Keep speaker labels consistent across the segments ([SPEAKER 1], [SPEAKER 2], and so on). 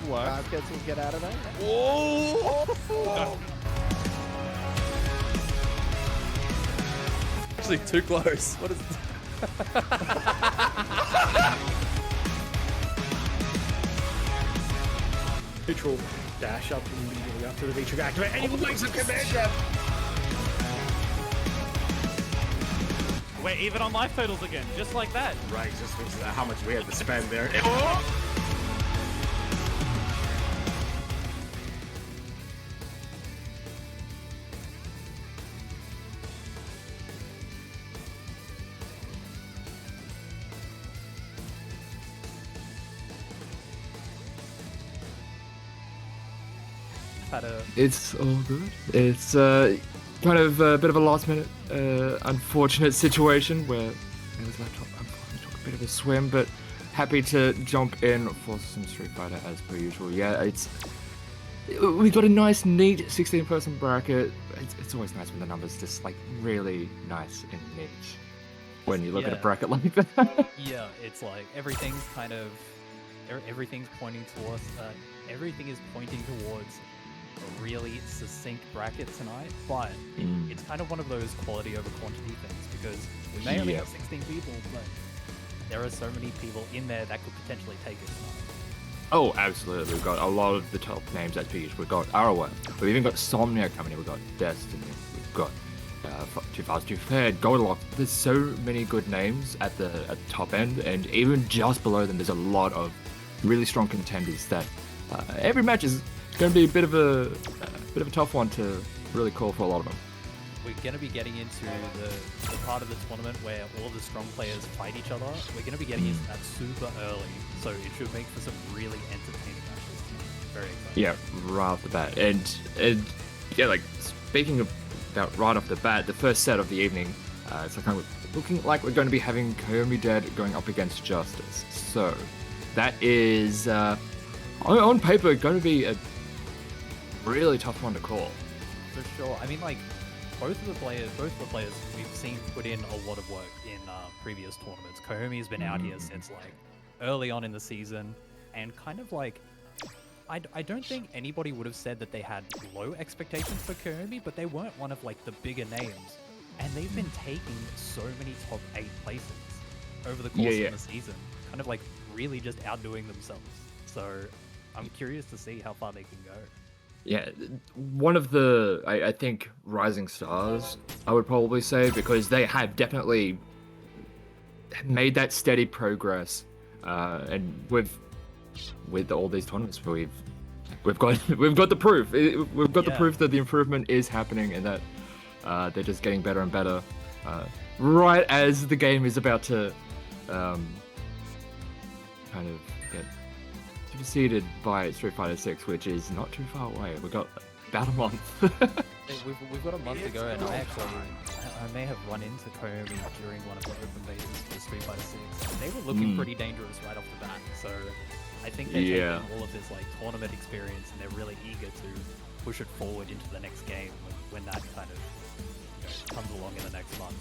[SPEAKER 1] work.
[SPEAKER 2] Baskets will get out of there.
[SPEAKER 1] Oh! Actually, too close. What is?
[SPEAKER 3] Neutral dash up immediately after the V-trigger activate, and he makes a command jab.
[SPEAKER 4] We're even on life totals again, just like that.
[SPEAKER 3] Right, just thinks how much we had to spend there.
[SPEAKER 5] It's all good. It's kind of a bit of a last minute unfortunate situation where his laptop unfortunately took a bit of a swim, but happy to jump in for some Street Fighter as per usual. Yeah, we got a nice neat 16-person bracket. It's always nice when the numbers just like really nice and neat when you look at a bracket like that.
[SPEAKER 4] Yeah, it's like everything's kind of everything's pointing towards everything is pointing towards a really succinct bracket tonight, but it's kind of one of those quality over quantity things because we may only have 16 people, but there are so many people in there that could potentially take it tonight.
[SPEAKER 5] Oh, absolutely. We've got a lot of the top names at PH. We've got Arawa. We've even got Somnia coming in. We've got Destiny. We've got Too Fast, Too Fair, Goldlock. There's so many good names at the top end, and even just below them, there's a lot of really strong contenders that every match is going to be a bit of a tough one to really call for a lot of them.
[SPEAKER 4] We're going to be getting into the part of the tournament where all the strong players fight each other. We're going to be getting into that super early, so it should make for some really entertaining matches. Very exciting.
[SPEAKER 5] Yeah, right off the bat. And yeah, like speaking about right off the bat, the first set of the evening, it's kind of looking like we're going to be having Koyomi Dead going up against Justice. So that is on paper going to be a really tough one to call.
[SPEAKER 4] For sure. I mean, like, both of the players we've seen put in a lot of work in previous tournaments. Koyomi has been out here since, like, early on in the season, and kind of, like, I don't think anybody would have said that they had low expectations for Koyomi, but they weren't one of, like, the bigger names. And they've been taking so many top 8 places over the course of the season. Kind of, like, really just outdoing themselves. So I'm curious to see how far they can go.
[SPEAKER 5] Yeah, one of the, I think, rising stars, I would probably say, because they have definitely made that steady progress, and with all these tournaments, we've got the proof. We've got the proof that the improvement is happening, and that they're just getting better and better. Right as the game is about to kind of get superseded by Street Fighter 6, which is not too far away. We've got about a month.
[SPEAKER 4] We've got a month to go, and I may have run into Koyomi during one of the open betas for Street Fighter 6. They were looking pretty dangerous right off the bat, so I think they're taking all of this like tournament experience, and they're really eager to push it forward into the next game when that kind of comes along in the next month.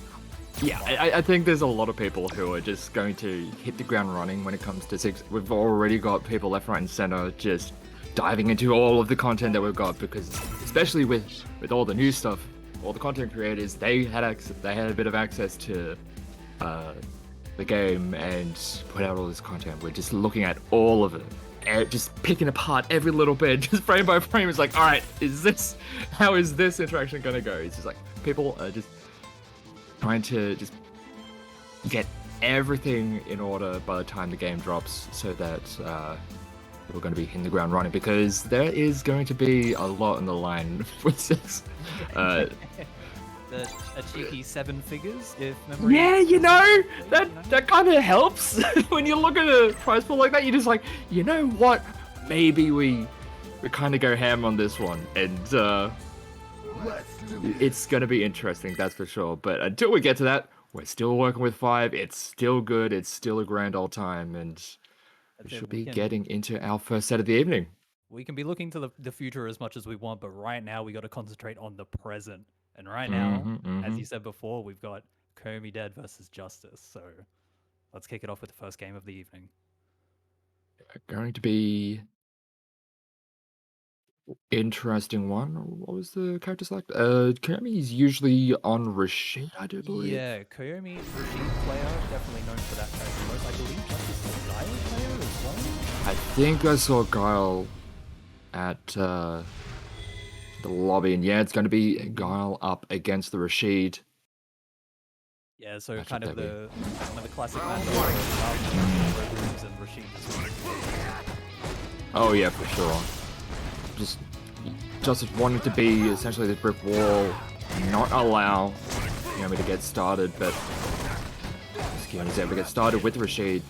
[SPEAKER 5] Yeah, I think there's a lot of people who are just going to hit the ground running when it comes to 6. We've already got people left, right, and center just diving into all of the content that we've got, because especially with all the new stuff, all the content creators, they had a bit of access to the game and put out all this content. We're just looking at all of it, just picking apart every little bit, just frame by frame. It's like, all right, how is this interaction gonna go? It's just like people are just trying to just get everything in order by the time the game drops, so that we're going to be hitting the ground running, because there is going to be a lot on the line with 6.
[SPEAKER 4] A cheeky 7 figures, if memory.
[SPEAKER 5] Yeah, you know, that kind of helps. When you look at a prize pool like that, you're just like, you know what? Maybe we kind of go ham on this one, and it's going to be interesting, that's for sure. But until we get to that, we're still working with 5. It's still good. It's still a grand old time, and we should be getting into our first set of the evening.
[SPEAKER 4] We can be looking to the future as much as we want, but right now we got to concentrate on the present. And right now, as you said before, we've got Koyomi Dead versus Justice. So let's kick it off with the first game of the evening.
[SPEAKER 5] Going to be Interesting one. What was the character select? Kermit is usually on Rashid, I do believe.
[SPEAKER 4] Yeah, Koyomi, Rashid player, definitely known for that character most. I believe Justice is a Guile player as well.
[SPEAKER 5] I think I saw Guile at the lobby, and yeah, it's going to be Guile up against the Rashid.
[SPEAKER 4] Yeah, so
[SPEAKER 5] Matchup
[SPEAKER 4] kind of
[SPEAKER 5] that way.
[SPEAKER 4] one of the classic matchups and Rashid as well.
[SPEAKER 5] Oh yeah, for sure. Just wanted to be essentially the brick wall, not allow Yomi to get started, but Skioni's able to get started with Rashid.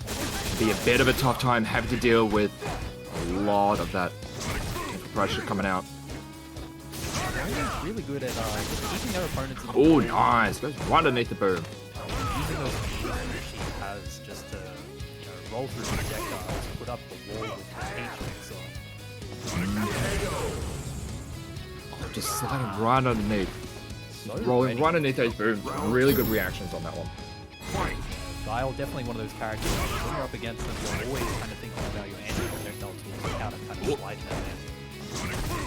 [SPEAKER 5] Be a bit of a tough time having to deal with a lot of that pressure coming out.
[SPEAKER 4] Koyomi's really good at keeping their opponents in the
[SPEAKER 5] Oh,
[SPEAKER 4] way.
[SPEAKER 5] nice! Goes right underneath the boom.
[SPEAKER 4] Using those moves that Rashid has just to, roll through projectiles, put up the wall with his
[SPEAKER 5] Oh, just sliding right underneath.
[SPEAKER 4] so
[SPEAKER 5] Rolling
[SPEAKER 4] ready.
[SPEAKER 5] right underneath those booms. Really good reactions on that one.
[SPEAKER 4] Guile, definitely one of those characters when you're up against them, you're always kind of thinking about your anti-projectile tools and how to kind of slide them in.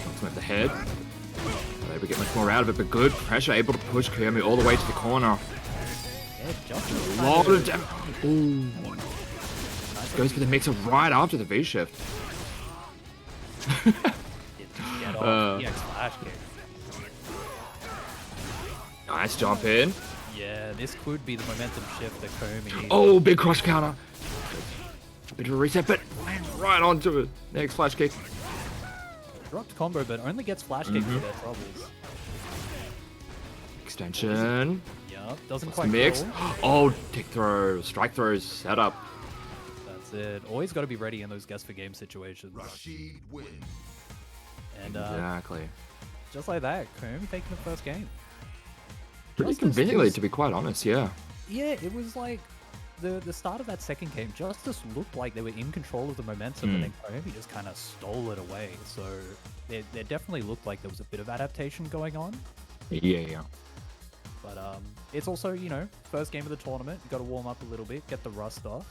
[SPEAKER 5] Ultimate the head. Not able to get much more out of it, but good pressure, able to push Koyomi all the way to the corner.
[SPEAKER 4] Yeah, just
[SPEAKER 5] A lot of damage. Ooh. Goes for the mixer right after the V shift.
[SPEAKER 4] Get off. EX flash kick.
[SPEAKER 5] Nice jump in.
[SPEAKER 4] Yeah, this could be the momentum shift that Koyomi needs.
[SPEAKER 5] Oh, big cross counter. Bit of a reset, but lands right onto it. Next flash kick.
[SPEAKER 4] Dropped combo, but only gets flash kicked for their troubles.
[SPEAKER 5] Extension.
[SPEAKER 4] Yup, doesn't
[SPEAKER 5] The
[SPEAKER 4] quite
[SPEAKER 5] mix.
[SPEAKER 4] kill.
[SPEAKER 5] Oh, tick throw. Strike throws set up.
[SPEAKER 4] That's it. Always got to be ready in those guess for game situations.
[SPEAKER 1] Rashid wins.
[SPEAKER 4] And
[SPEAKER 5] Exactly.
[SPEAKER 4] just like that, Koyomi taking the first game.
[SPEAKER 5] Pretty
[SPEAKER 4] Justice
[SPEAKER 5] convincingly,
[SPEAKER 4] was-
[SPEAKER 5] to be quite honest, yeah.
[SPEAKER 4] Yeah, it was like the start of that second game. Justice looked like they were in control of the momentum, and then Koyomi just kind of stole it away. So there definitely looked like there was a bit of adaptation going on.
[SPEAKER 5] Yeah.
[SPEAKER 4] But it's also, first game of the tournament. You got to warm up a little bit, get the rust off.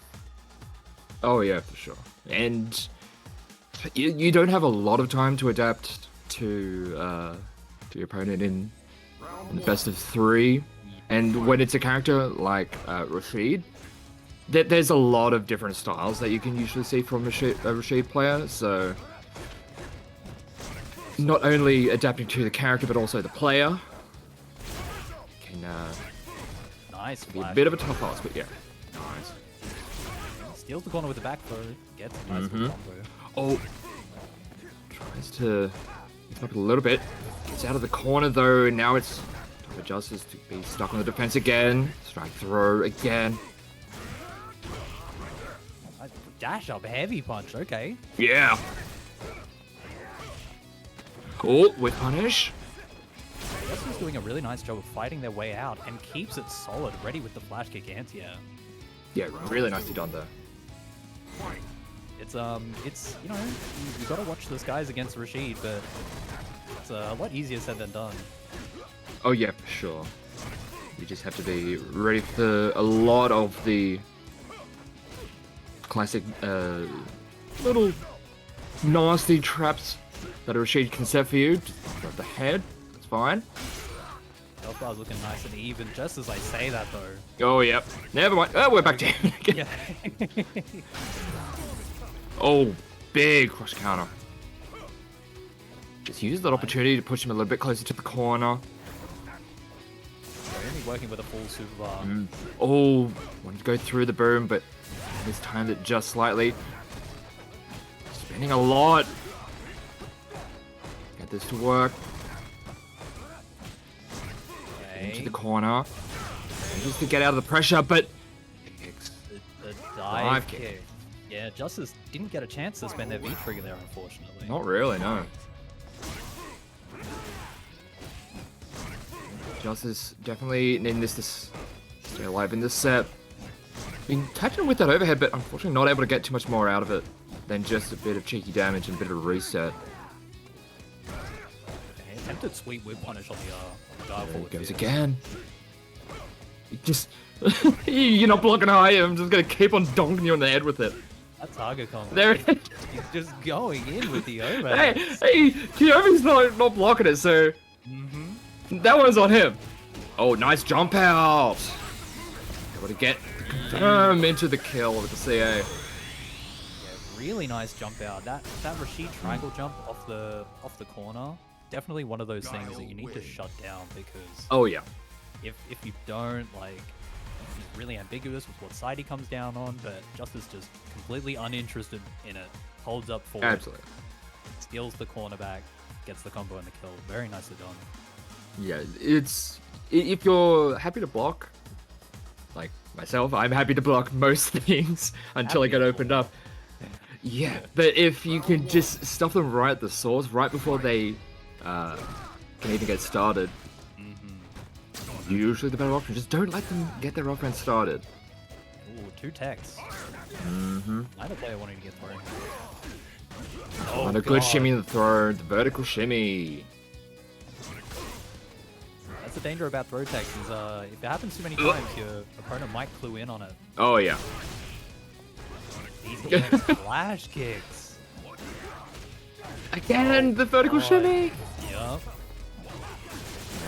[SPEAKER 5] Oh, yeah, for sure. And you don't have a lot of time to adapt to your opponent in the best of 3. And when it's a character like Rashid, there's a lot of different styles that you can usually see from a Rashid player. So not only adapting to the character, but also the player can
[SPEAKER 4] Nice
[SPEAKER 5] be a
[SPEAKER 4] flash.
[SPEAKER 5] bit of a tough ask, but yeah. Nice.
[SPEAKER 4] Steals the corner with the back throw. Gets a nice little combo.
[SPEAKER 5] Oh, tries to mix up a little bit. Gets out of the corner though, and now it's time for Justice to be stuck on the defense again. Strike throw again.
[SPEAKER 4] Nice dash up, heavy punch. Okay.
[SPEAKER 5] Yeah. Oh, with punish.
[SPEAKER 4] Justice doing a really nice job of fighting their way out and keeps it solid, ready with the flash kick anti-air.
[SPEAKER 5] Yeah, really nicely done there.
[SPEAKER 4] It's you got to watch this guys against Rashid, but it's a lot easier said than done.
[SPEAKER 5] Oh yeah, for sure. You just have to be ready for a lot of the classic little nasty traps that a Rashid can set for you. Just grab the head, that's fine.
[SPEAKER 4] Health bar's looking nice and even, just as I say that though.
[SPEAKER 5] Oh yep. Never mind. Oh, we're back down again.
[SPEAKER 4] Yeah.
[SPEAKER 5] Oh, big cross counter. Just use that opportunity to push him a little bit closer to the corner.
[SPEAKER 4] Only working with a full super bar.
[SPEAKER 5] Oh, wanted to go through the boom, but he's timed it just slightly. Spending a lot. Get this to work. Into
[SPEAKER 4] Okay.
[SPEAKER 5] the corner. Just to get out of the pressure, but
[SPEAKER 4] The dive
[SPEAKER 5] Dive
[SPEAKER 4] kick.
[SPEAKER 5] kick.
[SPEAKER 4] Yeah, Justice didn't get a chance to spend their V trigger there, unfortunately.
[SPEAKER 5] not really, no. Justice definitely needing this to stay alive in this set. Been tapping with that overhead, but unfortunately not able to get too much more out of it than just a bit of cheeky damage and a bit of a reset.
[SPEAKER 4] Okay, attempted sweet whip punish on the dive
[SPEAKER 5] There
[SPEAKER 4] forward.
[SPEAKER 5] it goes
[SPEAKER 4] tier.
[SPEAKER 5] again. You just... You're not blocking high, I'm just gonna keep on donking you in the head with it.
[SPEAKER 4] That target combo.
[SPEAKER 5] There.
[SPEAKER 4] He's just going in with the
[SPEAKER 5] Hey,
[SPEAKER 4] overhead.
[SPEAKER 5] hey, Kiyomi's not blocking it, so that one's on him. Oh, nice jump out. Able to get confirm into the kill with the CA.
[SPEAKER 4] Yeah, really nice jump out. That Rashid triangle jump off the corner, definitely one of those things that you need to shut down, because
[SPEAKER 5] Oh yeah.
[SPEAKER 4] if you don't, like, he's really ambiguous with what side he comes down on, but Justice just completely uninterested in it. Holds up forward,
[SPEAKER 5] Absolutely.
[SPEAKER 4] steals the cornerback, gets the combo and the kill. Very nicely done.
[SPEAKER 5] Yeah, it's if you're happy to block, like myself, I'm happy to block most things until I
[SPEAKER 4] Happy
[SPEAKER 5] get
[SPEAKER 4] to
[SPEAKER 5] opened up. Yeah, but if you can just stuff them right at the source, right before they can even get started, usually the better option. Just don't let them get their offense started.
[SPEAKER 4] Ooh, 2 techs. Neither player wanting to get thrown.
[SPEAKER 5] On a good shimmy in the throw, the vertical shimmy.
[SPEAKER 4] That's the danger about throw techs, is if it happens too many times, your opponent might clue in on it.
[SPEAKER 5] Oh yeah.
[SPEAKER 4] These EX flash kicks.
[SPEAKER 5] Again, the vertical shimmy.
[SPEAKER 4] Yup.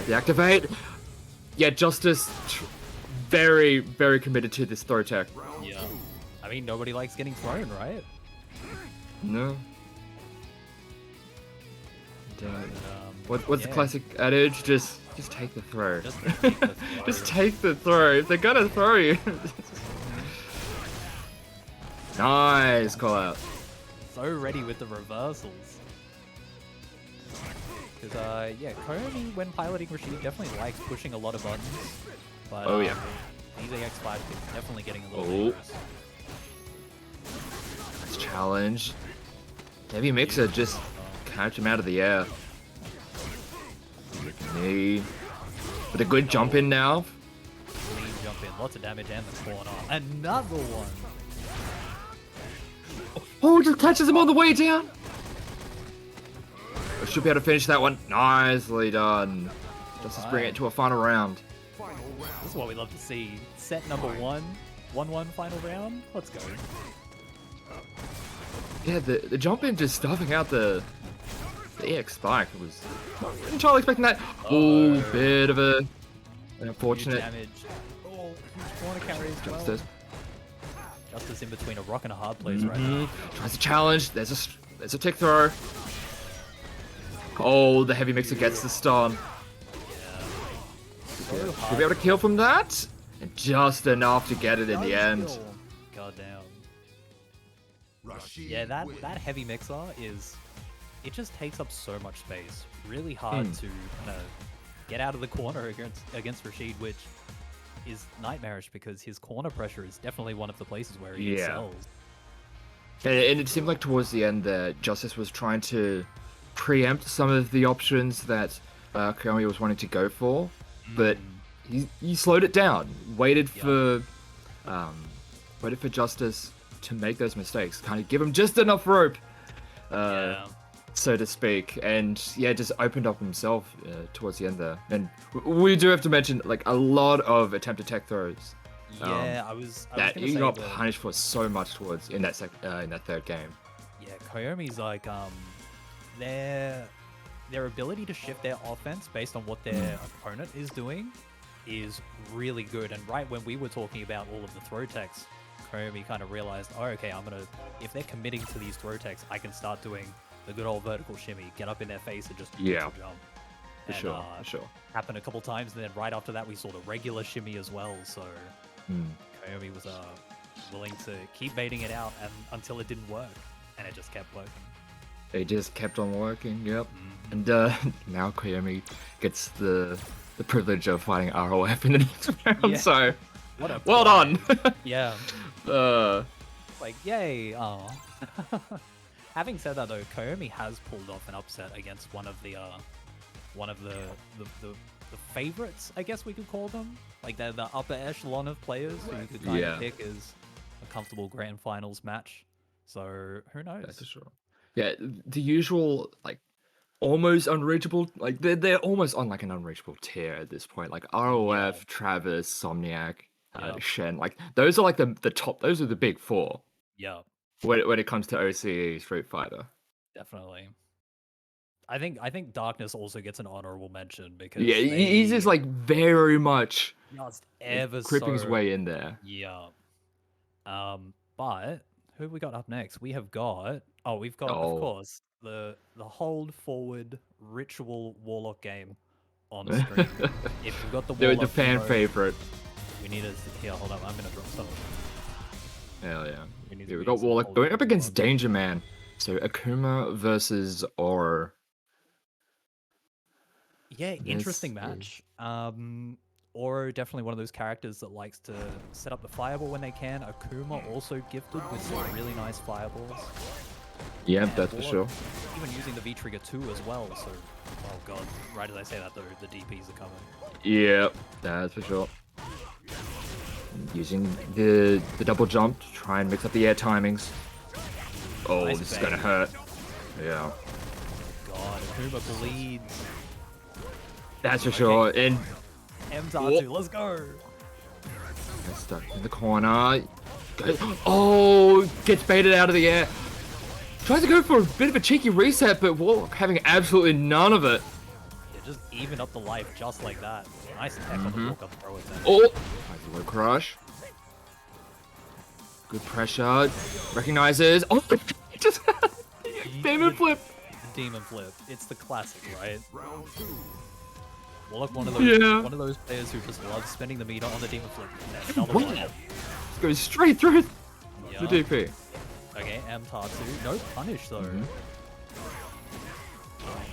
[SPEAKER 5] Deactivate. Yeah, Justice, very, very committed to this throw tech.
[SPEAKER 4] Yeah. I mean, nobody likes getting thrown, right?
[SPEAKER 5] No. What's the
[SPEAKER 4] yeah.
[SPEAKER 5] classic adage? Just take the throw.
[SPEAKER 4] Just take the throw.
[SPEAKER 5] Just take the throw. If they're gonna throw you. Nice call out.
[SPEAKER 4] So ready with the reversals. Because, yeah, Komi, when piloting Rashid, definitely likes pushing a lot of buttons. But,
[SPEAKER 5] Oh, yeah.
[SPEAKER 4] these AX flash kicks definitely getting a little
[SPEAKER 5] Oh.
[SPEAKER 4] dangerous.
[SPEAKER 5] Nice challenge. Heavy mixer just catch him out of the air. Knee. With a good jump in now.
[SPEAKER 4] Clean jump in, lots of damage and the corner. Another one!
[SPEAKER 5] Oh, just catches him on the way down. I should be able to finish that one. Nicely done. Just bring it to a final round.
[SPEAKER 4] This is what we love to see. Set number 1, 1-1 final round. Let's go.
[SPEAKER 5] Yeah, the jump in just stuffing out the EX spike was not entirely expecting that. Oh, bit of an
[SPEAKER 4] Huge
[SPEAKER 5] unfortunate.
[SPEAKER 4] damage. Oh, huge corner carry as well.
[SPEAKER 5] Justice.
[SPEAKER 4] Justice in between a rock and a hard place right now.
[SPEAKER 5] Tries to challenge. There's a tick throw. Oh, the heavy mixer gets the stun.
[SPEAKER 4] So
[SPEAKER 5] Should
[SPEAKER 4] hard.
[SPEAKER 5] be able to kill from that. And just enough to get it in the end.
[SPEAKER 4] God damn. Yeah, that heavy mixer is... It just takes up so much space. Really hard to kind of get out of the corner against Rashid, which is nightmarish because his corner pressure is definitely one of the places where he excels.
[SPEAKER 5] And it seemed like towards the end that Justice was trying to preempt some of the options that Kiyomi was wanting to go for, but he slowed it down, waited for Justice to make those mistakes, kind of give him just enough rope, so to speak, and yeah, just opened up himself towards the end there. And we do have to mention like a lot of attempted tech throws.
[SPEAKER 4] Yeah, I was
[SPEAKER 5] That
[SPEAKER 4] gonna
[SPEAKER 5] he
[SPEAKER 4] say
[SPEAKER 5] got
[SPEAKER 4] that-
[SPEAKER 5] punished for so much towards in that third game.
[SPEAKER 4] Yeah, Koyomi's like their ability to shift their offense based on what their opponent is doing is really good. And right when we were talking about all of the throw techs, Koyomi kind of realized, oh, okay, if they're committing to these throw techs, I can start doing the good old vertical shimmy, get up in their face and just jump.
[SPEAKER 5] For sure, for sure.
[SPEAKER 4] Happened a couple times, and then right after that we saw the regular shimmy as well. So Koyomi was willing to keep baiting it out until it didn't work, and it just kept working.
[SPEAKER 5] It just kept on working, yep. And now Kiyomi gets the privilege of fighting ROF in the next round, so
[SPEAKER 4] What a
[SPEAKER 5] well done!
[SPEAKER 4] Yeah. Like, yay! Aw. Having said that though, Koyomi has pulled off an upset against one of the favorites, I guess we could call them. Like they're the upper echelon of players who you could kind of pick as a comfortable grand finals match. So who knows?
[SPEAKER 5] That's for sure. Yeah, the usual like almost unreachable, like they're almost on like an unreachable tier at this point. Like ROF, Travis, Somniac, Shen, like those are like the top. Those are the big four.
[SPEAKER 4] Yeah.
[SPEAKER 5] when it comes to OCE Street Fighter.
[SPEAKER 4] Definitely. I think Darkness also gets an honorable mention because
[SPEAKER 5] Yeah,
[SPEAKER 4] they
[SPEAKER 5] he's just like very much
[SPEAKER 4] just ever
[SPEAKER 5] creeping his
[SPEAKER 4] so
[SPEAKER 5] way in there.
[SPEAKER 4] yeah. But who have we got up next? We've got of
[SPEAKER 5] Oh.
[SPEAKER 4] course the hold forward ritual warlock game on stream. If we've got the warlock,
[SPEAKER 5] The fan favorite.
[SPEAKER 4] we need to here. Hold up, I'm gonna drop some.
[SPEAKER 5] Hell yeah.
[SPEAKER 4] We need
[SPEAKER 5] Yeah,
[SPEAKER 4] to
[SPEAKER 5] we
[SPEAKER 4] do
[SPEAKER 5] got
[SPEAKER 4] some
[SPEAKER 5] Warlock
[SPEAKER 4] hold
[SPEAKER 5] going up
[SPEAKER 4] forward
[SPEAKER 5] against
[SPEAKER 4] ones.
[SPEAKER 5] Danger Man. So Akuma versus Oro.
[SPEAKER 4] Yeah, interesting
[SPEAKER 5] This
[SPEAKER 4] match. Oro definitely one of those characters that likes to set up the fireball when they can. Akuma also gifted with some really nice fireballs.
[SPEAKER 5] Yeah,
[SPEAKER 4] And
[SPEAKER 5] that's for sure.
[SPEAKER 4] Warlock even using the V trigger too as well. So, oh god, right as I say that though, the DPs are coming.
[SPEAKER 5] Yeah, that's for sure. Using the double jump to try and mix up the air timings. Oh,
[SPEAKER 4] Nice
[SPEAKER 5] this is
[SPEAKER 4] bait.
[SPEAKER 5] gonna hurt. Yeah,
[SPEAKER 4] God, Akuma bleeds.
[SPEAKER 5] that's for sure. And
[SPEAKER 4] M2, let's go.
[SPEAKER 5] gets stuck in the corner. Oh, gets baited out of the air. Tries to go for a bit of a cheeky reset, but Warlock having absolutely none of it.
[SPEAKER 4] Yeah, just even up the life just like that. Nice tech on the walk up throw attempt.
[SPEAKER 5] Oh, nice low crush. Good pressure. Recognizes. Oh, just demon flip.
[SPEAKER 4] Demon flip. It's the classic, right? Warlock, one of those players who just loves spending the meter on the demon flip. That's another one.
[SPEAKER 5] Goes straight through
[SPEAKER 4] Yeah.
[SPEAKER 5] the DP.
[SPEAKER 4] Okay, M2. No punish though.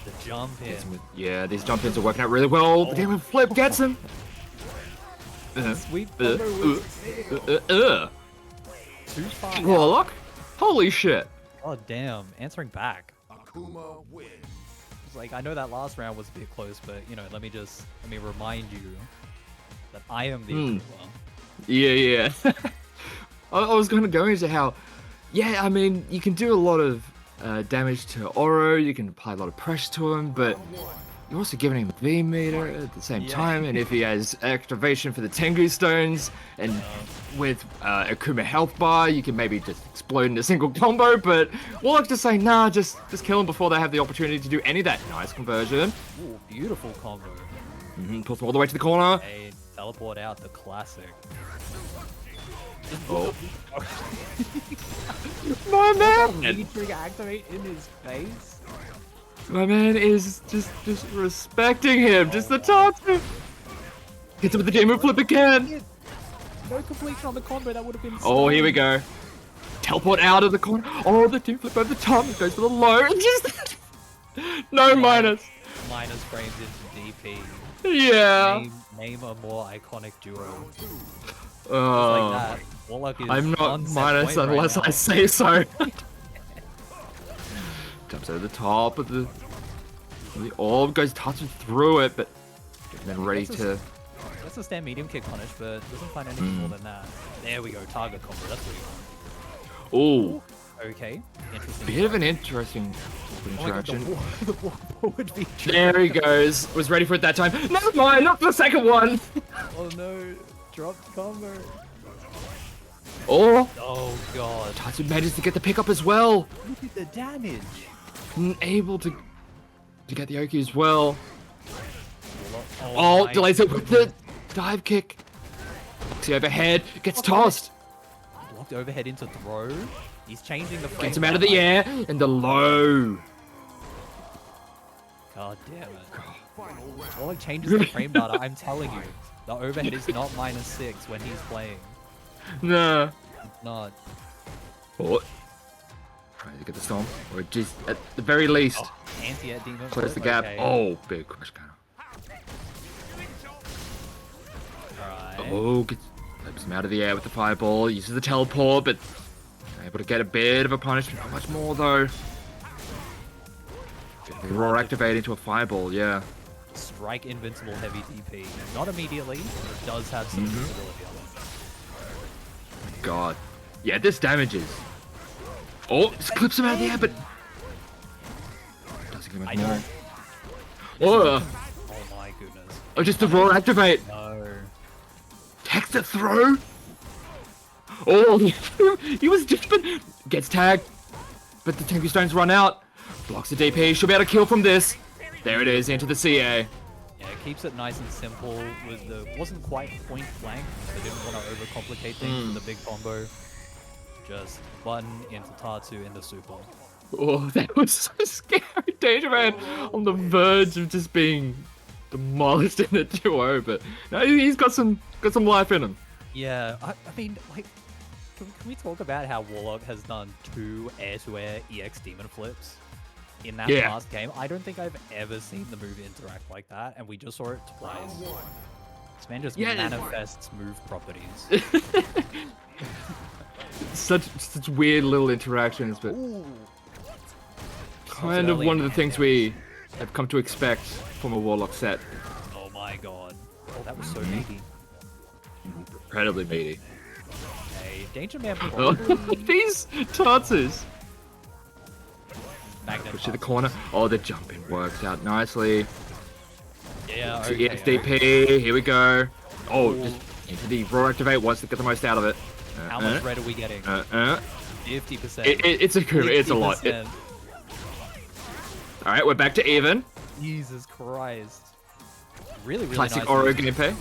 [SPEAKER 4] The jump in.
[SPEAKER 5] Yeah, these jump ins are working out really well. The demon flip gets him.
[SPEAKER 4] Sweet combo with too far out.
[SPEAKER 5] Warlock? Holy shit.
[SPEAKER 4] Oh damn, answering back.
[SPEAKER 1] Akuma wins.
[SPEAKER 4] It's like I know that last round was a bit close, but you know, let me remind you that I am the Akuma.
[SPEAKER 5] Yeah. I was going to go into how, yeah, I mean, you can do a lot of damage to Oro, you can apply a lot of pressure to him, but you're also giving him V meter at the same time, and if he has activation for the Tengu stones, and with Akuma health bar, you can maybe just explode in a single combo, but Warlock's just saying, nah, just kill him before they have the opportunity to do any of that. Nice conversion.
[SPEAKER 4] Ooh, beautiful combo.
[SPEAKER 5] Pulls him all the way to the corner.
[SPEAKER 4] Hey, teleport out the classic.
[SPEAKER 5] Oh. My man!
[SPEAKER 4] V-trigger activate in his face.
[SPEAKER 5] My man is just respecting him, just the taunts him. Hits him with the demon flip again.
[SPEAKER 4] No completion on the combo, that would have been
[SPEAKER 5] Oh, here we go. Teleport out of the corner. Oh, the demon flip over the top. It goes for the low. Just no minus.
[SPEAKER 4] Minus frames into DP.
[SPEAKER 5] Yeah.
[SPEAKER 4] Name a more iconic duo. Just
[SPEAKER 5] Oh,
[SPEAKER 4] like that. Warlock is
[SPEAKER 5] I'm not
[SPEAKER 4] on set
[SPEAKER 5] minus
[SPEAKER 4] point right
[SPEAKER 5] unless
[SPEAKER 4] now.
[SPEAKER 5] I say so. Jumps over the top of the orb, goes touching through it, but then ready to.
[SPEAKER 4] That's a stand medium kick punish, but doesn't find anything more than that. There we go, target combo. That's what you
[SPEAKER 5] Ooh,
[SPEAKER 4] want. Okay, interesting.
[SPEAKER 5] bit of an interesting
[SPEAKER 4] Oh my god,
[SPEAKER 5] interaction.
[SPEAKER 4] the walk forward feature.
[SPEAKER 5] There he goes. Was ready for it that time. Never mind, not the second one.
[SPEAKER 4] Oh no, dropped combo.
[SPEAKER 5] Oh,
[SPEAKER 4] Oh god.
[SPEAKER 5] Tatsu manages to get the pickup as well.
[SPEAKER 4] Look at the damage.
[SPEAKER 5] Able to get the Oki as well.
[SPEAKER 4] Oh,
[SPEAKER 5] Oh,
[SPEAKER 4] my
[SPEAKER 5] delays it with
[SPEAKER 4] goodness.
[SPEAKER 5] the dive kick. See overhead, gets tossed.
[SPEAKER 4] Blocked overhead into throw. He's changing the frame.
[SPEAKER 5] Gets him out of the air, and the low.
[SPEAKER 4] God damn it. Warlock changes the frame data, I'm telling you. The overhead is not -6 when he's playing.
[SPEAKER 5] Nah.
[SPEAKER 4] It's not.
[SPEAKER 5] Oh. Trying to get the storm, or just at the very least,
[SPEAKER 4] Anti-air demon.
[SPEAKER 5] close the
[SPEAKER 4] flip,
[SPEAKER 5] gap.
[SPEAKER 4] okay.
[SPEAKER 5] Oh, big crush counter.
[SPEAKER 4] Alright.
[SPEAKER 5] Oh, flips him out of the air with the fireball, uses the teleport, but able to get a bit of a punishment. Not much more though. The roar activate into a fireball, yeah.
[SPEAKER 4] Strike invincible heavy DP. Not immediately, but it does have some invincibility on it.
[SPEAKER 5] God. Yeah, this damages. Oh, just clips him out of the air, but doesn't give him
[SPEAKER 4] I
[SPEAKER 5] more.
[SPEAKER 4] know.
[SPEAKER 5] Oh,
[SPEAKER 4] Oh my goodness.
[SPEAKER 5] oh, just the roar activate.
[SPEAKER 4] No.
[SPEAKER 5] Text the throw. Oh, he was just been Gets tagged, but the Tengu Stones run out. Blocks the DP, should be able to kill from this. There it is, into the CA.
[SPEAKER 4] Yeah, it keeps it nice and simple. Wasn't quite point blank. They didn't want to overcomplicate things with the big combo. Just button into Tatsu into super.
[SPEAKER 5] Oh, that was so scary. Danger Man on the verge of just being demolished in a duo, but no, he's got some life in him.
[SPEAKER 4] Yeah, I mean, like, can we talk about how Warlock has done 2 air-to-air EX demon flips in that last game? I don't think I've ever seen the move interact like that, and we just saw it twice. This man just manifests move properties.
[SPEAKER 5] Such weird little interactions, but kind of one of the things we have come to expect from a Warlock set.
[SPEAKER 4] Oh my god. Oh, that was so meaty.
[SPEAKER 5] Incredibly meaty.
[SPEAKER 4] Hey, Danger Man
[SPEAKER 5] These Tatsus!
[SPEAKER 4] Magnet
[SPEAKER 5] Push to the corner. Oh, the jumping works out nicely.
[SPEAKER 4] Yeah,
[SPEAKER 5] So
[SPEAKER 4] okay,
[SPEAKER 5] EXDP, here we go. Oh, just into the raw activate, wants to get the most out of it.
[SPEAKER 4] How much red are we getting? 50%.
[SPEAKER 5] It's a lot. Alright, we're back to even.
[SPEAKER 4] Jesus Christ. Really
[SPEAKER 5] Classic
[SPEAKER 4] nice.
[SPEAKER 5] Oro gameplay.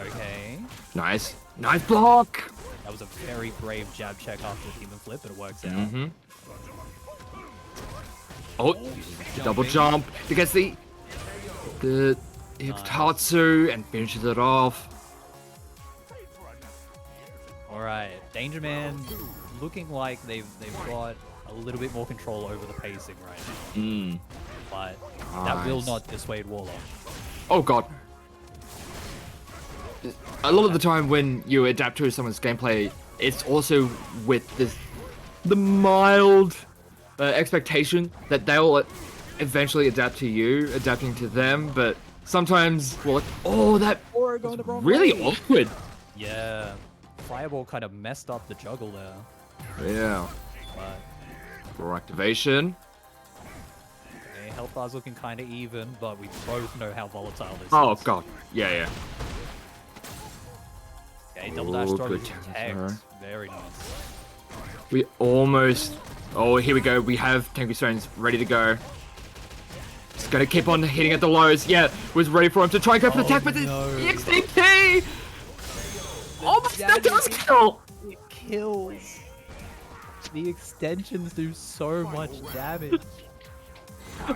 [SPEAKER 4] Okay.
[SPEAKER 5] Nice. Nice block!
[SPEAKER 4] That was a very brave jab check after the demon flip, but it works out.
[SPEAKER 5] Oh, double jump. He gets the Tatsu and finishes it off.
[SPEAKER 4] Alright, Danger Man looking like they've got a little bit more control over the pacing right now. But that will not dissuade Warlock.
[SPEAKER 5] Oh god. A lot of the time when you adapt to someone's gameplay, it's also with the mild expectation that they'll eventually adapt to you, adapting to them, but sometimes, well, oh, that was really awkward.
[SPEAKER 4] Yeah, Fireball kind of messed up the juggle there.
[SPEAKER 5] Yeah.
[SPEAKER 4] But
[SPEAKER 5] For activation.
[SPEAKER 4] okay, health bar's looking kind of even, but we both know how volatile this
[SPEAKER 5] Oh
[SPEAKER 4] is.
[SPEAKER 5] god. Yeah.
[SPEAKER 4] Okay, double dash throw
[SPEAKER 5] good
[SPEAKER 4] with
[SPEAKER 5] chance,
[SPEAKER 4] tags.
[SPEAKER 5] alright.
[SPEAKER 4] Very nice.
[SPEAKER 5] We almost... Oh, here we go. We have Tengu Stones ready to go. Just gonna keep on hitting at the lows. Yeah, was ready for him to try and go for the attack, but the EXDP! Oh, but that does kill!
[SPEAKER 4] It kills. The extensions do so much damage.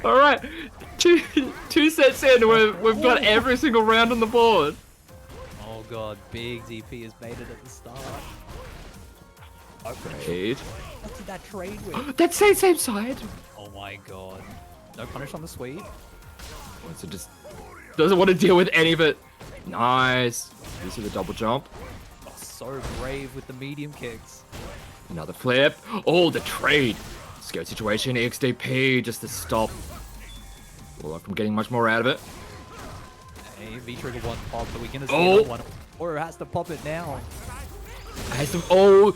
[SPEAKER 5] Alright, two sets in, we've got every single round on the board.
[SPEAKER 4] Oh god, big DP is baited at the start.
[SPEAKER 5] Trade.
[SPEAKER 4] What did that trade with?
[SPEAKER 5] That's same side.
[SPEAKER 4] Oh my god. No punish on the sweep.
[SPEAKER 5] So just doesn't want to deal with any of it. Nice. This is a double jump.
[SPEAKER 4] Oh, so brave with the medium kicks.
[SPEAKER 5] Another flip. Oh, the trade. Scare situation, EXDP, just to stop Warlock from getting much more out of it.
[SPEAKER 4] Hey, V-trigger one pop, but we're gonna see
[SPEAKER 5] Oh.
[SPEAKER 4] another one. Or has to pop it now.
[SPEAKER 5] Has some. Oh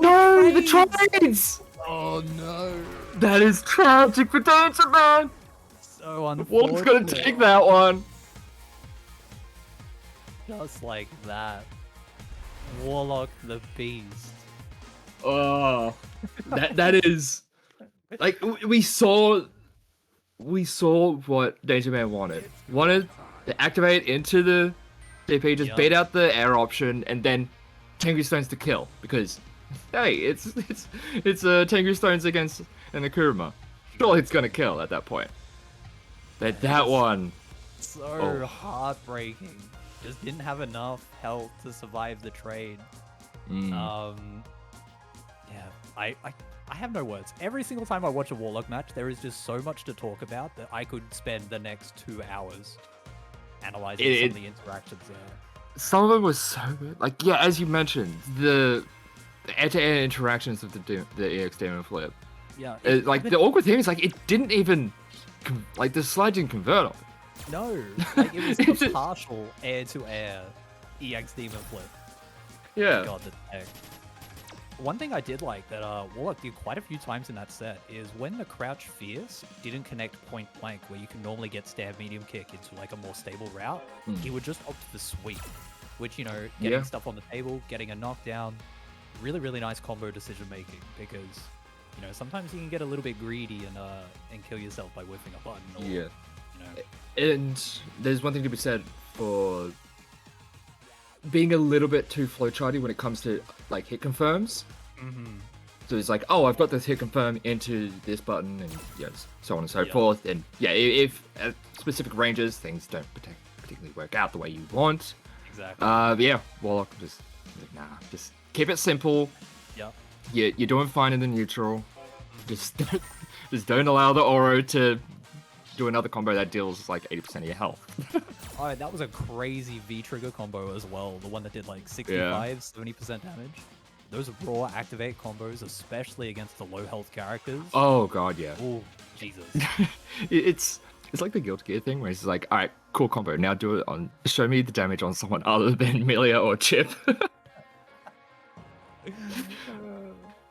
[SPEAKER 5] no, the trades!
[SPEAKER 4] Oh no.
[SPEAKER 5] That is tragic for Danger Man.
[SPEAKER 4] So unfortunate.
[SPEAKER 5] Warlock's gonna take that one.
[SPEAKER 4] Just like that. Warlock the Beast.
[SPEAKER 5] Oh, that is like we saw what Danger Man wanted. Wanted to activate into the DP, just bait out the air option, and then Tengu Stones to kill, because hey, it's Tengu Stones against an Akuruma. Surely it's gonna kill at that point. But that one,
[SPEAKER 4] So heartbreaking. Just didn't have enough health to survive the trade. Yeah, I have no words. Every single time I watch a Warlock match, there is just so much to talk about that I could spend the next 2 hours analyzing some of the interactions there.
[SPEAKER 5] some of them was so good. Like, yeah, as you mentioned, the air-to-air interactions of the EX Demon Flip.
[SPEAKER 4] Yeah.
[SPEAKER 5] Like, the awkward thing is, like, it didn't even... Like, the slide didn't convert on it.
[SPEAKER 4] No, like it was a partial air-to-air EX Demon Flip.
[SPEAKER 5] Yeah.
[SPEAKER 4] God, the tech. One thing I did like that Warlock did quite a few times in that set is when the crouch fierce didn't connect point blank, where you can normally get stab medium kick into like a more stable route, he would just opt for sweep, which, you know, getting stuff on the table, getting a knockdown, really, really nice combo decision making because, you know, sometimes you can get a little bit greedy and kill yourself by whiffing a button. Or,
[SPEAKER 5] Yeah.
[SPEAKER 4] You know.
[SPEAKER 5] And there's one thing to be said for being a little bit too flowcharty when it comes to like hit confirms. So it's like, oh, I've got this hit confirm into this button, and yes, so on and so forth. And yeah, if at specific ranges things don't particularly work out the way you want,
[SPEAKER 4] Exactly.
[SPEAKER 5] yeah, Warlock just just keep it simple.
[SPEAKER 4] Yeah.
[SPEAKER 5] You're doing fine in the neutral. Just don't allow the Oro to do another combo that deals like 80% of your health.
[SPEAKER 4] Oh, that was a crazy V trigger combo as well. The one that did like 65, 70% damage. Those raw activate combos, especially against the low health characters.
[SPEAKER 5] Oh god, yeah.
[SPEAKER 4] Oh, Jesus.
[SPEAKER 5] It's like the Guild Gear thing where it's like, all right, cool combo. Now do it on. Show me the damage on someone other than Melia or Chip.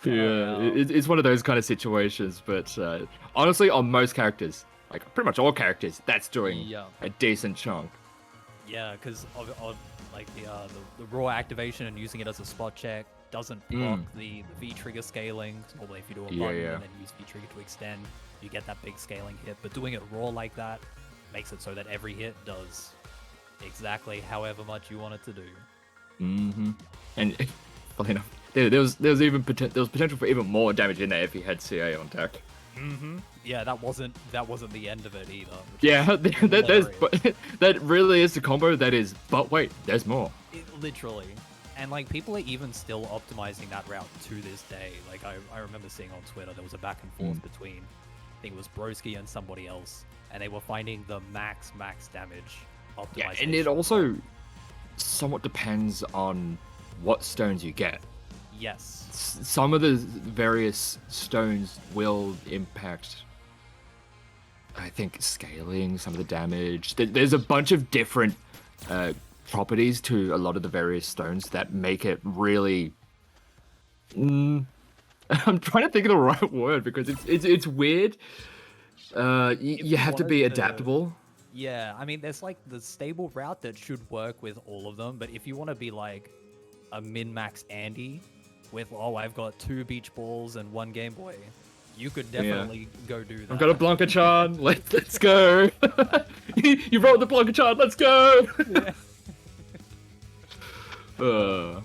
[SPEAKER 5] Yeah, it's one of those kind of situations. But honestly, on most characters, like pretty much all characters, that's doing a decent chunk.
[SPEAKER 4] Yeah, because of like the raw activation and using it as a spot check doesn't block the V trigger scaling. Normally, if you do a button and then use V trigger to extend, you get that big scaling hit. But doing it raw like that makes it so that every hit does exactly however much you want it to do.
[SPEAKER 5] And funny enough, there was potential for even more damage in there if he had CA on deck.
[SPEAKER 4] Yeah, that wasn't the end of it either.
[SPEAKER 5] Yeah, that really is the combo that is. But wait, there's more.
[SPEAKER 4] Literally. And like people are even still optimizing that route to this day. Like I remember seeing on Twitter there was a back and forth between, I think it was Broski and somebody else, and they were finding the max damage optimization.
[SPEAKER 5] Yeah, and it also somewhat depends on what stones you get.
[SPEAKER 4] Yes.
[SPEAKER 5] Some of the various stones will impact, I think, scaling, some of the damage. There's a bunch of different properties to a lot of the various stones that make it really... I'm trying to think of the right word because it's weird. You have to be adaptable.
[SPEAKER 4] Yeah, I mean, there's like the stable route that should work with all of them, but if you want to be like a min-max Andy with, oh, I've got 2 beach balls and 1 Game Boy, you could definitely go do that.
[SPEAKER 5] I've got a Blanca-chan, let's go! You wrote the Blanca-chan, let's go!
[SPEAKER 4] Oh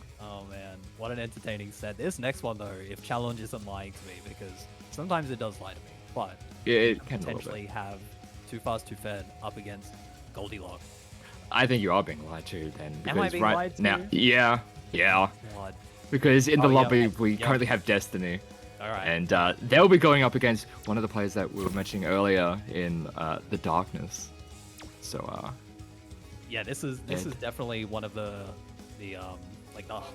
[SPEAKER 4] man, what an entertaining set. This next one though, if challenge isn't lying to me, because sometimes it does lie to me, but
[SPEAKER 5] yeah, it can
[SPEAKER 4] potentially have Too Fast Too Fed up against Goldilocks.
[SPEAKER 5] I think you are being lied to then. Because
[SPEAKER 4] Am I being lied to?
[SPEAKER 5] Now, yeah.
[SPEAKER 4] God.
[SPEAKER 5] Because in the lobby we currently have Destiny.
[SPEAKER 4] Alright.
[SPEAKER 5] And they'll be going up against one of the players that we were mentioning earlier in the Darkness. So
[SPEAKER 4] yeah, this is definitely one of the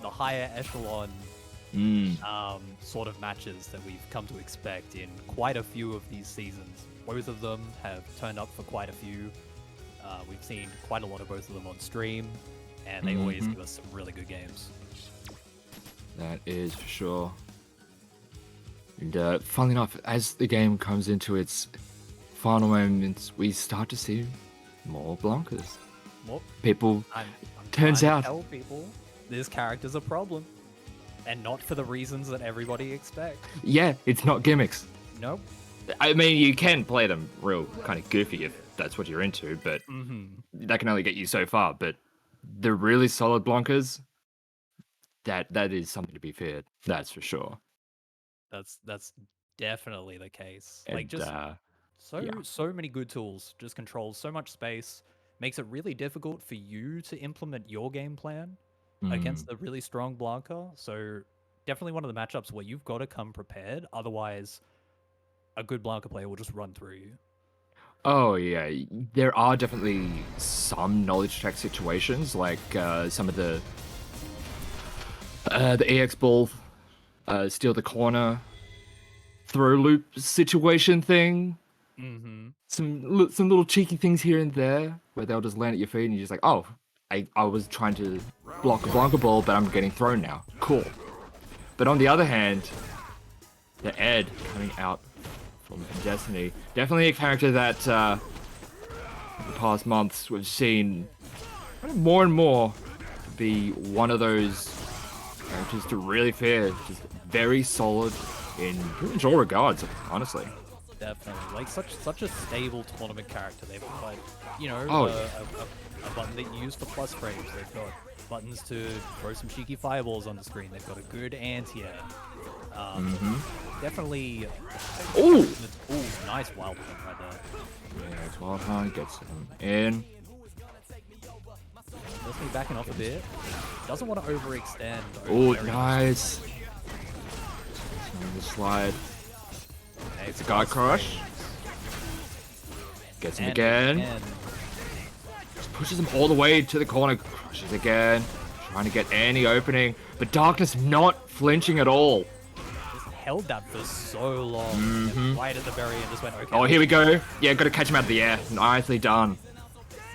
[SPEAKER 4] higher echelon sort of matches that we've come to expect in quite a few of these seasons. Both of them have turned up for quite a few. We've seen quite a lot of both of them on stream, and they always give us some really good games.
[SPEAKER 5] That is for sure. And funnily enough, as the game comes into its final moments, we start to see more Blancas.
[SPEAKER 4] Well,
[SPEAKER 5] people,
[SPEAKER 4] I'm
[SPEAKER 5] turns
[SPEAKER 4] trying
[SPEAKER 5] out,
[SPEAKER 4] to tell people this character's a problem, and not for the reasons that everybody expects.
[SPEAKER 5] Yeah, it's not gimmicks.
[SPEAKER 4] Nope.
[SPEAKER 5] I mean, you can play them real kind of goofy if that's what you're into, but that can only get you so far. But the really solid Blancas, that is something to be feared. That's for sure.
[SPEAKER 4] That's definitely the case.
[SPEAKER 5] And,
[SPEAKER 4] like just so many good tools, just controls so much space, makes it really difficult for you to implement your game plan against a really strong Blanca. So definitely one of the matchups where you've got to come prepared. Otherwise, a good Blanca player will just run through you.
[SPEAKER 5] Oh yeah, there are definitely some knowledge check situations, like some of the EX ball, steal the corner, throw loop situation thing. Some little cheeky things here and there where they'll just land at your feet and you're just like, oh, I was trying to block a Blanca ball, but I'm getting thrown now. Cool. But on the other hand, the Ed coming out from Destiny, definitely a character that in the past months we've seen more and more be one of those Just to really fair, just very solid in pretty much all regards, honestly.
[SPEAKER 4] Definitely, like such a stable tournament character. They've got, you know,
[SPEAKER 5] Oh.
[SPEAKER 4] a button that you use for plus frames. They've got buttons to throw some cheeky fireballs on the screen. They've got a good anti-air. Definitely.
[SPEAKER 5] Ooh!
[SPEAKER 4] Ooh, nice wild hunt right there.
[SPEAKER 5] Yeah, it's Wild Hunt, gets him in.
[SPEAKER 4] Destiny backing off a bit. Doesn't want to overextend.
[SPEAKER 5] Oh,
[SPEAKER 4] Very
[SPEAKER 5] nice. The slide.
[SPEAKER 4] Okay,
[SPEAKER 5] It's a guard crush. Gets him again. Just pushes him all the way to the corner. Crushes again. Trying to get any opening. But Darkness not flinching at all.
[SPEAKER 4] Just held that for so long. And right at the very end, just went, okay.
[SPEAKER 5] Oh, here we go. Yeah, got to catch him out of the air. Nicely done.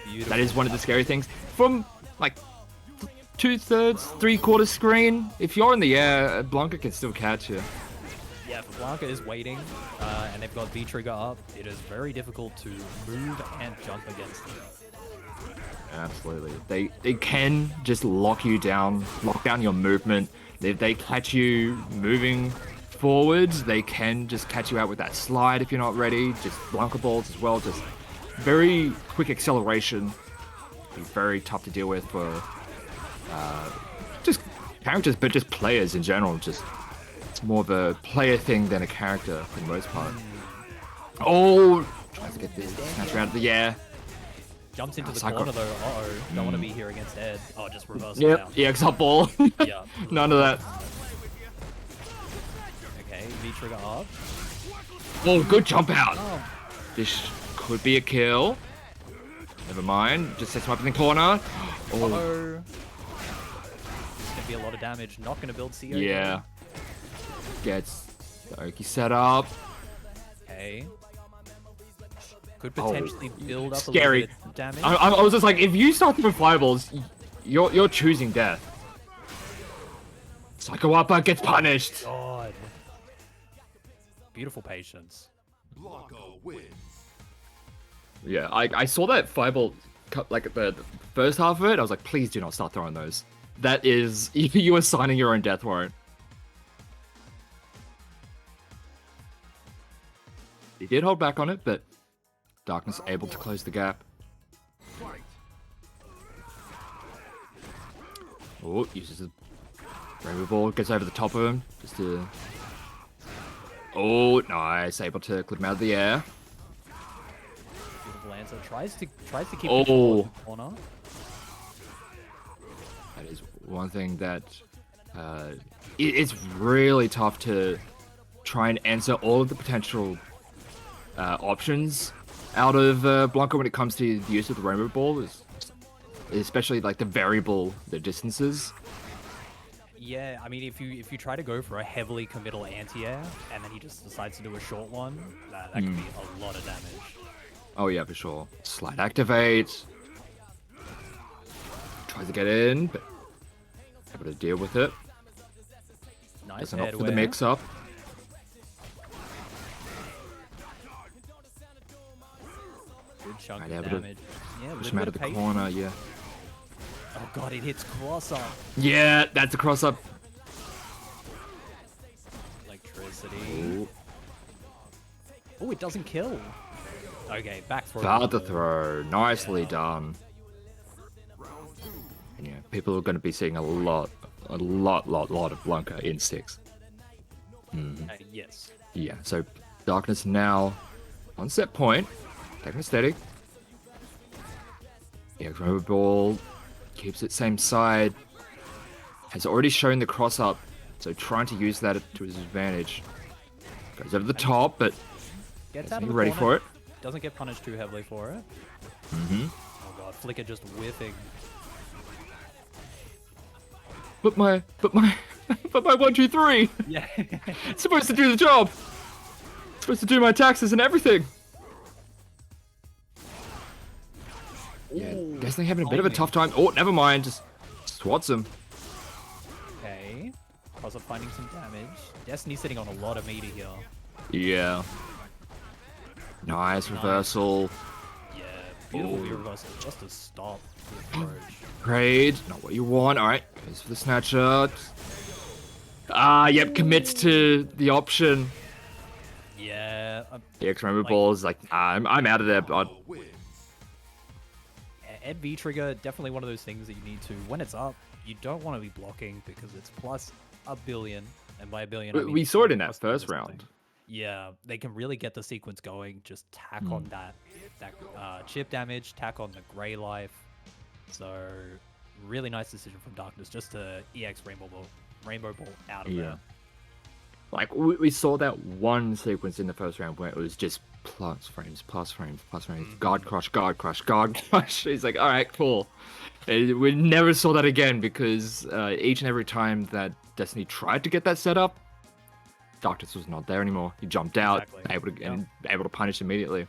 [SPEAKER 4] Beautiful.
[SPEAKER 5] That is one of the scary things. From like 2/3, 3/4 screen, if you're in the air, Blanca can still catch you.
[SPEAKER 4] Yeah, if Blanca is waiting, and they've got V-Trigger up, it is very difficult to move and jump against them.
[SPEAKER 5] Absolutely. They can just lock you down, lock down your movement. If they catch you moving forwards, they can just catch you out with that slide if you're not ready. Just Blanca balls as well, just very quick acceleration. Be very tough to deal with for just characters, but just players in general. Just it's more of a player thing than a character for the most part. Oh, tries to get this snatch out of the air.
[SPEAKER 4] Jumps into the
[SPEAKER 5] Psycho.
[SPEAKER 4] corner though. Uh-oh. Don't want to be here against Ed. Oh, just reverse it
[SPEAKER 5] Yep,
[SPEAKER 4] down.
[SPEAKER 5] EX up ball.
[SPEAKER 4] Yeah.
[SPEAKER 5] None of that.
[SPEAKER 4] Okay, V-Trigger up.
[SPEAKER 5] Oh, good jump out.
[SPEAKER 4] Oh,
[SPEAKER 5] This could be a kill. Never mind. Just sets him up in the corner. Oh,
[SPEAKER 4] uh-oh. It's going to be a lot of damage. Not going to build CO.
[SPEAKER 5] yeah. Gets the Oki set up.
[SPEAKER 4] Okay. Could potentially build up
[SPEAKER 5] scary.
[SPEAKER 4] a little bit of damage.
[SPEAKER 5] I was just like, if you start throwing fireballs, you're choosing death. Psycho Upper gets punished.
[SPEAKER 4] God. Beautiful patience.
[SPEAKER 5] Yeah, I saw that fireball cut like the first half of it. I was like, please do not start throwing those. That is, you are signing your own death warrant. He did hold back on it, but Darkness able to close the gap. Oh, uses his rainbow ball, gets over the top of him, just to... Oh, nice, able to clip him out of the air.
[SPEAKER 4] Beautiful answer. Tries to keep
[SPEAKER 5] Oh.
[SPEAKER 4] control of the corner.
[SPEAKER 5] That is one thing that it's really tough to try and answer all of the potential options out of Blanca when it comes to the use of the rainbow ball, especially like the variable, the distances.
[SPEAKER 4] Yeah, I mean, if you try to go for a heavily committal anti-air and then he just decides to do a short one, that can be a lot of damage.
[SPEAKER 5] Oh yeah, for sure. Slide activate. Tries to get in, but able to deal with it.
[SPEAKER 4] Nice
[SPEAKER 5] Doesn't opt
[SPEAKER 4] head
[SPEAKER 5] for the
[SPEAKER 4] wear.
[SPEAKER 5] mix up.
[SPEAKER 4] Good chunk
[SPEAKER 5] Right,
[SPEAKER 4] of
[SPEAKER 5] able to
[SPEAKER 4] damage. Yeah,
[SPEAKER 5] Push
[SPEAKER 4] little
[SPEAKER 5] him out
[SPEAKER 4] bit
[SPEAKER 5] of the
[SPEAKER 4] patience.
[SPEAKER 5] corner, yeah.
[SPEAKER 4] Oh god, it hits cross up.
[SPEAKER 5] Yeah, that's a cross up.
[SPEAKER 4] Electricity.
[SPEAKER 5] Ooh.
[SPEAKER 4] Oh, it doesn't kill. Okay, back throw.
[SPEAKER 5] Start the throw. Nicely done. And yeah, people are going to be seeing a lot of Blanca in 6.
[SPEAKER 4] Yes.
[SPEAKER 5] Yeah, so Darkness now on set point. Taking it steady. Yeah, Rainbow Ball keeps it same side. Has already shown the cross up, so trying to use that to his advantage. Goes over the top, but
[SPEAKER 4] Gets
[SPEAKER 5] isn't
[SPEAKER 4] out of
[SPEAKER 5] he
[SPEAKER 4] the
[SPEAKER 5] ready
[SPEAKER 4] corner.
[SPEAKER 5] for it?
[SPEAKER 4] Doesn't get punished too heavily for it.
[SPEAKER 5] Mm-hmm.
[SPEAKER 4] Oh god, Flicker just whiffing.
[SPEAKER 5] But my 1-2-3.
[SPEAKER 4] Yeah.
[SPEAKER 5] It's supposed to do the job. It's supposed to do my taxes and everything. Yeah, Destiny having a bit of a tough time. Oh, never mind. Just swats him.
[SPEAKER 4] Okay. Cross up finding some damage. Destiny sitting on a lot of meter here.
[SPEAKER 5] Yeah. Nice reversal.
[SPEAKER 4] Yeah, beautiful
[SPEAKER 5] Oh.
[SPEAKER 4] reversal just to stop the approach.
[SPEAKER 5] Trade. Not what you want. Alright. Goes for the snatcher. Yep, commits to the option.
[SPEAKER 4] Yeah.
[SPEAKER 5] The X Rainbow Ball is like, I'm out of there, but
[SPEAKER 4] Ed V trigger, definitely one of those things that you need to, when it's up, you don't want to be blocking because it's plus a billion. And by a billion, I mean
[SPEAKER 5] we saw it in
[SPEAKER 4] plus
[SPEAKER 5] that first
[SPEAKER 4] something.
[SPEAKER 5] round.
[SPEAKER 4] Yeah, they can really get the sequence going. Just tack on that chip damage, tack on the gray life. So really nice decision from Darkness just to EX Rainbow Ball out of there.
[SPEAKER 5] Like we saw that one sequence in the first round where it was just plus frames, guard crush, guard crush, guard crush. He's like, all right, cool. We never saw that again because each and every time that Destiny tried to get that set up, Darkness was not there anymore. He jumped out, able to punish immediately.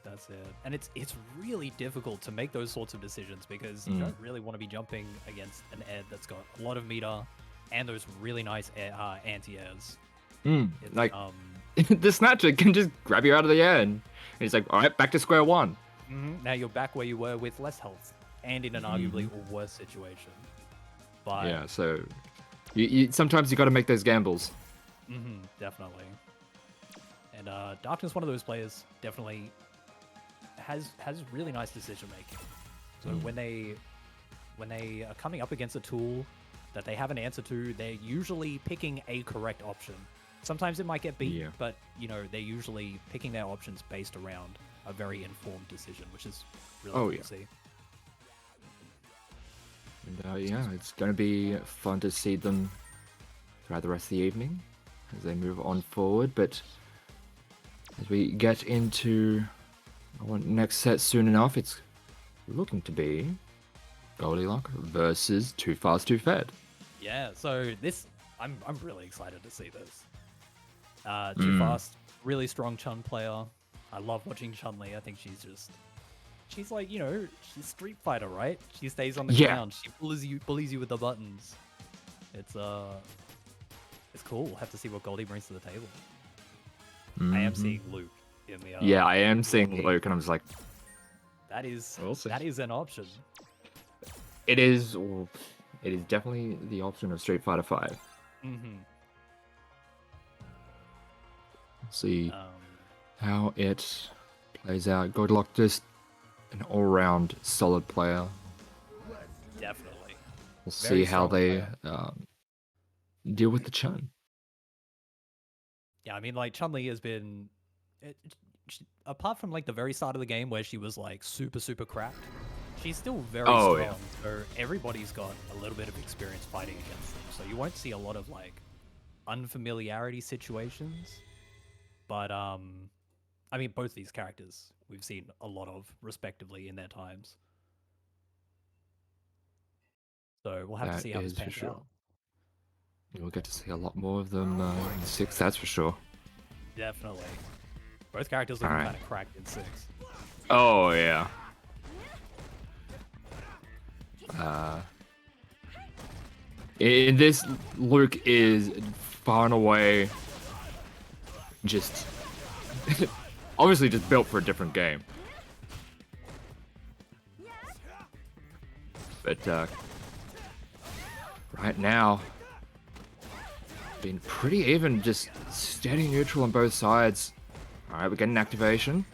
[SPEAKER 4] That's it. And it's really difficult to make those sorts of decisions because you don't really want to be jumping against an Ed that's got a lot of meter and those really nice anti-airs.
[SPEAKER 5] Like, the Snatcher can just grab you out of the air and he's like, all right, back to square one.
[SPEAKER 4] Now you're back where you were with less health and in an arguably worse situation. But
[SPEAKER 5] yeah, so you sometimes you got to make those gambles.
[SPEAKER 4] Definitely. And Darkness, one of those players, definitely has really nice decision making. So when they are coming up against a tool that they have an answer to, they're usually picking a correct option. Sometimes it might get beat, but you know they're usually picking their options based around a very informed decision, which is really cool to see.
[SPEAKER 5] And yeah, it's going to be fun to see them throughout the rest of the evening as they move on forward. But as we get into our next set soon enough, it's looking to be Goldilocks versus Too Fast, Too Fed.
[SPEAKER 4] Yeah, so this, I'm really excited to see this. Too Fast, really strong Chun player. I love watching Chun-Li. I think she's like, you know, she's Street Fighter, right? She stays on the ground. She bullies you with the buttons. It's cool. We'll have to see what Goldie brings to the table. I am seeing Luke in the
[SPEAKER 5] I am seeing Luke, and I'm just like,
[SPEAKER 4] that is an option.
[SPEAKER 5] It is definitely the option of Street Fighter 5. See how it plays out. Goldilocks just an all-round solid player.
[SPEAKER 4] Definitely.
[SPEAKER 5] We'll see how they deal with the Chun.
[SPEAKER 4] Yeah, I mean, like, Chun-Li has been... apart from, like, the very start of the game where she was, like, super, super cracked, she's still very strong. Yeah. So everybody's got a little bit of experience fighting against them. So you won't see a lot of, like, unfamiliarity situations. But, I mean, both these characters we've seen a lot of, respectively, in their times. So we'll have to see how this pans out.
[SPEAKER 5] We'll get to see a lot more of them in 6, that's for sure.
[SPEAKER 4] Definitely. Both characters look kind of cracked in 6.
[SPEAKER 5] Oh, yeah. In this, Luke is far and away just... obviously just built for a different game. But right now, been pretty even, just steady neutral on both sides. Alright, we're getting activation.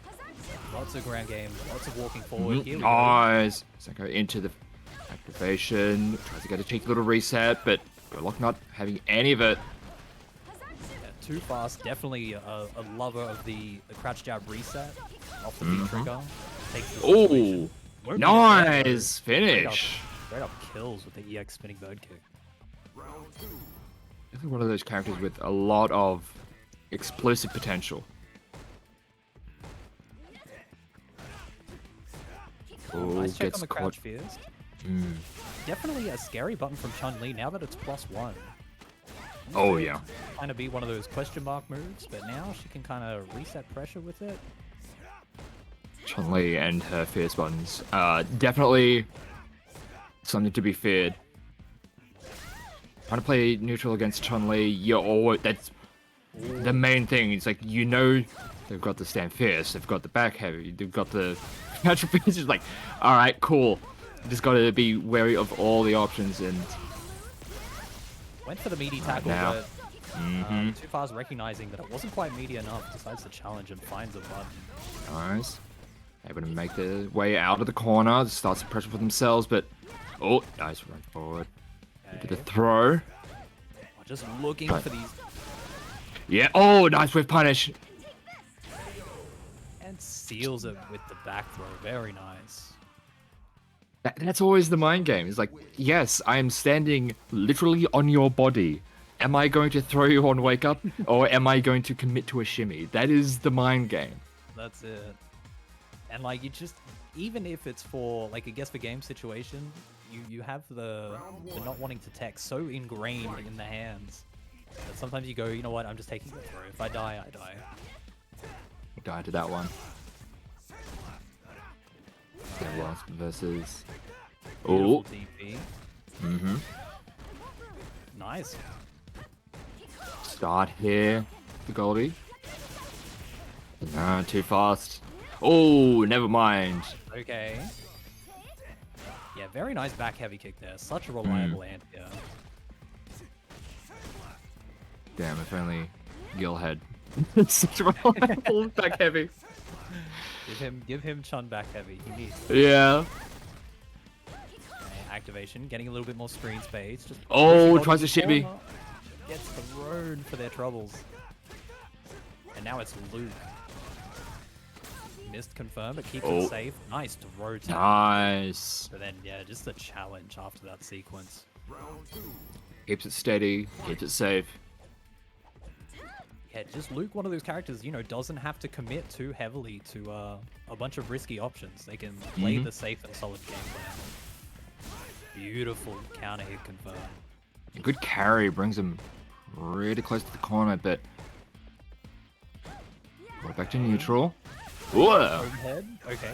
[SPEAKER 4] Lots of ground game, lots of walking forward.
[SPEAKER 5] Nice. So go into the activation, tries to get a cheeky little reset, but Goldilocks not having any of it.
[SPEAKER 4] Too Fast, definitely a lover of the crouch jab reset off the B trigger.
[SPEAKER 5] Oh, nice finish.
[SPEAKER 4] Straight up kills with the EX spinning bird kick.
[SPEAKER 5] Definitely one of those characters with a lot of explosive potential.
[SPEAKER 4] Oh, nice check on the crouch fierce. Definitely a scary button from Chun-Li now that it's +1.
[SPEAKER 5] Oh yeah.
[SPEAKER 4] Kind of be one of those question mark moves, but now she can kind of reset pressure with it.
[SPEAKER 5] Chun-Li and her fierce buttons. Definitely something to be feared. Trying to play neutral against Chun-Li, you're always, that's the main thing. It's like, you know, they've got the stand fierce, they've got the back heavy, they've got the natural fierce. It's like, all right, cool. Just got to be wary of all the options and.
[SPEAKER 4] Went for the meaty tackle,
[SPEAKER 5] now.
[SPEAKER 4] but Too Fast recognizing that it wasn't quite meaty enough, decides to challenge and finds a button.
[SPEAKER 5] Nice. Able to make their way out of the corner. Starts to pressure for themselves, but... Oh, nice run forward. Into the throw.
[SPEAKER 4] Oh, just looking for these...
[SPEAKER 5] Yeah, oh, nice whiff punish.
[SPEAKER 4] And seals it with the back throw. Very nice.
[SPEAKER 5] That's always the mind game. It's like, yes, I am standing literally on your body. Am I going to throw you on wake up, or am I going to commit to a shimmy? That is the mind game.
[SPEAKER 4] That's it. And like, you just, even if it's for like a guess for game situation, you have the not wanting to tech so ingrained in the hands that sometimes you go, you know what, I'm just taking the throw. If I die, I die.
[SPEAKER 5] Die to that one. Versus...
[SPEAKER 4] Beautiful
[SPEAKER 5] Oh.
[SPEAKER 4] DP.
[SPEAKER 5] Mm-hmm.
[SPEAKER 4] Nice.
[SPEAKER 5] Start here, the Goldie. No, too fast. Oh, never mind.
[SPEAKER 4] Okay. Yeah, very nice back heavy kick there. Such a reliable anti-air.
[SPEAKER 5] Damn, if only Gil had such a reliable back heavy.
[SPEAKER 4] Give him Chun back heavy. He needs it.
[SPEAKER 5] Yeah.
[SPEAKER 4] Okay, activation, getting a little bit more screen space. Just
[SPEAKER 5] Oh,
[SPEAKER 4] pushing
[SPEAKER 5] tries
[SPEAKER 4] on
[SPEAKER 5] to shimmy.
[SPEAKER 4] corner. Gets thrown for their troubles. And now it's Luke. Missed confirm, but keeps it safe. Nice throw tap.
[SPEAKER 5] Nice.
[SPEAKER 4] But then, yeah, just a challenge after that sequence.
[SPEAKER 5] Keeps it steady, keeps it safe.
[SPEAKER 4] Yeah, just Luke, one of those characters, you know, doesn't have to commit too heavily to a bunch of risky options. They can play the safe and solid game plan. Beautiful counter hit confirm.
[SPEAKER 5] A good carry brings him really close to the corner, but... We're back to neutral. Whoa!
[SPEAKER 4] Overhead, okay.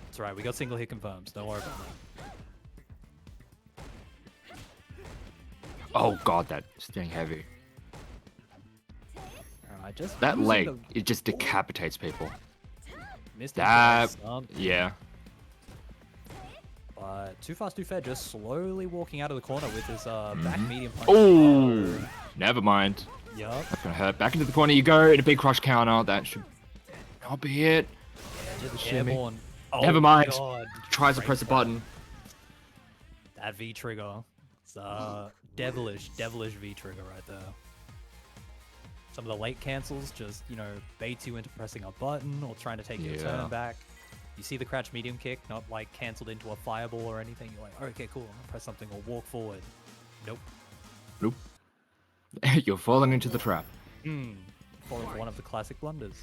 [SPEAKER 4] That's right, we got single hit confirms. Don't worry about that.
[SPEAKER 5] Oh god, that's getting heavy.
[SPEAKER 4] Alright, just
[SPEAKER 5] That
[SPEAKER 4] using
[SPEAKER 5] leg,
[SPEAKER 4] the-
[SPEAKER 5] it just decapitates people.
[SPEAKER 4] Missed
[SPEAKER 5] That,
[SPEAKER 4] his last stump,
[SPEAKER 5] yeah.
[SPEAKER 4] but Too Fast Too Fair just slowly walking out of the corner with his back medium punch.
[SPEAKER 5] Oh, never mind.
[SPEAKER 4] Yup.
[SPEAKER 5] That's gonna hurt. Back into the corner you go, in a big crush counter. That should not be it.
[SPEAKER 4] Just
[SPEAKER 5] shimmy.
[SPEAKER 4] airborne.
[SPEAKER 5] Never
[SPEAKER 4] Oh
[SPEAKER 5] mind.
[SPEAKER 4] God.
[SPEAKER 5] Tries to
[SPEAKER 4] Great
[SPEAKER 5] press a
[SPEAKER 4] play.
[SPEAKER 5] button.
[SPEAKER 4] That V trigger. It's devilish V trigger right there. Some of the late cancels just, you know, baits you into pressing a button or trying to take your
[SPEAKER 5] Yeah.
[SPEAKER 4] turn back. You see the crouch medium kick, not like cancelled into a fireball or anything. You're like, okay, cool, I'm gonna press something or walk forward. Nope.
[SPEAKER 5] Nope. You're falling into the trap.
[SPEAKER 4] Falling for one of the classic blunders.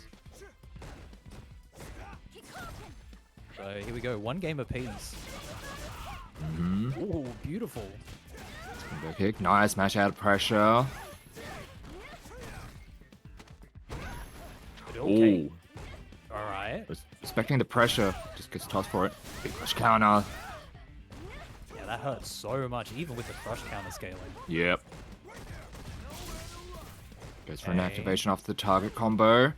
[SPEAKER 4] So here we go, one game apiece. Ooh, beautiful.
[SPEAKER 5] Go kick. Nice. Smash out of pressure.
[SPEAKER 4] But okay.
[SPEAKER 5] Ooh.
[SPEAKER 4] Alright.
[SPEAKER 5] Respecting the pressure. Just gets tossed for it. Big crush counter.
[SPEAKER 4] Yeah, that hurts so much, even with the crush counter scaling.
[SPEAKER 5] Yep. Goes for an
[SPEAKER 4] Okay.
[SPEAKER 5] activation off the target combo.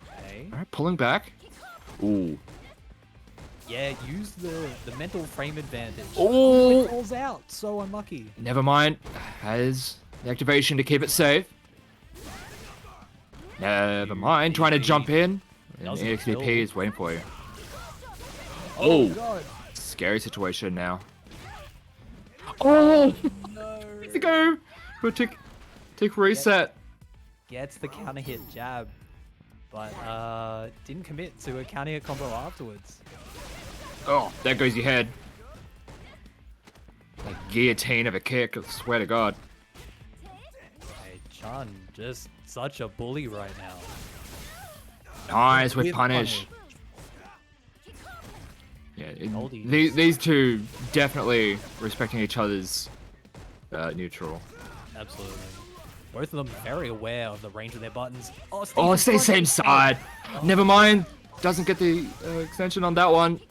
[SPEAKER 4] Okay.
[SPEAKER 5] Alright, pulling back. Ooh.
[SPEAKER 4] Yeah, use the mental frame advantage.
[SPEAKER 5] Oh!
[SPEAKER 4] It falls out. So unlucky.
[SPEAKER 5] Never mind. Has the activation to keep it safe. Never mind. Trying to jump in. And
[SPEAKER 4] Doesn't
[SPEAKER 5] EXDP
[SPEAKER 4] kill.
[SPEAKER 5] is waiting for you.
[SPEAKER 4] Oh,
[SPEAKER 5] Oh!
[SPEAKER 4] God.
[SPEAKER 5] Scary situation now. Oh!
[SPEAKER 4] No.
[SPEAKER 5] To go! For a tick reset.
[SPEAKER 4] Gets the counter hit jab, but didn't commit to a counter hit combo afterwards.
[SPEAKER 5] Oh, there goes your head. Like guillotine of a kick, I swear to God.
[SPEAKER 4] Hey, Chun, just such a bully right now.
[SPEAKER 5] Nice with punish. Yeah, these two definitely respecting each other's neutral.
[SPEAKER 4] Absolutely. Both of them very aware of the range of their buttons.
[SPEAKER 5] Oh, stay same side. Never mind. Doesn't get the extension on that one.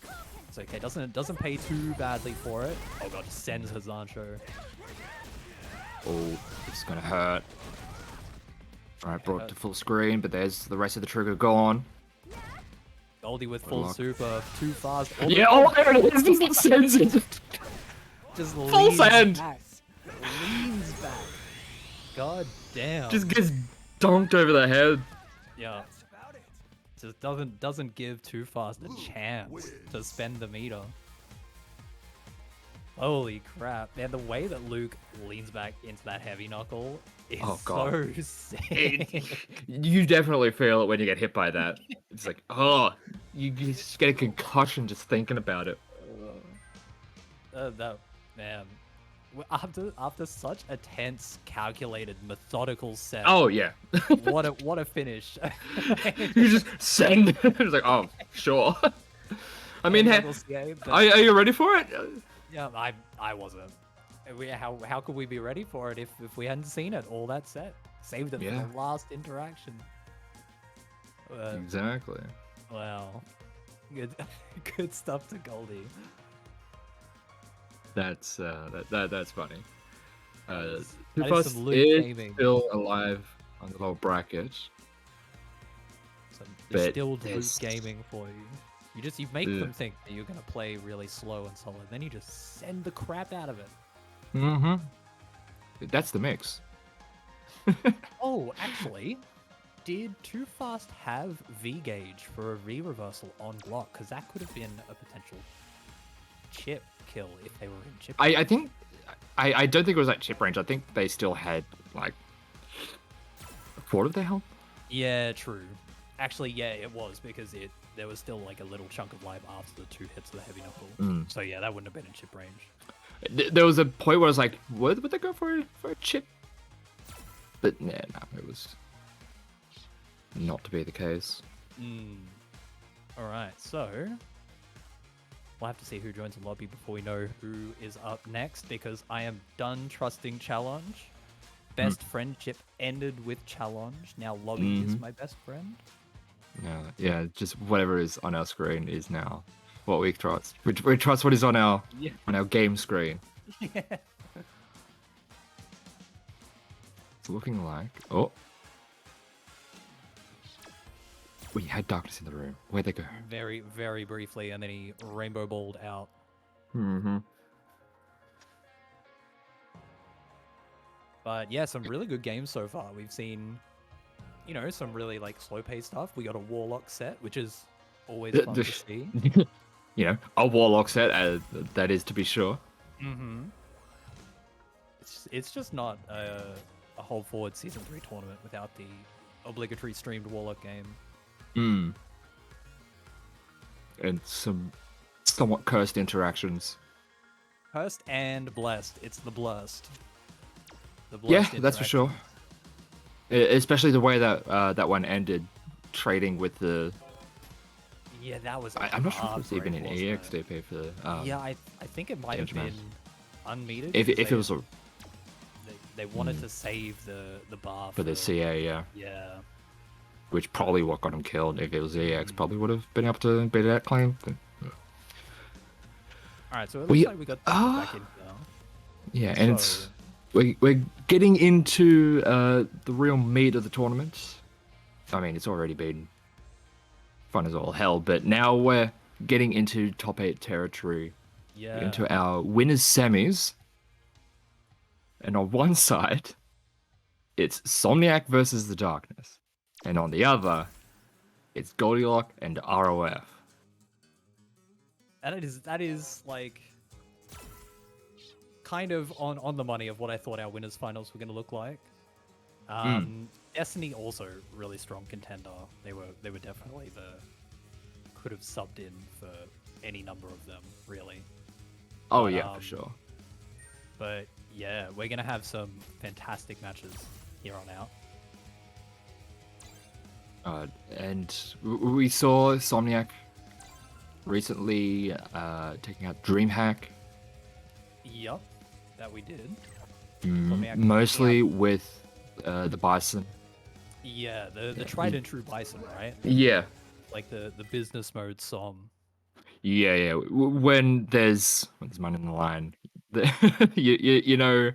[SPEAKER 4] It's okay. Doesn't pay too badly for it. Oh god, sends Hazancho.
[SPEAKER 5] Oh, it's gonna hurt. Alright, brought to full screen, but there's the rest of the trigger gone.
[SPEAKER 4] Goldie with full
[SPEAKER 5] luck.
[SPEAKER 4] super, too fast.
[SPEAKER 5] Yeah, oh, there it is. This sends it.
[SPEAKER 4] Just
[SPEAKER 5] Full
[SPEAKER 4] leans
[SPEAKER 5] send.
[SPEAKER 4] back. Leans back. God damn.
[SPEAKER 5] Just gets dunked over the head.
[SPEAKER 4] Yeah. Just doesn't give Too Fast a chance to spend the meter. Holy crap. Man, the way that Luke leans back into that heavy knuckle is so sick.
[SPEAKER 5] You definitely feel it when you get hit by that. It's like, oh, you just get a concussion just thinking about it.
[SPEAKER 4] That man. After such a tense, calculated, methodical set.
[SPEAKER 5] Oh yeah.
[SPEAKER 4] what a finish.
[SPEAKER 5] You just send. It's like, oh, sure. I mean,
[SPEAKER 4] CA,
[SPEAKER 5] are you ready for it?
[SPEAKER 4] Yeah, I wasn't. How could we be ready for it if we hadn't seen it all that set? Saved it for the last interaction.
[SPEAKER 5] Exactly.
[SPEAKER 4] Wow. Good stuff to Goldie.
[SPEAKER 5] That's that's funny.
[SPEAKER 4] That
[SPEAKER 5] Too
[SPEAKER 4] is
[SPEAKER 5] Fast
[SPEAKER 4] some Luke
[SPEAKER 5] is
[SPEAKER 4] gaming.
[SPEAKER 5] still alive on the little bracket.
[SPEAKER 4] Some
[SPEAKER 5] But
[SPEAKER 4] distilled Luke
[SPEAKER 5] there's-
[SPEAKER 4] gaming for you. You make them think that you're gonna play really slow and solid, then you just send the crap out of it.
[SPEAKER 5] Mm-hmm. That's the mix.
[SPEAKER 4] Oh, actually, did Too Fast have V gauge for a V reversal on Glock? Because that could have been a potential chip kill if they were in chip.
[SPEAKER 5] I think I don't think it was at chip range. I think they still had like a quarter of their health.
[SPEAKER 4] Yeah, true. Actually, yeah, it was because there was still like a little chunk of life after the 2 hits of the heavy knuckle. So yeah, that wouldn't have been in chip range.
[SPEAKER 5] There was a point where I was like, would they go for a chip? But no, it was not to be the case.
[SPEAKER 4] All right, so we'll have to see who joins the lobby before we know who is up next, because I am done trusting challenge. Best friendship ended with challenge. Now lobby is my best friend.
[SPEAKER 5] Yeah, just whatever is on our screen is now what we trust. We trust what is on our game screen.
[SPEAKER 4] Yeah.
[SPEAKER 5] It's looking like we had darkness in the room. Where'd they go?
[SPEAKER 4] Very, very briefly, and then he rainbow balled out. But yeah, some really good games so far. We've seen, some really like slow-paced stuff. We got a Warlock set, which is always fun to see.
[SPEAKER 5] A Warlock set, that is to be sure.
[SPEAKER 4] It's just not a hold forward Season 3 tournament without the obligatory streamed Warlock game.
[SPEAKER 5] And some somewhat cursed interactions.
[SPEAKER 4] Cursed and blessed. It's the blessed.
[SPEAKER 5] Yeah, that's for sure. Especially the way that that one ended, trading with the.
[SPEAKER 4] Yeah, that was.
[SPEAKER 5] I'm not sure if it was even an EXDP for the.
[SPEAKER 4] Yeah, I think it might have been unmetered.
[SPEAKER 5] If it was a.
[SPEAKER 4] They wanted to save the bar
[SPEAKER 5] for the CA, yeah.
[SPEAKER 4] Yeah.
[SPEAKER 5] Which probably what got him killed. If it was EX, probably would have been able to beat that claim.
[SPEAKER 4] Alright, so it looks like we got back in now.
[SPEAKER 5] Yeah, and we're getting into the real meat of the tournament. I mean, it's already been fun as all hell, but now we're getting into top 8 territory.
[SPEAKER 4] Yeah.
[SPEAKER 5] Into our winners semis. And on one side, it's Somniac versus the Darkness. And on the other, it's Goldilocks and ROF.
[SPEAKER 4] And that is like kind of on the money of what I thought our winners finals were going to look like. Destiny also really strong contender. They were definitely could have subbed in for any number of them, really.
[SPEAKER 5] Oh yeah, for sure.
[SPEAKER 4] But yeah, we're gonna have some fantastic matches here on out.
[SPEAKER 5] And we saw Somniac recently taking out DreamHack.
[SPEAKER 4] Yep, that we did.
[SPEAKER 5] Mostly with the Bison.
[SPEAKER 4] Yeah, the tried and true Bison, right?
[SPEAKER 5] Yeah.
[SPEAKER 4] Like the business mode Som.
[SPEAKER 5] Yeah. When there's money in the line, you know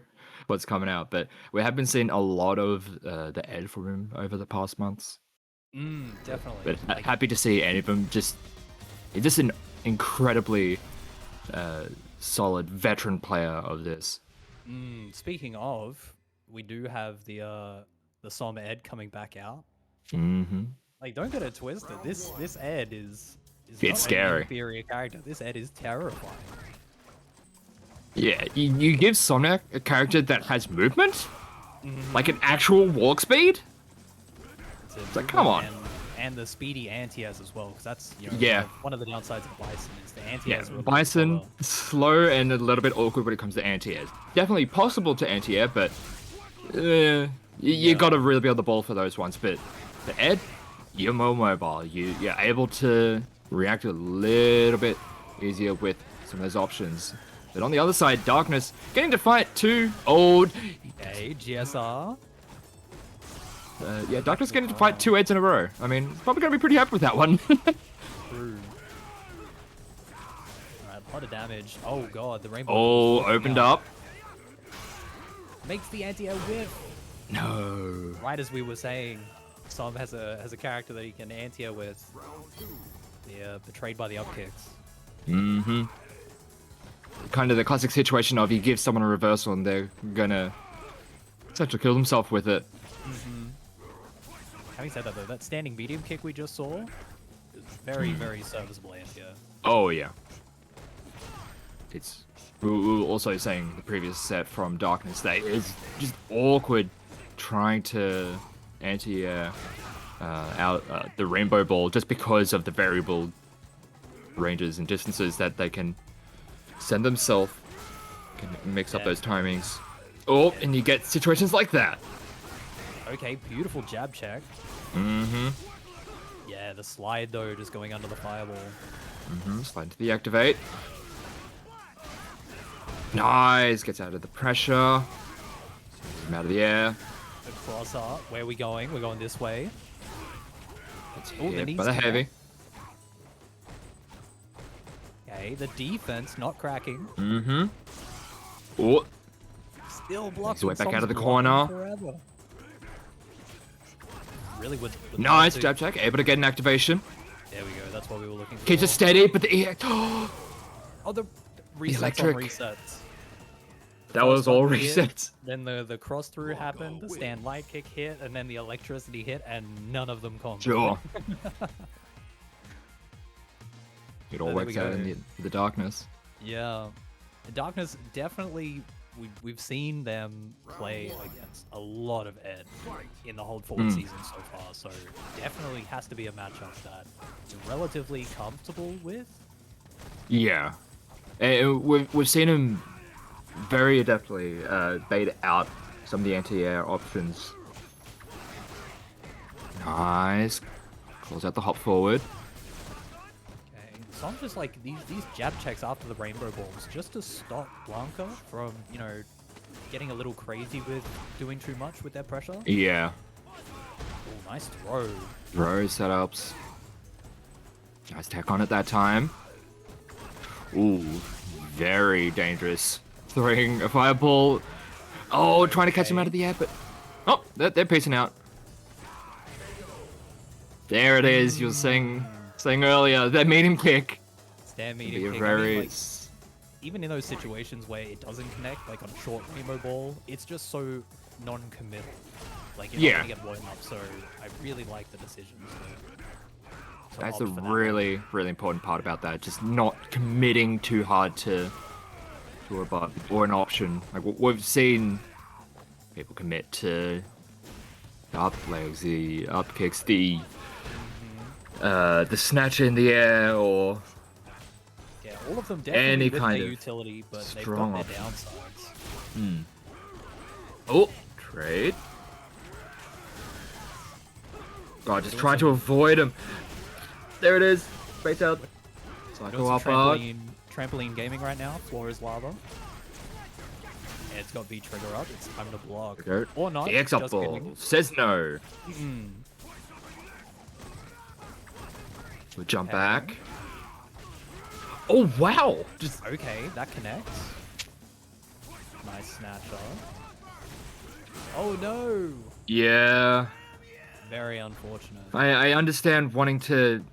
[SPEAKER 5] what's coming out. But we have been seeing a lot of the ed from him over the past months.
[SPEAKER 4] Definitely.
[SPEAKER 5] But happy to see any of them. It's just an incredibly solid veteran player of this.
[SPEAKER 4] Speaking of, we do have the Som Ed coming back out.
[SPEAKER 5] Mm-hmm.
[SPEAKER 4] Like, don't get it twisted. This Ed is
[SPEAKER 5] It's
[SPEAKER 4] not
[SPEAKER 5] scary.
[SPEAKER 4] an inferior character. This Ed is terrifying.
[SPEAKER 5] Yeah, you give Somniac a character that has movement? Like an actual walk speed?
[SPEAKER 4] It's
[SPEAKER 5] like, come on.
[SPEAKER 4] And the speedy anti-airs as well, because that's
[SPEAKER 5] Yeah.
[SPEAKER 4] one of the downsides of Bison is the
[SPEAKER 5] Yeah,
[SPEAKER 4] anti-airs. are
[SPEAKER 5] Bison,
[SPEAKER 4] slower.
[SPEAKER 5] slow and a little bit awkward when it comes to anti-airs. Definitely possible to anti-air, but you gotta really be on the ball for those ones. But the Ed, you're more mobile. You're able to react a little bit easier with some of those options. But on the other side, Darkness getting to fight two old.
[SPEAKER 4] Okay, GSR.
[SPEAKER 5] Yeah, Darkness getting to fight two Eds in a row. I mean, probably gonna be pretty happy with that one.
[SPEAKER 4] True. Alright, a lot of damage. Oh god, the rainbow.
[SPEAKER 5] Oh, opened up.
[SPEAKER 4] Makes the anti-air whiff.
[SPEAKER 5] No.
[SPEAKER 4] Right as we were saying, Som has a character that he can anti-air with. The betrayed by the up kicks.
[SPEAKER 5] Mm-hmm. Kind of the classic situation of you give someone a reversal and they're gonna essentially kill themselves with it.
[SPEAKER 4] Having said that though, that standing medium kick we just saw is very, very serviceable anti-air.
[SPEAKER 5] Oh yeah. It's we were also saying the previous set from Darkness that it's just awkward trying to anti-air out the rainbow ball just because of the variable ranges and distances that they can send themselves. Can mix up those timings. Oh, and you get situations like that.
[SPEAKER 4] Okay, beautiful jab check.
[SPEAKER 5] Mm-hmm.
[SPEAKER 4] Yeah, the slide though, just going under the fireball.
[SPEAKER 5] Mm-hmm. Slide to the activate. Nice. Gets out of the pressure. Sends him out of the air.
[SPEAKER 4] Good cross up. Where are we going? We're going this way.
[SPEAKER 5] Gets
[SPEAKER 4] Oh, the
[SPEAKER 5] hit
[SPEAKER 4] knees
[SPEAKER 5] by the
[SPEAKER 4] connect.
[SPEAKER 5] heavy.
[SPEAKER 4] Okay, the defense not cracking.
[SPEAKER 5] Mm-hmm. Oh,
[SPEAKER 4] Still blocking.
[SPEAKER 5] Makes his way back out of the
[SPEAKER 4] Som's
[SPEAKER 5] corner.
[SPEAKER 4] blocking forever. Really would
[SPEAKER 5] nice
[SPEAKER 4] love
[SPEAKER 5] jab check. Able to get an activation.
[SPEAKER 4] There we go. That's what we were looking for.
[SPEAKER 5] Keeps it steady, but the EX.
[SPEAKER 4] Oh, the resets
[SPEAKER 5] electric.
[SPEAKER 4] on resets.
[SPEAKER 5] That was all
[SPEAKER 4] one hit,
[SPEAKER 5] resets.
[SPEAKER 4] Then the cross through happened, the stand light kick hit, and then the electricity hit, and none of them comboed.
[SPEAKER 5] Sure. It all
[SPEAKER 4] There we
[SPEAKER 5] works out
[SPEAKER 4] go.
[SPEAKER 5] in the darkness.
[SPEAKER 4] Yeah, Darkness definitely. We've seen them play against a lot of Ed in the hold forward season so far, so definitely has to be a matchup that you're relatively comfortable with.
[SPEAKER 5] Yeah. We've seen him very adeptly bait out some of the anti-air options. Nice. Calls out the hop forward.
[SPEAKER 4] Okay, so I'm just like these jab checks after the rainbow balls just to stop Blanca from, getting a little crazy with doing too much with their pressure.
[SPEAKER 5] Yeah.
[SPEAKER 4] Oh, nice throw.
[SPEAKER 5] Throw setups. Nice tech on it that time. Ooh, very dangerous. Throwing a fireball. Oh, trying to catch him out of the air, but... Oh, they're pacing out. There it is, you were saying earlier, that medium kick.
[SPEAKER 4] Stand
[SPEAKER 5] Be
[SPEAKER 4] medium
[SPEAKER 5] a
[SPEAKER 4] kick.
[SPEAKER 5] very...
[SPEAKER 4] I mean, even in those situations where it doesn't connect, like on a short rainbow ball, it's just so non-committal. Like, you're not gonna get blown up, so I really like the decisions. to
[SPEAKER 5] That's a
[SPEAKER 4] opt for that.
[SPEAKER 5] really, really important part about that. Just not committing too hard to a button or an option. Like we've seen people commit to the up legs, the up kicks, the snatch in the air, or
[SPEAKER 4] Yeah, all of them definitely
[SPEAKER 5] any
[SPEAKER 4] with
[SPEAKER 5] kind
[SPEAKER 4] their
[SPEAKER 5] of
[SPEAKER 4] utility, but they've
[SPEAKER 5] strong
[SPEAKER 4] got their
[SPEAKER 5] option.
[SPEAKER 4] downsides.
[SPEAKER 5] Oh, trade. God, just trying to avoid him. There it is. Space out. Cycle
[SPEAKER 4] Doing
[SPEAKER 5] up
[SPEAKER 4] some
[SPEAKER 5] out.
[SPEAKER 4] trampoline gaming right now. Floor is lava. Yeah, it's got V trigger up. It's time to block.
[SPEAKER 5] Go.
[SPEAKER 4] Or not.
[SPEAKER 5] The X up
[SPEAKER 4] just
[SPEAKER 5] ball
[SPEAKER 4] kidding.
[SPEAKER 5] says no. We'll jump
[SPEAKER 4] Okay.
[SPEAKER 5] back. Oh wow! Just
[SPEAKER 4] Okay, that connects. Nice snatch off. Oh no!
[SPEAKER 5] yeah.
[SPEAKER 4] Very unfortunate.
[SPEAKER 5] I understand wanting to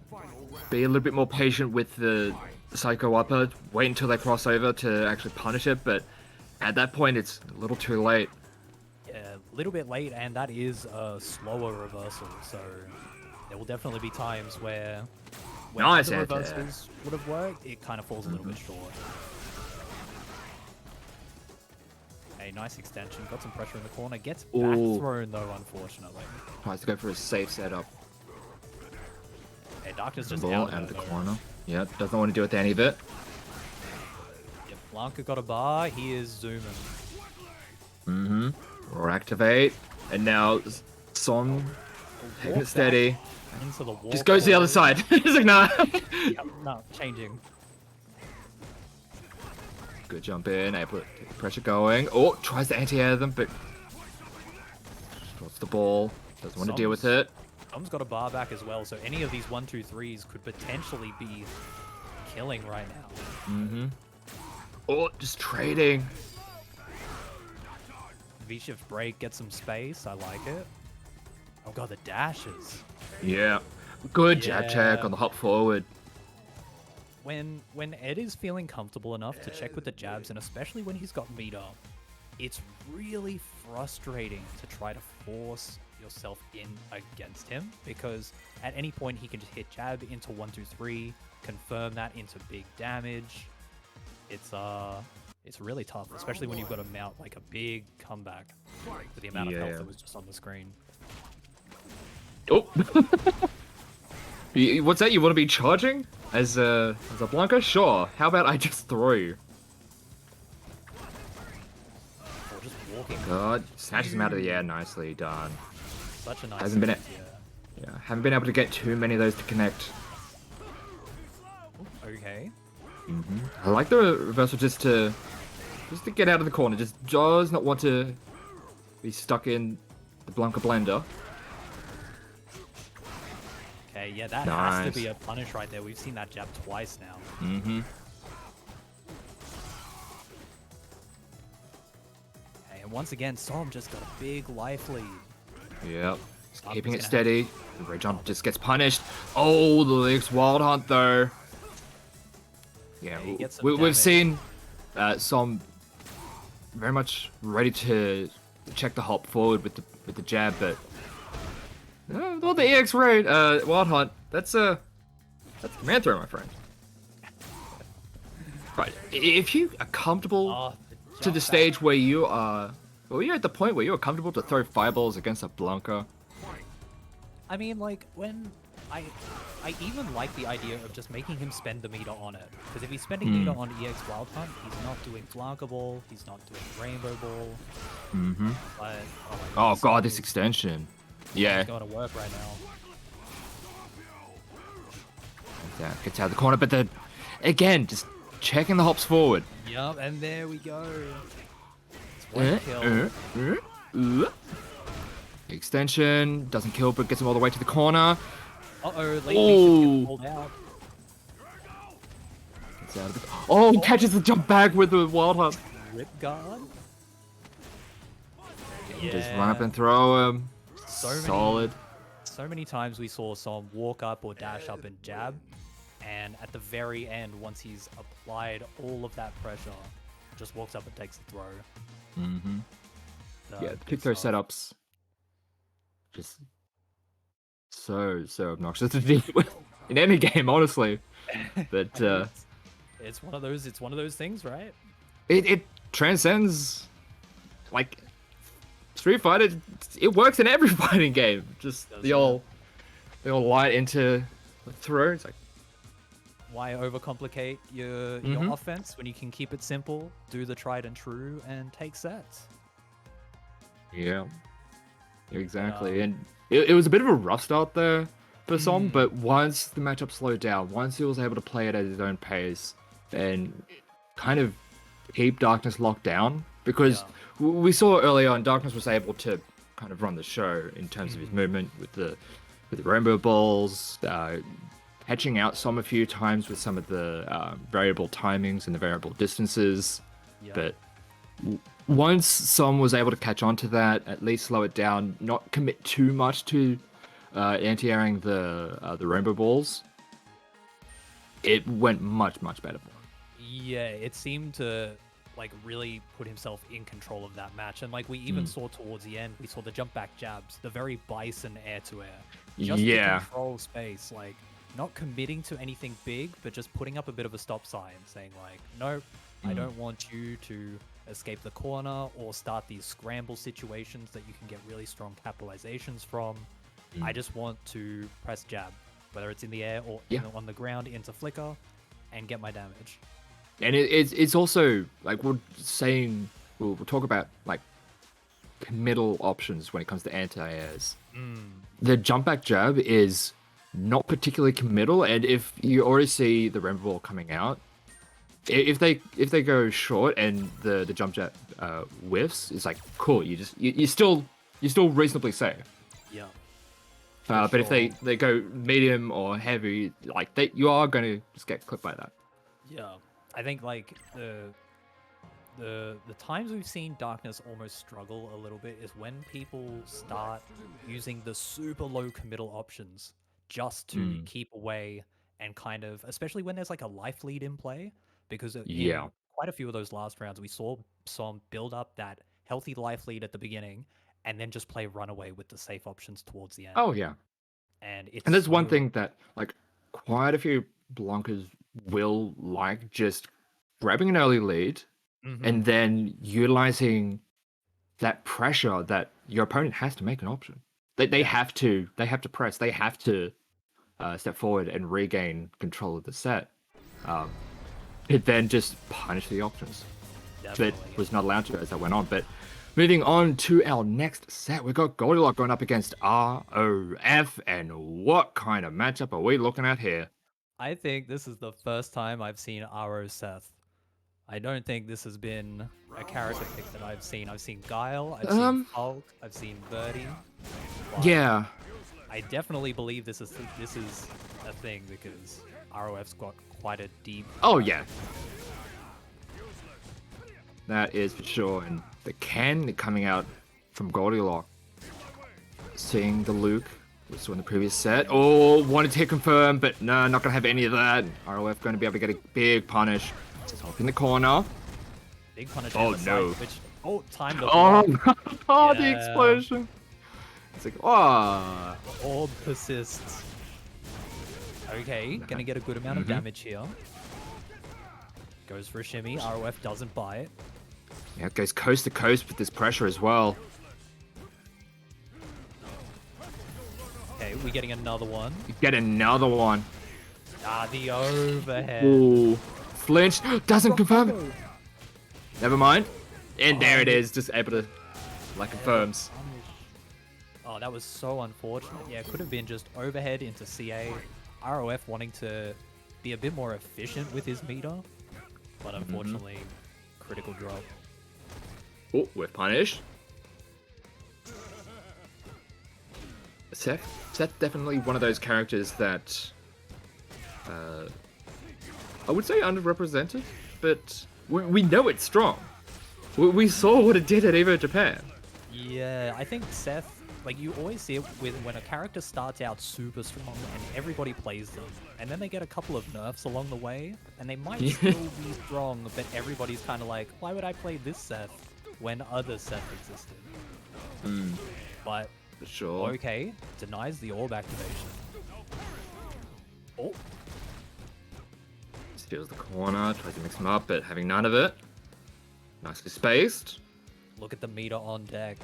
[SPEAKER 5] be a little bit more patient with the Psycho Upper, wait until they cross over to actually punish it, but at that point it's a little too late.
[SPEAKER 4] Yeah, a little bit late, and that is a slower reversal, so there will definitely be times where when
[SPEAKER 5] Nice
[SPEAKER 4] other
[SPEAKER 5] anti-air.
[SPEAKER 4] reversals would have worked, it kind of falls a little bit short. A nice extension, got some pressure in the corner, gets back
[SPEAKER 5] Ooh.
[SPEAKER 4] thrown though, unfortunately.
[SPEAKER 5] Tries to go for a safe setup.
[SPEAKER 4] Okay, Darkness just
[SPEAKER 5] Ball
[SPEAKER 4] out
[SPEAKER 5] out of the
[SPEAKER 4] though.
[SPEAKER 5] corner. Yep, doesn't want to deal with any of it.
[SPEAKER 4] Yep, Blanca got a bar, he is zooming.
[SPEAKER 5] Mm-hmm. Roar activate. And now Son taking
[SPEAKER 4] Walk
[SPEAKER 5] it steady.
[SPEAKER 4] back into the wall.
[SPEAKER 5] Just goes to the other side. He's like, nah.
[SPEAKER 4] Yep, no, changing.
[SPEAKER 5] Good jump in, able to get the pressure going. Oh, tries to anti-air them, but drops the ball. Doesn't want to deal with it.
[SPEAKER 4] Tom's got a bar back as well, so any of these 1-2-3s could potentially be killing right now.
[SPEAKER 5] Mm-hmm. Oh, just trading.
[SPEAKER 4] V-shift break, get some space, I like it. Oh god, the dashes.
[SPEAKER 5] Yeah. Good jab check
[SPEAKER 4] Yeah.
[SPEAKER 5] on the hop forward.
[SPEAKER 4] When Ed is feeling comfortable enough to check with the jabs, and especially when he's got meter, it's really frustrating to try to force yourself in against him, because at any point he can just hit jab into 1-2-3, confirm that into big damage. It's really tough, especially when you've got to mount like a big comeback with the amount of health that was just on the screen.
[SPEAKER 5] Oh. What's that? You want to be charging as a Blanca? Sure. How about I just throw you?
[SPEAKER 4] Or just walking.
[SPEAKER 5] God, snatches him out of the air. Nicely done.
[SPEAKER 4] Such a nice
[SPEAKER 5] Hasn't been
[SPEAKER 4] hit,
[SPEAKER 5] Yeah, haven't been able to get too many of those to connect.
[SPEAKER 4] Okay.
[SPEAKER 5] I like the reversal just to get out of the corner. Just does not want to be stuck in the Blanca blender.
[SPEAKER 4] Okay, yeah, that has
[SPEAKER 5] Nice.
[SPEAKER 4] to be a punish right there. We've seen that jab twice now.
[SPEAKER 5] Mm-hmm.
[SPEAKER 4] Okay, and once again, Som just got a big life lead.
[SPEAKER 5] Yep. Just
[SPEAKER 4] Up
[SPEAKER 5] keeping
[SPEAKER 4] is
[SPEAKER 5] it
[SPEAKER 4] gonna
[SPEAKER 5] steady. The red jump just gets punished. Oh, the Lex Wild Hunt though. Yeah,
[SPEAKER 4] he gets some
[SPEAKER 5] we've
[SPEAKER 4] damage.
[SPEAKER 5] seen Som very much ready to check the hop forward with the jab, but well, the EX raid Wild Hunt. That's command throw, my friend. Right, if you are comfortable
[SPEAKER 4] Oh,
[SPEAKER 5] to the stage where you are, well, you're at the point where you are comfortable to throw fireballs against a Blanca.
[SPEAKER 4] I mean, like, when I even like the idea of just making him spend the meter on it. Because if he's spending meter on EX Wild Hunt, he's not doing Blanca Ball, he's not doing Rainbow Ball.
[SPEAKER 5] Mm-hmm.
[SPEAKER 4] But,
[SPEAKER 5] Oh god, this extension. Yeah.
[SPEAKER 4] It's going to work right now.
[SPEAKER 5] Yeah, gets out of the corner, but again, just checking the hops forward.
[SPEAKER 4] Yup, and there we go. It's one kill.
[SPEAKER 5] Extension doesn't kill, but gets him all the way to the corner.
[SPEAKER 4] Uh-oh, late
[SPEAKER 5] Ooh.
[SPEAKER 4] gets pulled out.
[SPEAKER 5] Gets out of the... Oh, catches the jump back with the Wild Hunt.
[SPEAKER 4] Rip guard.
[SPEAKER 5] Just run up and throw him. Solid.
[SPEAKER 4] So many times we saw Som walk up or dash up and jab, and at the very end, once he's applied all of that pressure, just walks up and takes the throw.
[SPEAKER 5] Mm-hmm. Yeah,
[SPEAKER 4] Good
[SPEAKER 5] pick those
[SPEAKER 4] stuff.
[SPEAKER 5] setups. Just so obnoxious to deal with in any game, honestly. But
[SPEAKER 4] It's one of those things, right?
[SPEAKER 5] it transcends like Street Fighter. It works in every fighting game. Just
[SPEAKER 4] Does
[SPEAKER 5] the old light into the throw. It's like,
[SPEAKER 4] Why overcomplicate your offense when you can keep it simple, do the tried and true, and take sets?
[SPEAKER 5] yeah, exactly. And it was a bit of a rough start there for Som, but once the matchup slowed down, once he was able to play it at his own pace, then kind of keep Darkness locked down, because we saw early on Darkness was able to kind of run the show in terms of his movement with the rainbow balls, hatching out Som a few times with some of the variable timings and the variable distances.
[SPEAKER 4] Yeah.
[SPEAKER 5] But once Som was able to catch on to that, at least slow it down, not commit too much to anti-airing the rainbow balls, it went much better for him.
[SPEAKER 4] Yeah, it seemed to like really put himself in control of that match, and like we even saw towards the end, we saw the jump back jabs, the very bison air to air, just to
[SPEAKER 5] Yeah.
[SPEAKER 4] control space, like not committing to anything big, but just putting up a bit of a stop sign, saying like, nope, I don't want you to escape the corner or start these scramble situations that you can get really strong capitalizations from. I just want to press jab, whether it's in the air or on the ground into flicker, and get my damage.
[SPEAKER 5] And it's also like we're saying we'll talk about like committal options when it comes to anti-airs. The jump back jab is not particularly committal, and if you already see the Rainbow Ball coming out, if they go short and the jump jab whiffs, it's like cool. You're still reasonably safe.
[SPEAKER 4] Yeah.
[SPEAKER 5] But if they go medium or heavy, like you are going to just get clipped by that.
[SPEAKER 4] Yeah, I think like the times we've seen Darkness almost struggle a little bit is when people start using the super low committal options just to keep away and kind of, especially when there's like a life lead in play, because in quite a few of those last rounds we saw some build up that healthy life lead at the beginning and then just play runaway with the safe options towards the end.
[SPEAKER 5] Oh yeah.
[SPEAKER 4] And it's
[SPEAKER 5] And there's one thing that like quite a few Blancas will like just grabbing an early lead and then utilizing that pressure that your opponent has to make an option. They have to press, they have to step forward and regain control of the set. It then just punish the options.
[SPEAKER 4] Definitely.
[SPEAKER 5] That was not allowed to as that went on. But moving on to our next set, we've got Goldilocks going up against ROF, and what kind of matchup are we looking at here?
[SPEAKER 4] I think this is the first time I've seen RO Seth. I don't think this has been a character pick that I've seen. I've seen Guile, I've seen Hulk, I've seen Birdie.
[SPEAKER 5] Yeah.
[SPEAKER 4] I definitely believe this is a thing because ROF's got quite a deep.
[SPEAKER 5] Oh yeah. That is for sure. And the can coming out from Goldilocks. Seeing the Luke we saw in the previous set. Oh, wanted to hit confirm, but no, not going to have any of that. ROF going to be able to get a big punish. Just off in the corner.
[SPEAKER 4] Big punish.
[SPEAKER 5] Oh no.
[SPEAKER 4] Time to
[SPEAKER 5] oh, the explosion. It's like, oh.
[SPEAKER 4] The orb persists. Okay, gonna get a good amount of damage here. Goes for a shimmy. ROF doesn't buy it.
[SPEAKER 5] Yeah, it goes coast to coast with this pressure as well.
[SPEAKER 4] Okay, we're getting another one.
[SPEAKER 5] You get another one.
[SPEAKER 4] Ah, the overhead.
[SPEAKER 5] Ooh. Flinch. Doesn't confirm it. Never mind. And there it is. Just able to, like, confirms.
[SPEAKER 4] Oh, that was so unfortunate. Yeah, it could have been just overhead into CA. ROF wanting to be a bit more efficient with his meter. But unfortunately, critical drop.
[SPEAKER 5] Oh, we're punished. Seth's definitely one of those characters that I would say underrepresented, but we know it's strong. We saw what it did at EVO Japan.
[SPEAKER 4] Yeah, I think Seth, like you always see it with when a character starts out super strong and everybody plays them, and then they get a couple of nerfs along the way, and they might still be strong, but everybody's kind of like, why would I play this Seth when other Seth existed? But
[SPEAKER 5] For sure.
[SPEAKER 4] okay, denies the orb activation. Oh.
[SPEAKER 5] Steals the corner, tries to mix him up, but having none of it. Nicely spaced.
[SPEAKER 4] Look at the meter on deck.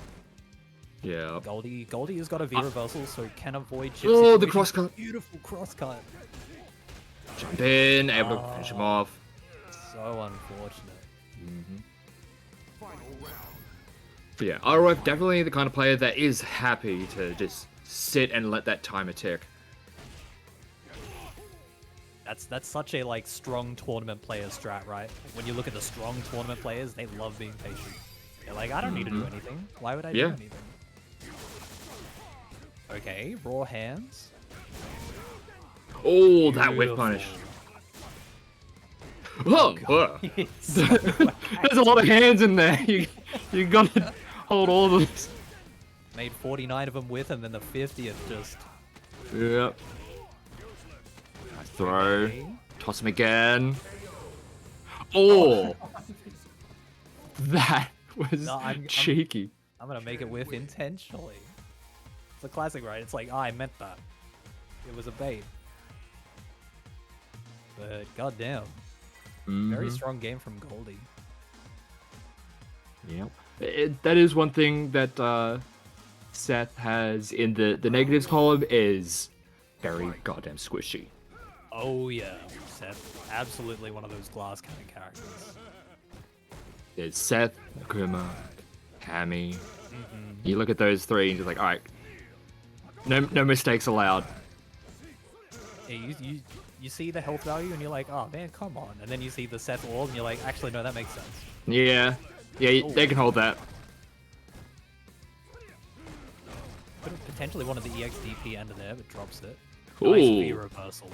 [SPEAKER 5] Yeah.
[SPEAKER 4] Goldie has got a V reversal, so can avoid chip
[SPEAKER 5] Oh, the
[SPEAKER 4] situations.
[SPEAKER 5] cross cut.
[SPEAKER 4] Beautiful cross cut.
[SPEAKER 5] Jump in, able to finish him off.
[SPEAKER 4] So unfortunate.
[SPEAKER 5] But yeah, ROF definitely the kind of player that is happy to just sit and let that timer tick.
[SPEAKER 4] That's such a like strong tournament player strat, right? When you look at the strong tournament players, they love being patient. They're like, I don't need to do anything. Why would I do anything? Okay, raw hands.
[SPEAKER 5] Oh, that whip punish. Oh, whoa. There's a lot of hands in there. You gotta hold all of them.
[SPEAKER 4] Made 49 of them with, and then the 50th just.
[SPEAKER 5] Yep. Nice throw.
[SPEAKER 4] Okay.
[SPEAKER 5] Toss him again. Oh! That was
[SPEAKER 4] No,
[SPEAKER 5] cheeky.
[SPEAKER 4] I'm gonna make it whiff intentionally. It's a classic, right? It's like, oh, I meant that. It was a bait. But goddamn, very strong game from Goldie.
[SPEAKER 5] Yep. That is one thing that Seth has in the negatives column is very goddamn squishy.
[SPEAKER 4] Oh yeah, Seth, absolutely one of those glass cannon characters.
[SPEAKER 5] There's Seth, Akuma, Cammy. You look at those three and you're like, alright, no mistakes allowed.
[SPEAKER 4] Yeah, you see the health value and you're like, oh man, come on. And then you see the Seth orb and you're like, actually no, that makes sense.
[SPEAKER 5] Yeah, they can hold that.
[SPEAKER 4] Potentially one of the EXDP under there, but drops it.
[SPEAKER 5] Ooh.
[SPEAKER 4] Nice V reversal.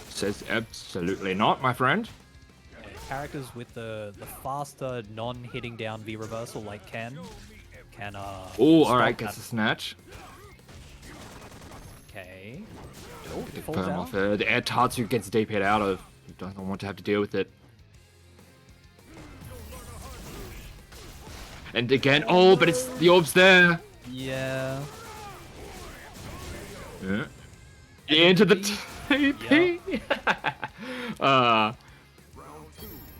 [SPEAKER 5] Says absolutely not, my friend.
[SPEAKER 4] Yeah, characters with the faster non-hitting down V reversal like Ken can
[SPEAKER 5] Oh, alright, gets a snatch.
[SPEAKER 4] Okay. Oh, it falls
[SPEAKER 5] Firm
[SPEAKER 4] out.
[SPEAKER 5] off her. The air Tatsu gets DP'd out of. Doesn't want to have to deal with it. And again, oh, but it's the orb's there.
[SPEAKER 4] Yeah.
[SPEAKER 5] Yeah. Into the TP.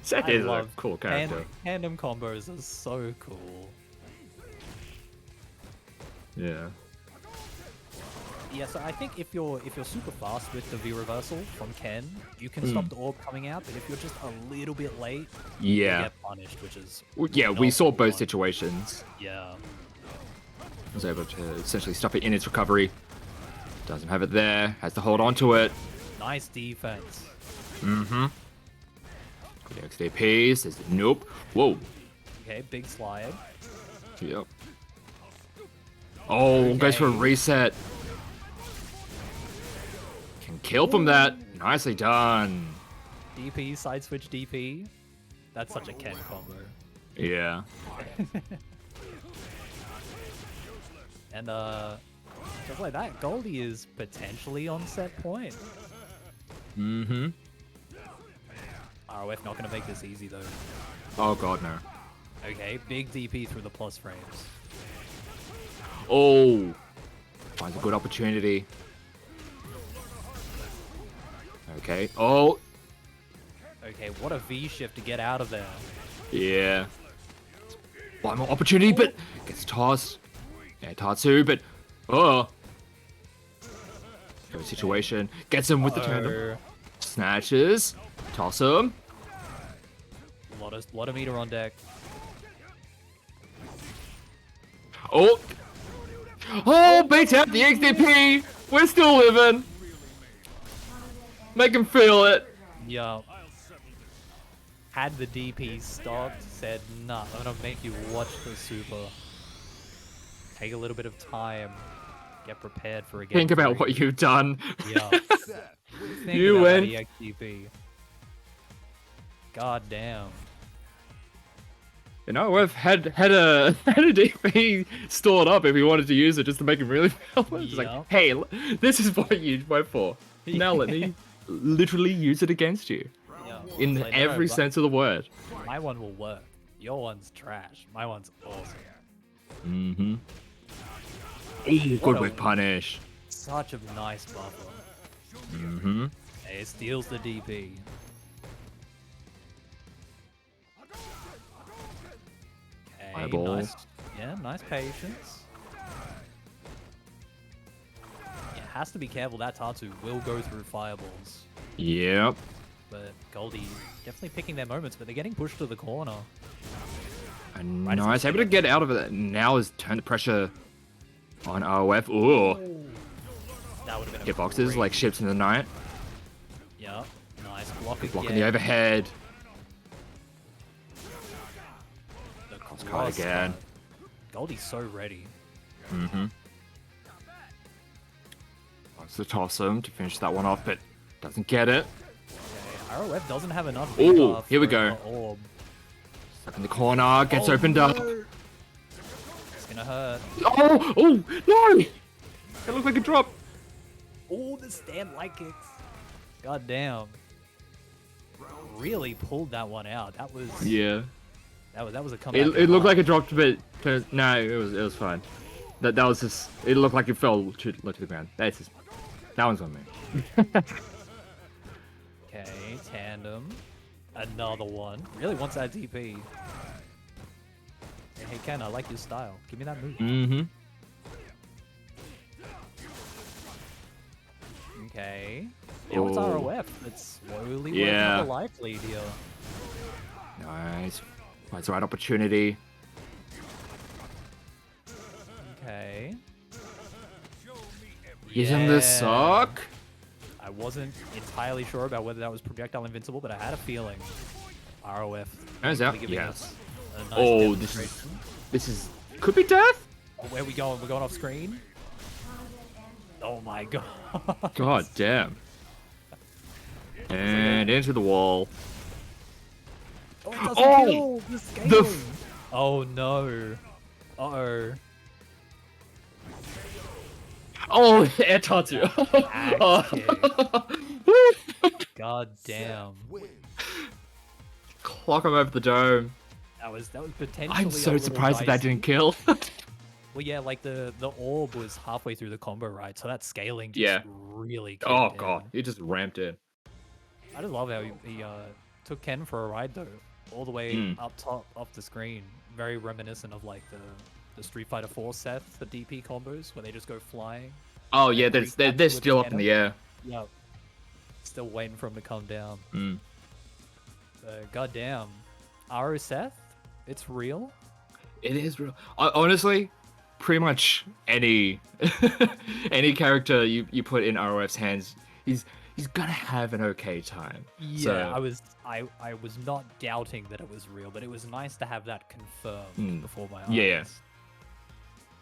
[SPEAKER 5] Seth is a cool character.
[SPEAKER 4] Tandem combos are so cool.
[SPEAKER 5] Yeah.
[SPEAKER 4] Yeah, so I think if you're super fast with the V reversal from Ken, you can stop the orb coming out. But if you're just a little bit late, you get punished, which is
[SPEAKER 5] Yeah, we
[SPEAKER 4] not
[SPEAKER 5] saw both
[SPEAKER 4] fun.
[SPEAKER 5] situations.
[SPEAKER 4] Yeah.
[SPEAKER 5] Was able to essentially stop it in its recovery. Doesn't have it there. Has to hold on to it.
[SPEAKER 4] Nice defense.
[SPEAKER 5] Mm-hmm. Good XDP. Says nope. Whoa.
[SPEAKER 4] Okay, big slide.
[SPEAKER 5] Yep. Oh, goes for a reset. Can kill from that. Nicely done.
[SPEAKER 4] DP, side switch DP. That's such a Ken combo.
[SPEAKER 5] Yeah.
[SPEAKER 4] And just like that, Goldie is potentially on set point.
[SPEAKER 5] Mm-hmm.
[SPEAKER 4] ROF not gonna make this easy though.
[SPEAKER 5] Oh god, no.
[SPEAKER 4] Okay, big DP through the plus frames.
[SPEAKER 5] Oh. Finds a good opportunity. Okay. Oh.
[SPEAKER 4] Okay, what a V shift to get out of there.
[SPEAKER 5] Yeah. One more opportunity, but gets tossed. Yeah, Tatsu, but oh. Good situation. Gets him with the tandem. Snatches. Toss him.
[SPEAKER 4] Lot of meter on deck.
[SPEAKER 5] Oh. Oh, beats out the XDP. We're still living. Make him feel it.
[SPEAKER 4] Yeah. Had the DP stopped, said, nah, I'm gonna make you watch the super. Take a little bit of time. Get prepared for a game.
[SPEAKER 5] Think about
[SPEAKER 4] 3.
[SPEAKER 5] what you've done.
[SPEAKER 4] Yeah. Think
[SPEAKER 5] You
[SPEAKER 4] about
[SPEAKER 5] went.
[SPEAKER 4] that EXDP. God damn.
[SPEAKER 5] You know, we've had a DP stored up if you wanted to use it just to make him really feel it. It's
[SPEAKER 4] Yeah.
[SPEAKER 5] like, hey, this is what you went for. Now let me literally use it against you.
[SPEAKER 4] Yeah.
[SPEAKER 5] In
[SPEAKER 4] Like, no,
[SPEAKER 5] every
[SPEAKER 4] but
[SPEAKER 5] sense of the word.
[SPEAKER 4] my one will work. Your one's trash. My one's awesome.
[SPEAKER 5] Mm-hmm. Ooh, good
[SPEAKER 4] a-
[SPEAKER 5] whip punish.
[SPEAKER 4] Such a nice buffer.
[SPEAKER 5] Mm-hmm.
[SPEAKER 4] It steals the DP. Okay,
[SPEAKER 5] Eyeball.
[SPEAKER 4] nice. Yeah, nice patience. Yeah, has to be careful. That Tatsu will go through fireballs.
[SPEAKER 5] Yep.
[SPEAKER 4] But Goldie definitely picking their moments, but they're getting pushed to the corner.
[SPEAKER 5] And
[SPEAKER 4] Right as
[SPEAKER 5] nice.
[SPEAKER 4] it's
[SPEAKER 5] Able to get out of it. Now is turn the pressure on ROF. Ooh.
[SPEAKER 4] That would have been a
[SPEAKER 5] Hitboxes
[SPEAKER 4] great-
[SPEAKER 5] like ships in the night.
[SPEAKER 4] Yeah, nice block again.
[SPEAKER 5] Blocking the overhead.
[SPEAKER 4] The
[SPEAKER 5] card
[SPEAKER 4] cross
[SPEAKER 5] again.
[SPEAKER 4] cut. Goldie's so ready.
[SPEAKER 5] Mm-hmm. Wants to toss him to finish that one off, but doesn't get it.
[SPEAKER 4] Okay, ROF doesn't have enough.
[SPEAKER 5] Ooh,
[SPEAKER 4] V-buff
[SPEAKER 5] here we
[SPEAKER 4] for
[SPEAKER 5] go.
[SPEAKER 4] the orb.
[SPEAKER 5] Stuck in the corner, gets
[SPEAKER 4] Oh,
[SPEAKER 5] opened up.
[SPEAKER 4] no. It's gonna hurt.
[SPEAKER 5] Oh, no! That looked like a drop.
[SPEAKER 4] Oh, the stand light kicks. God damn. really pulled that one out. That was
[SPEAKER 5] Yeah.
[SPEAKER 4] that was a comeback.
[SPEAKER 5] It looked like it dropped a bit. No, it was fine. That was just. It looked like it fell too low to the ground. That's just. That one's on me.
[SPEAKER 4] Okay, tandem. Another one. Really wants that DP. Hey Ken, I like your style. Give me that move.
[SPEAKER 5] Mm-hmm.
[SPEAKER 4] Okay. Now it's
[SPEAKER 5] Oh.
[SPEAKER 4] ROF. It's slowly working
[SPEAKER 5] Yeah.
[SPEAKER 4] on the life lead here.
[SPEAKER 5] Nice. That's the right opportunity.
[SPEAKER 4] Okay.
[SPEAKER 5] Give him the sock.
[SPEAKER 4] I wasn't entirely sure about whether that was projectile invincible, but I had a feeling. ROF.
[SPEAKER 5] Turns out,
[SPEAKER 4] giving
[SPEAKER 5] yes.
[SPEAKER 4] us a nice
[SPEAKER 5] Oh,
[SPEAKER 4] demonstration.
[SPEAKER 5] this is could be death.
[SPEAKER 4] Oh, where are we going? We're going off screen? Oh my god.
[SPEAKER 5] God damn. And into the wall.
[SPEAKER 4] Oh, it doesn't
[SPEAKER 5] Oh,
[SPEAKER 4] kill! The
[SPEAKER 5] the
[SPEAKER 4] scaling! Oh no. Uh-oh.
[SPEAKER 5] Oh, air tattoo.
[SPEAKER 4] Axe kick. God damn.
[SPEAKER 5] Clock him over the dome.
[SPEAKER 4] That was potentially
[SPEAKER 5] I'm
[SPEAKER 4] a
[SPEAKER 5] so
[SPEAKER 4] little
[SPEAKER 5] surprised that
[SPEAKER 4] dicey.
[SPEAKER 5] didn't kill.
[SPEAKER 4] Well, yeah, like the orb was halfway through the combo, right? So that scaling just
[SPEAKER 5] Yeah.
[SPEAKER 4] really kicked
[SPEAKER 5] Oh
[SPEAKER 4] in.
[SPEAKER 5] god, he just ramped in.
[SPEAKER 4] I just love how he took Ken for a ride though, all the way up top, off the screen. Very reminiscent of like the Street Fighter 4 Seth, the DP combos where they just go flying.
[SPEAKER 5] Oh yeah,
[SPEAKER 4] And
[SPEAKER 5] they're still up in the air.
[SPEAKER 4] Yep. Still waiting for him to come down.
[SPEAKER 5] Mm.
[SPEAKER 4] Goddamn, Aro Seth, it's real.
[SPEAKER 5] It is real. Honestly, pretty much any any character you put in ROF's hands, he's gonna have an okay time.
[SPEAKER 4] Yeah,
[SPEAKER 5] So,
[SPEAKER 4] I was not doubting that it was real, but it was nice to have that confirmed before my eyes.
[SPEAKER 5] yeah.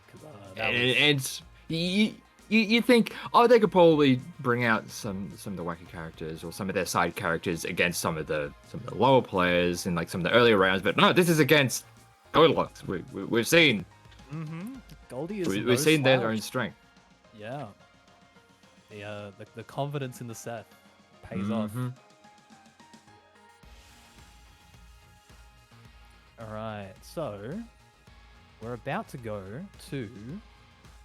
[SPEAKER 4] 'Cause,
[SPEAKER 5] And you think, oh, they could probably bring out some of the wacky characters or some of their side characters against some of the lower players in like some of the earlier rounds, but no, this is against Goldilocks. We've seen
[SPEAKER 4] Goldie is
[SPEAKER 5] we've
[SPEAKER 4] no
[SPEAKER 5] seen their
[SPEAKER 4] slouch.
[SPEAKER 5] own strength.
[SPEAKER 4] Yeah. The confidence in the set pays off. Alright, so we're about to go to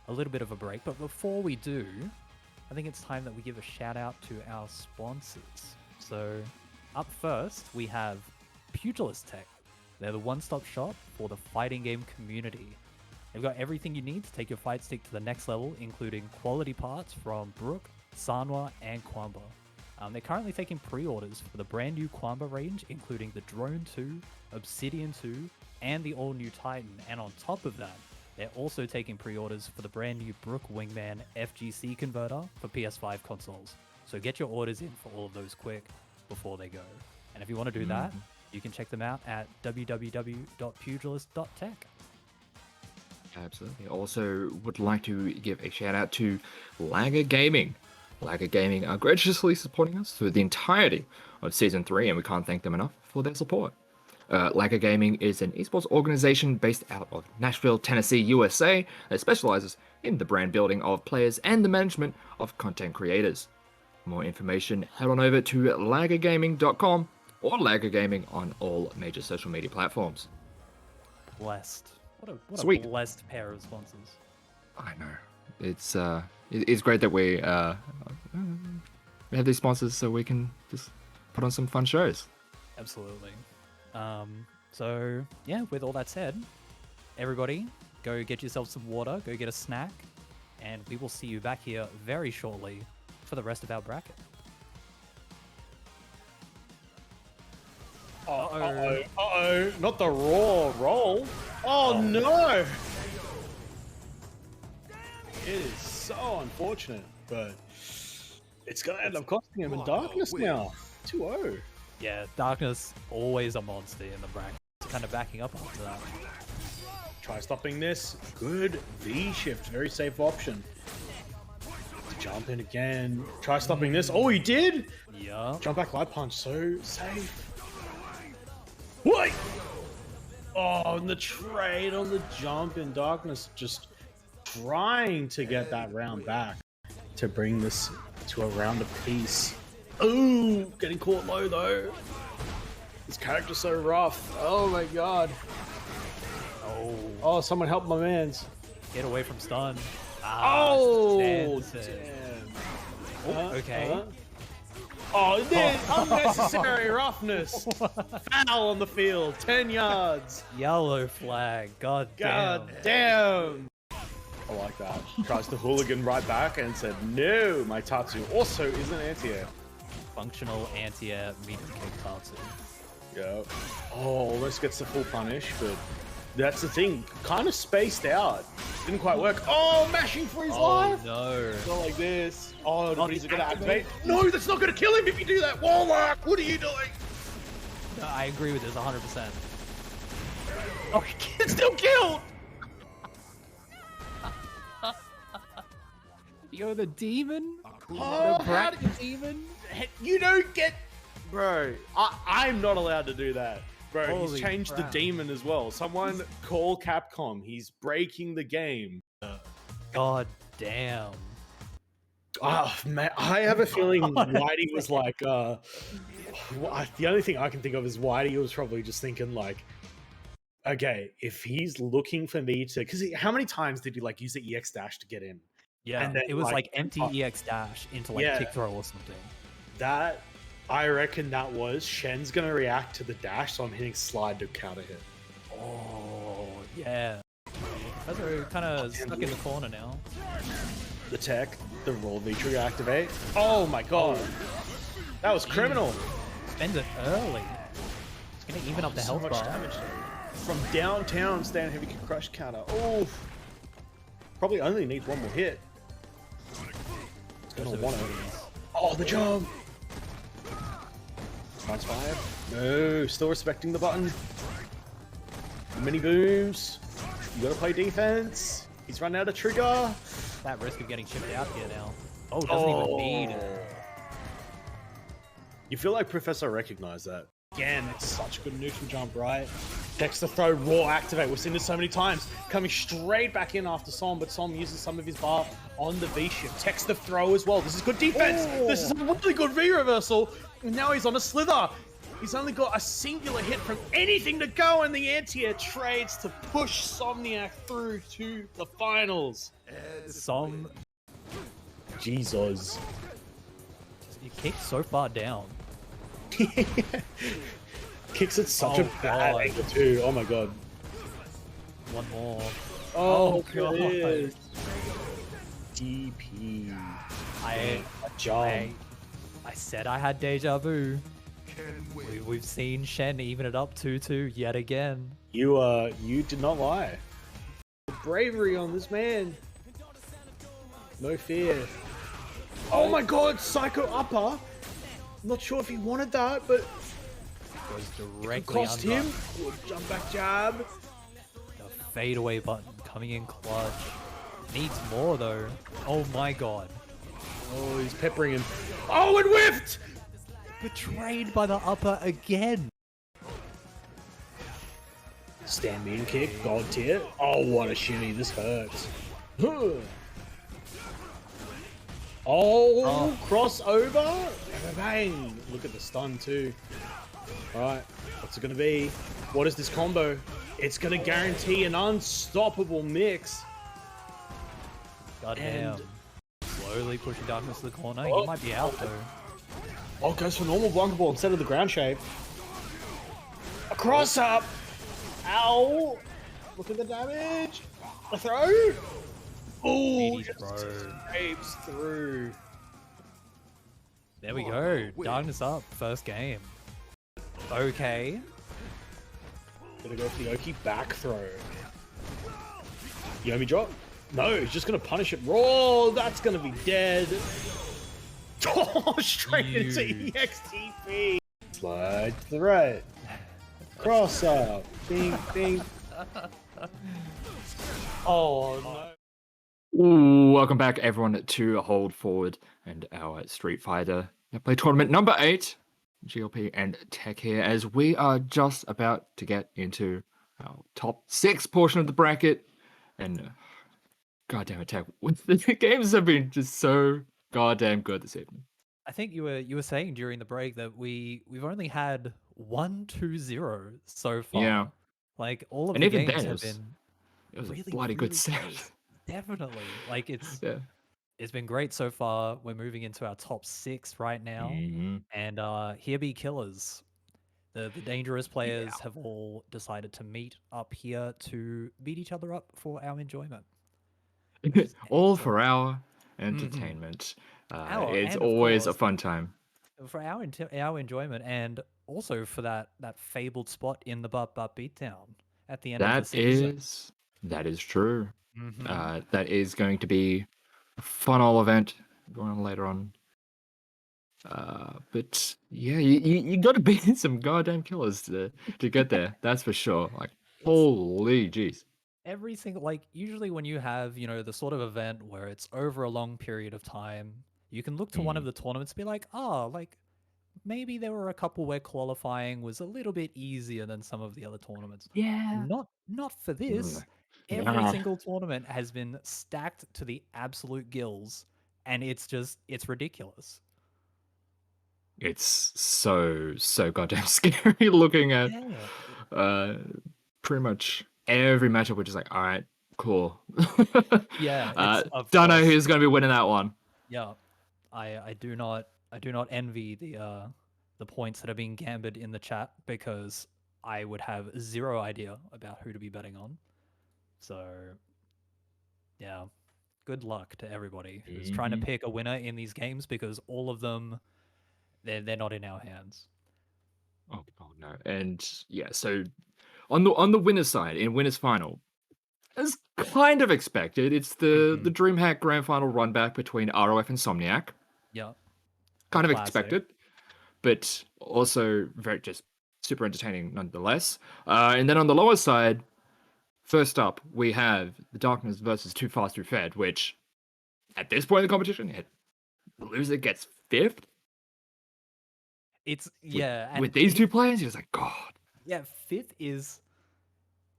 [SPEAKER 4] a little bit of a break, but before we do, I think it's time that we give a shout out to our sponsors. So up first, we have Pugilist Tech. They're the one-stop shop for the fighting game community. They've got everything you need to take your fight stick to the next level, including quality parts from Brook, Sanwa, and Kwamba. They're currently taking pre-orders for the brand new Kwamba range, including the Drone 2, Obsidian 2, and the all-new Titan. And on top of that, they're also taking pre-orders for the brand new Brook Wingman FGC converter for PS5 consoles. So get your orders in for all of those quick before they go. And if you want to do that, you can check them out at www.pugilist.tech.
[SPEAKER 5] Absolutely. Also, would like to give a shout out to Lagger Gaming. Lagger Gaming are graciously supporting us through the entirety of Season 3, and we can't thank them enough for their support. Lagger Gaming is an esports organization based out of Nashville, Tennessee, USA, that specializes in the brand building of players and the management of content creators. For more information, head on over to laggergaming.com or Lagger Gaming on all major social media platforms.
[SPEAKER 4] Blessed. What a
[SPEAKER 5] Sweet.
[SPEAKER 4] blessed pair of sponsors.
[SPEAKER 5] I know. It's great that we have these sponsors so we can just put on some fun shows.
[SPEAKER 4] Absolutely. So yeah, with all that said, everybody go get yourself some water, go get a snack, and we will see you back here very shortly for the rest of our bracket.
[SPEAKER 3] Uh-oh, not the raw roll. Oh no! It is so unfortunate, but it's gonna end up costing him in darkness now. 2-0.
[SPEAKER 4] Yeah, Darkness always a monster in the bracket. Kind of backing up after that.
[SPEAKER 3] Try stopping this. Good V shift, very safe option. Jump in again. Try stopping this. Oh, he did!
[SPEAKER 4] Yeah.
[SPEAKER 3] Jump back light punch, so safe. Wait! Oh, and the trade on the jump in Darkness, just trying to get that round back to bring this to a round apiece. Ooh, getting caught low though. This character's so rough. Oh my god.
[SPEAKER 4] Oh,
[SPEAKER 3] Oh, someone help my mans.
[SPEAKER 4] get away from stun.
[SPEAKER 3] Oh,
[SPEAKER 4] Stanson.
[SPEAKER 3] damn.
[SPEAKER 4] Okay.
[SPEAKER 3] Oh, there's unnecessary roughness. Foul on the field, 10 yards.
[SPEAKER 4] Yellow flag. God damn.
[SPEAKER 3] God damn. I like that. Tries to hooligan right back and said, no, my Tatsu also is an anti-air.
[SPEAKER 4] Functional anti-air medium kick Tatsu.
[SPEAKER 3] Yeah. Oh, almost gets the full punish, but that's the thing. Kind of spaced out. Didn't quite work. Oh, mashing for his life.
[SPEAKER 4] No.
[SPEAKER 3] Not like this. Oh, nobody's gonna activate. No, that's not gonna kill him if you do that. Warlock, what are you doing?
[SPEAKER 4] No, I agree with this 100%.
[SPEAKER 3] Oh, he can still kill.
[SPEAKER 4] You're the demon?
[SPEAKER 3] Oh,
[SPEAKER 4] The bracket demon?
[SPEAKER 3] You don't get, bro. I'm not allowed to do that, bro.
[SPEAKER 4] Holy
[SPEAKER 3] he's changed
[SPEAKER 4] crap.
[SPEAKER 3] the demon as well. Someone call Capcom. He's breaking the game.
[SPEAKER 4] God damn.
[SPEAKER 3] Oh man, I have a feeling Whitey was like, the only thing I can think of is Whitey was probably just thinking like, okay, if he's looking for me to, because how many times did he like use the EX dash to get in?
[SPEAKER 4] Yeah,
[SPEAKER 3] And then,
[SPEAKER 4] it was
[SPEAKER 3] like,
[SPEAKER 4] like empty EX dash into like
[SPEAKER 3] Yeah.
[SPEAKER 4] kick throw or something.
[SPEAKER 3] That, I reckon that was Shen's gonna react to the dash, so I'm hitting slide to counter hit.
[SPEAKER 4] Oh, yeah. Those are kind of stuck in the corner now.
[SPEAKER 3] The tech, the roll V trigger activate. Oh my god, that was criminal.
[SPEAKER 4] Spend it early. It's going to even up the
[SPEAKER 3] So
[SPEAKER 4] health
[SPEAKER 3] much
[SPEAKER 4] bar.
[SPEAKER 3] damage from downtown. Stand heavy kick crush counter. Oh, probably only needs one more hit. It's gonna want it. Oh, the jump. Nice five. No, still respecting the button. Mini booms. You gotta play defense. He's run out of trigger.
[SPEAKER 4] That risk of getting chipped out here now. Oh, doesn't even need it.
[SPEAKER 3] You feel like Professor recognized that. Again, it's such a good neutral jump, right? Text to throw, raw activate. We've seen this so many times. Coming straight back in after Som, but Som uses some of his bar on the V shift. Text to throw as well. This is good defense. This is a really good V reversal. And now he's on a slither. He's only got a singular hit from anything to go, and the anti-air trades to push Somniac through to the finals.
[SPEAKER 4] Som,
[SPEAKER 3] Jesus.
[SPEAKER 4] you kicked so far down.
[SPEAKER 3] Kicks at such a
[SPEAKER 4] Oh,
[SPEAKER 3] bad
[SPEAKER 4] God.
[SPEAKER 3] angle too. Oh my god.
[SPEAKER 4] One more.
[SPEAKER 3] Oh,
[SPEAKER 4] God.
[SPEAKER 3] God. DP.
[SPEAKER 4] I
[SPEAKER 3] Jump.
[SPEAKER 4] said I had deja vu. We've seen Shen even it up 2-2 yet again.
[SPEAKER 3] You did not lie. Bravery on this man. No fear. Oh my god, Psycho Upper. Not sure if he wanted that, but
[SPEAKER 4] Goes
[SPEAKER 3] it
[SPEAKER 4] directly
[SPEAKER 3] cost
[SPEAKER 4] under.
[SPEAKER 3] him. Good jump back jab.
[SPEAKER 4] The fadeaway button coming in clutch. Needs more though. Oh my god.
[SPEAKER 3] Oh, he's peppering him. Oh, it whiffed!
[SPEAKER 4] Betrayed by the upper again.
[SPEAKER 3] Stand mean kick, god tier. Oh, what a shimmy. This hurts. Huh. Oh, crossover. Bang. Look at the stun too. Alright, what's it gonna be? What is this combo? It's gonna guarantee an unstoppable mix.
[SPEAKER 4] Goddamn.
[SPEAKER 3] And-
[SPEAKER 4] Slowly pushing darkness to the corner.
[SPEAKER 3] Oh.
[SPEAKER 4] He might be out though.
[SPEAKER 3] Oh, goes for normal Blanca Ball instead of the ground shape. A cross up. Ow. Look at the damage. A throw. Oh,
[SPEAKER 4] Speedy
[SPEAKER 3] just
[SPEAKER 4] throw.
[SPEAKER 3] scrapes through.
[SPEAKER 4] There we go. Darkness up. First game. Okay.
[SPEAKER 3] Gonna go for the Oki back throw. Yomi drop? No, he's just gonna punish it. Roll, that's gonna be dead. Oh, straight into
[SPEAKER 4] Huge.
[SPEAKER 3] EXTP. Slide to the right. Cross up. Bing, bing. Oh no.
[SPEAKER 5] Ooh, welcome back everyone to Hold Forward and our Street Fighter Netplay tournament number 8. GLP and Tech here, as we are just about to get into our top 6 portion of the bracket. And goddamn it, Tech, the games have been just so goddamn good this evening.
[SPEAKER 4] I think you were saying during the break that we've only had 1-2-0 so far.
[SPEAKER 5] Yeah.
[SPEAKER 4] Like all of
[SPEAKER 5] And
[SPEAKER 4] the
[SPEAKER 5] even
[SPEAKER 4] games
[SPEAKER 5] then,
[SPEAKER 4] have been
[SPEAKER 5] it was a
[SPEAKER 4] really,
[SPEAKER 5] bloody good
[SPEAKER 4] really
[SPEAKER 5] set.
[SPEAKER 4] close. Definitely. Like
[SPEAKER 5] Yeah.
[SPEAKER 4] it's been great so far. We're moving into our top 6 right now.
[SPEAKER 5] Mhm.
[SPEAKER 4] And here be killers. The dangerous
[SPEAKER 5] Yeah.
[SPEAKER 4] players have all decided to meet up here to beat each other up for our enjoyment. Which is
[SPEAKER 5] All
[SPEAKER 4] excellent.
[SPEAKER 5] for our
[SPEAKER 4] Mhm.
[SPEAKER 5] entertainment.
[SPEAKER 4] Our
[SPEAKER 5] It's
[SPEAKER 4] and of
[SPEAKER 5] always a
[SPEAKER 4] course
[SPEAKER 5] fun time.
[SPEAKER 4] for our enjoyment and also for that fabled spot in the Butt Beatdown at the end of the
[SPEAKER 5] That
[SPEAKER 4] season.
[SPEAKER 5] is that is true.
[SPEAKER 4] Hmm.
[SPEAKER 5] That is going to be a fun all event going on later on. But yeah, you got to beat some goddamn killers to get there. That's for sure. Like
[SPEAKER 4] It's
[SPEAKER 5] holy jeez.
[SPEAKER 4] every single like usually when you have the sort of event where it's over a long period of time, you can look to one of
[SPEAKER 5] Mm.
[SPEAKER 4] the tournaments and be like, oh, like maybe there were a couple where qualifying was a little bit easier than some of the other tournaments.
[SPEAKER 5] Yeah.
[SPEAKER 4] Not for
[SPEAKER 5] Mm.
[SPEAKER 4] this. Every
[SPEAKER 5] Nah.
[SPEAKER 4] single tournament has been stacked to the absolute gills, and it's ridiculous.
[SPEAKER 5] It's so goddamn scary looking at
[SPEAKER 4] Yeah.
[SPEAKER 5] uh pretty much every matchup, which is like, all right, cool.
[SPEAKER 4] Yeah, it's of
[SPEAKER 5] Don't know
[SPEAKER 4] course.
[SPEAKER 5] who's gonna be winning that one.
[SPEAKER 4] Yeah. I do not envy the points that are being gambit in the chat because I would have zero idea about who to be betting on. So, yeah. Good luck to everybody who's trying to
[SPEAKER 5] Mhm.
[SPEAKER 4] pick a winner in these games because all of them they're not in our hands.
[SPEAKER 5] Oh no. And yeah, so on the winner's side, in winner's final, as kind of expected, it's the
[SPEAKER 4] Hmm.
[SPEAKER 5] DreamHack Grand Final run back between ROF and Somniac.
[SPEAKER 4] Yeah,
[SPEAKER 5] Kind of
[SPEAKER 4] classic.
[SPEAKER 5] expected, but also very just super entertaining nonetheless. And then on the lower side, first up, we have the Darkness versus Too Fast Too Fed, which at this point in the competition, the loser gets fifth
[SPEAKER 4] It's
[SPEAKER 5] with
[SPEAKER 4] yeah,
[SPEAKER 5] with
[SPEAKER 4] and
[SPEAKER 5] these two players. You're just like, God.
[SPEAKER 4] yeah, fifth is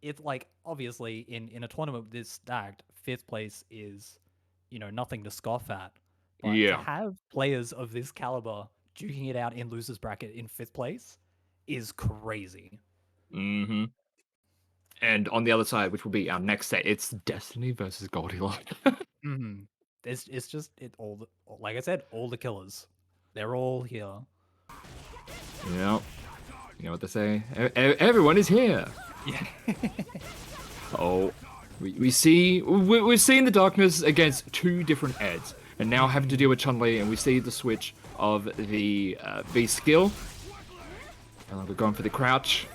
[SPEAKER 4] it's like obviously in a tournament this stacked, fifth place is nothing to scoff at. But to
[SPEAKER 5] Yeah.
[SPEAKER 4] have players of this caliber duking it out in losers bracket in fifth place is crazy.
[SPEAKER 5] Mm-hmm. And on the other side, which will be our next set, it's Destiny versus Goldilocks.
[SPEAKER 4] Hmm. It's just like I said, all the killers, they're all here.
[SPEAKER 5] Yep. You know what they say? Everyone is here.
[SPEAKER 4] Yeah.
[SPEAKER 5] Oh, we've seen the Darkness against two different Eds, and now having to deal with Chun-Li, and we see the switch of the V skill. We're going for the crouch.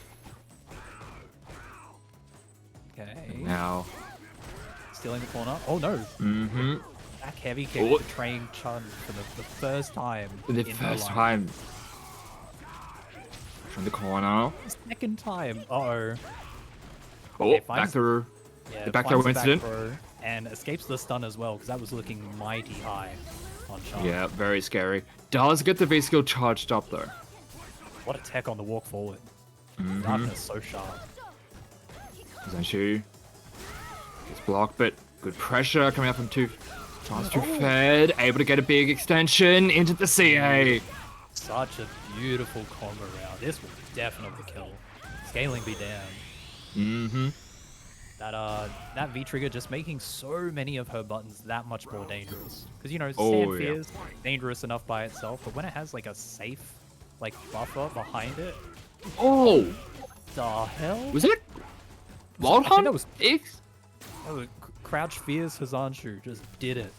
[SPEAKER 4] Okay.
[SPEAKER 5] Now,
[SPEAKER 4] Still in the corner. Oh no.
[SPEAKER 5] mm-hmm.
[SPEAKER 4] Back heavy kick
[SPEAKER 5] Oh.
[SPEAKER 4] betraying Chun for the first time.
[SPEAKER 5] For the
[SPEAKER 4] in her
[SPEAKER 5] first
[SPEAKER 4] life.
[SPEAKER 5] time. From the corner.
[SPEAKER 4] Second time. Uh-oh.
[SPEAKER 5] Oh,
[SPEAKER 4] Okay,
[SPEAKER 5] back through.
[SPEAKER 4] Yeah,
[SPEAKER 5] The back
[SPEAKER 4] finds
[SPEAKER 5] throw incident.
[SPEAKER 4] back throw and escapes the stun as well because that was looking mighty high on Chun.
[SPEAKER 5] Yeah, very scary. Does get the V skill charged up though.
[SPEAKER 4] What a tech on the walk forward.
[SPEAKER 5] Mm-hmm.
[SPEAKER 4] Darkness so sharp.
[SPEAKER 5] Zanshu gets blocked, but good pressure coming up from Too Fast Too Fed. Able to get a big extension into the CA.
[SPEAKER 4] Such a beautiful combo round. This will definitely kill. Scaling be damned.
[SPEAKER 5] Mm-hmm.
[SPEAKER 4] That V trigger just making so many of her buttons that much more dangerous. Because
[SPEAKER 5] Oh,
[SPEAKER 4] Stand
[SPEAKER 5] yeah.
[SPEAKER 4] Fear is dangerous enough by itself, but when it has like a safe buffer behind it,
[SPEAKER 5] Oh,
[SPEAKER 4] the hell?
[SPEAKER 5] was it?
[SPEAKER 4] I
[SPEAKER 5] Wild
[SPEAKER 4] think
[SPEAKER 5] Hunt?
[SPEAKER 4] that was-
[SPEAKER 5] X?
[SPEAKER 4] Oh, Crouch Fears Hazanshu just did it.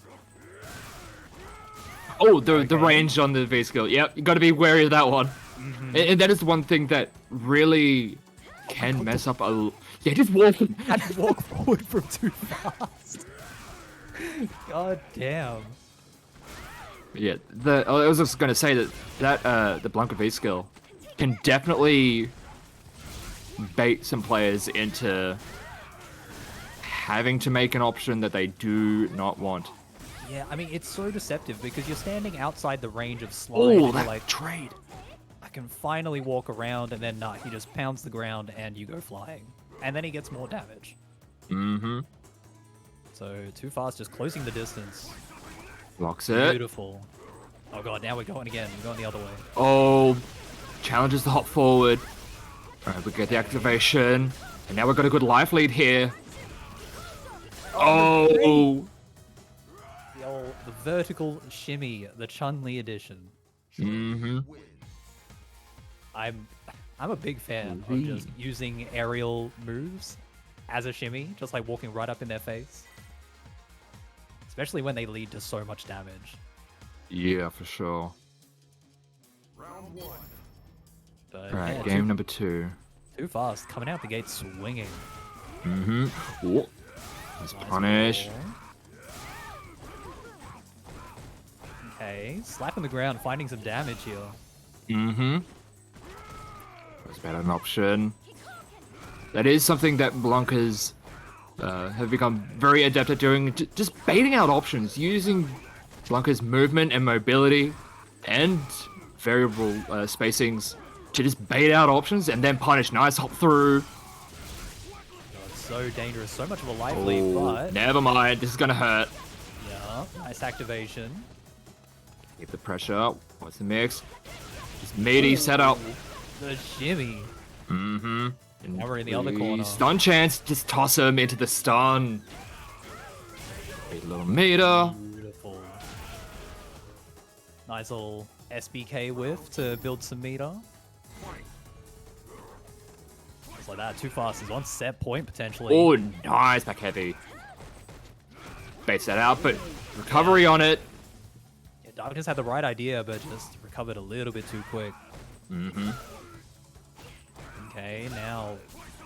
[SPEAKER 5] Oh, the
[SPEAKER 4] Okay.
[SPEAKER 5] range on the V skill. Yep, you got to be wary of that one. And that is the one thing that really can mess up a. Yeah, just walking.
[SPEAKER 4] Had to walk forward from too fast. God damn.
[SPEAKER 5] Yeah, I was just gonna say that the Blanca V skill can definitely bait some players into having to make an option that they do not want.
[SPEAKER 4] Yeah, I mean, it's so deceptive because you're standing outside the range of slide and you're like,
[SPEAKER 5] trade.
[SPEAKER 4] I can finally walk around, and then he just pounds the ground and you go flying. And then he gets more damage.
[SPEAKER 5] Mm-hmm.
[SPEAKER 4] So, Too Fast just closing the distance.
[SPEAKER 5] Blocks it.
[SPEAKER 4] Beautiful. Oh god, now we're going again. We're going the other way.
[SPEAKER 5] Oh, challenges the hop forward. Alright, we get the activation. And now we've got a good life lead here. Oh!
[SPEAKER 4] The vertical shimmy, the Chun-Li edition.
[SPEAKER 5] Mm-hmm.
[SPEAKER 4] I'm a big fan of just using aerial moves as a shimmy, just like walking right up in their face. Especially when they lead to so much damage.
[SPEAKER 5] Yeah, for sure.
[SPEAKER 4] But,
[SPEAKER 5] Alright,
[SPEAKER 4] yeah,
[SPEAKER 5] game number 2.
[SPEAKER 4] Too fast, coming out the gate swinging.
[SPEAKER 5] Mm-hmm. Oh, let's punish.
[SPEAKER 4] Ball. Okay, slap on the ground, finding some damage here.
[SPEAKER 5] Mm-hmm. That's about an option. That is something that Blanca's have become very adept at doing. Just baiting out options, using Blanca's movement and mobility and variable spacings to just bait out options and then punish. Nice hop through.
[SPEAKER 4] Oh, it's so dangerous, so much of a life lead, but...
[SPEAKER 5] Never mind, this is gonna hurt.
[SPEAKER 4] Yeah, nice activation.
[SPEAKER 5] Keep the pressure. What's the mix? Just meaty setup.
[SPEAKER 4] The shimmy.
[SPEAKER 5] Mm-hmm. And
[SPEAKER 4] now we're in the other corner.
[SPEAKER 5] Stun chance, just toss him into the stun. Great little meter.
[SPEAKER 4] Beautiful. Nice little SBK whiff to build some meter. Just like that, too fast. He's on set point potentially.
[SPEAKER 5] Oh, nice back heavy. Baits that out, but recovery on it.
[SPEAKER 4] Yeah, Darkness had the right idea, but just recovered a little bit too quick.
[SPEAKER 5] Mm-hmm.
[SPEAKER 4] Okay, now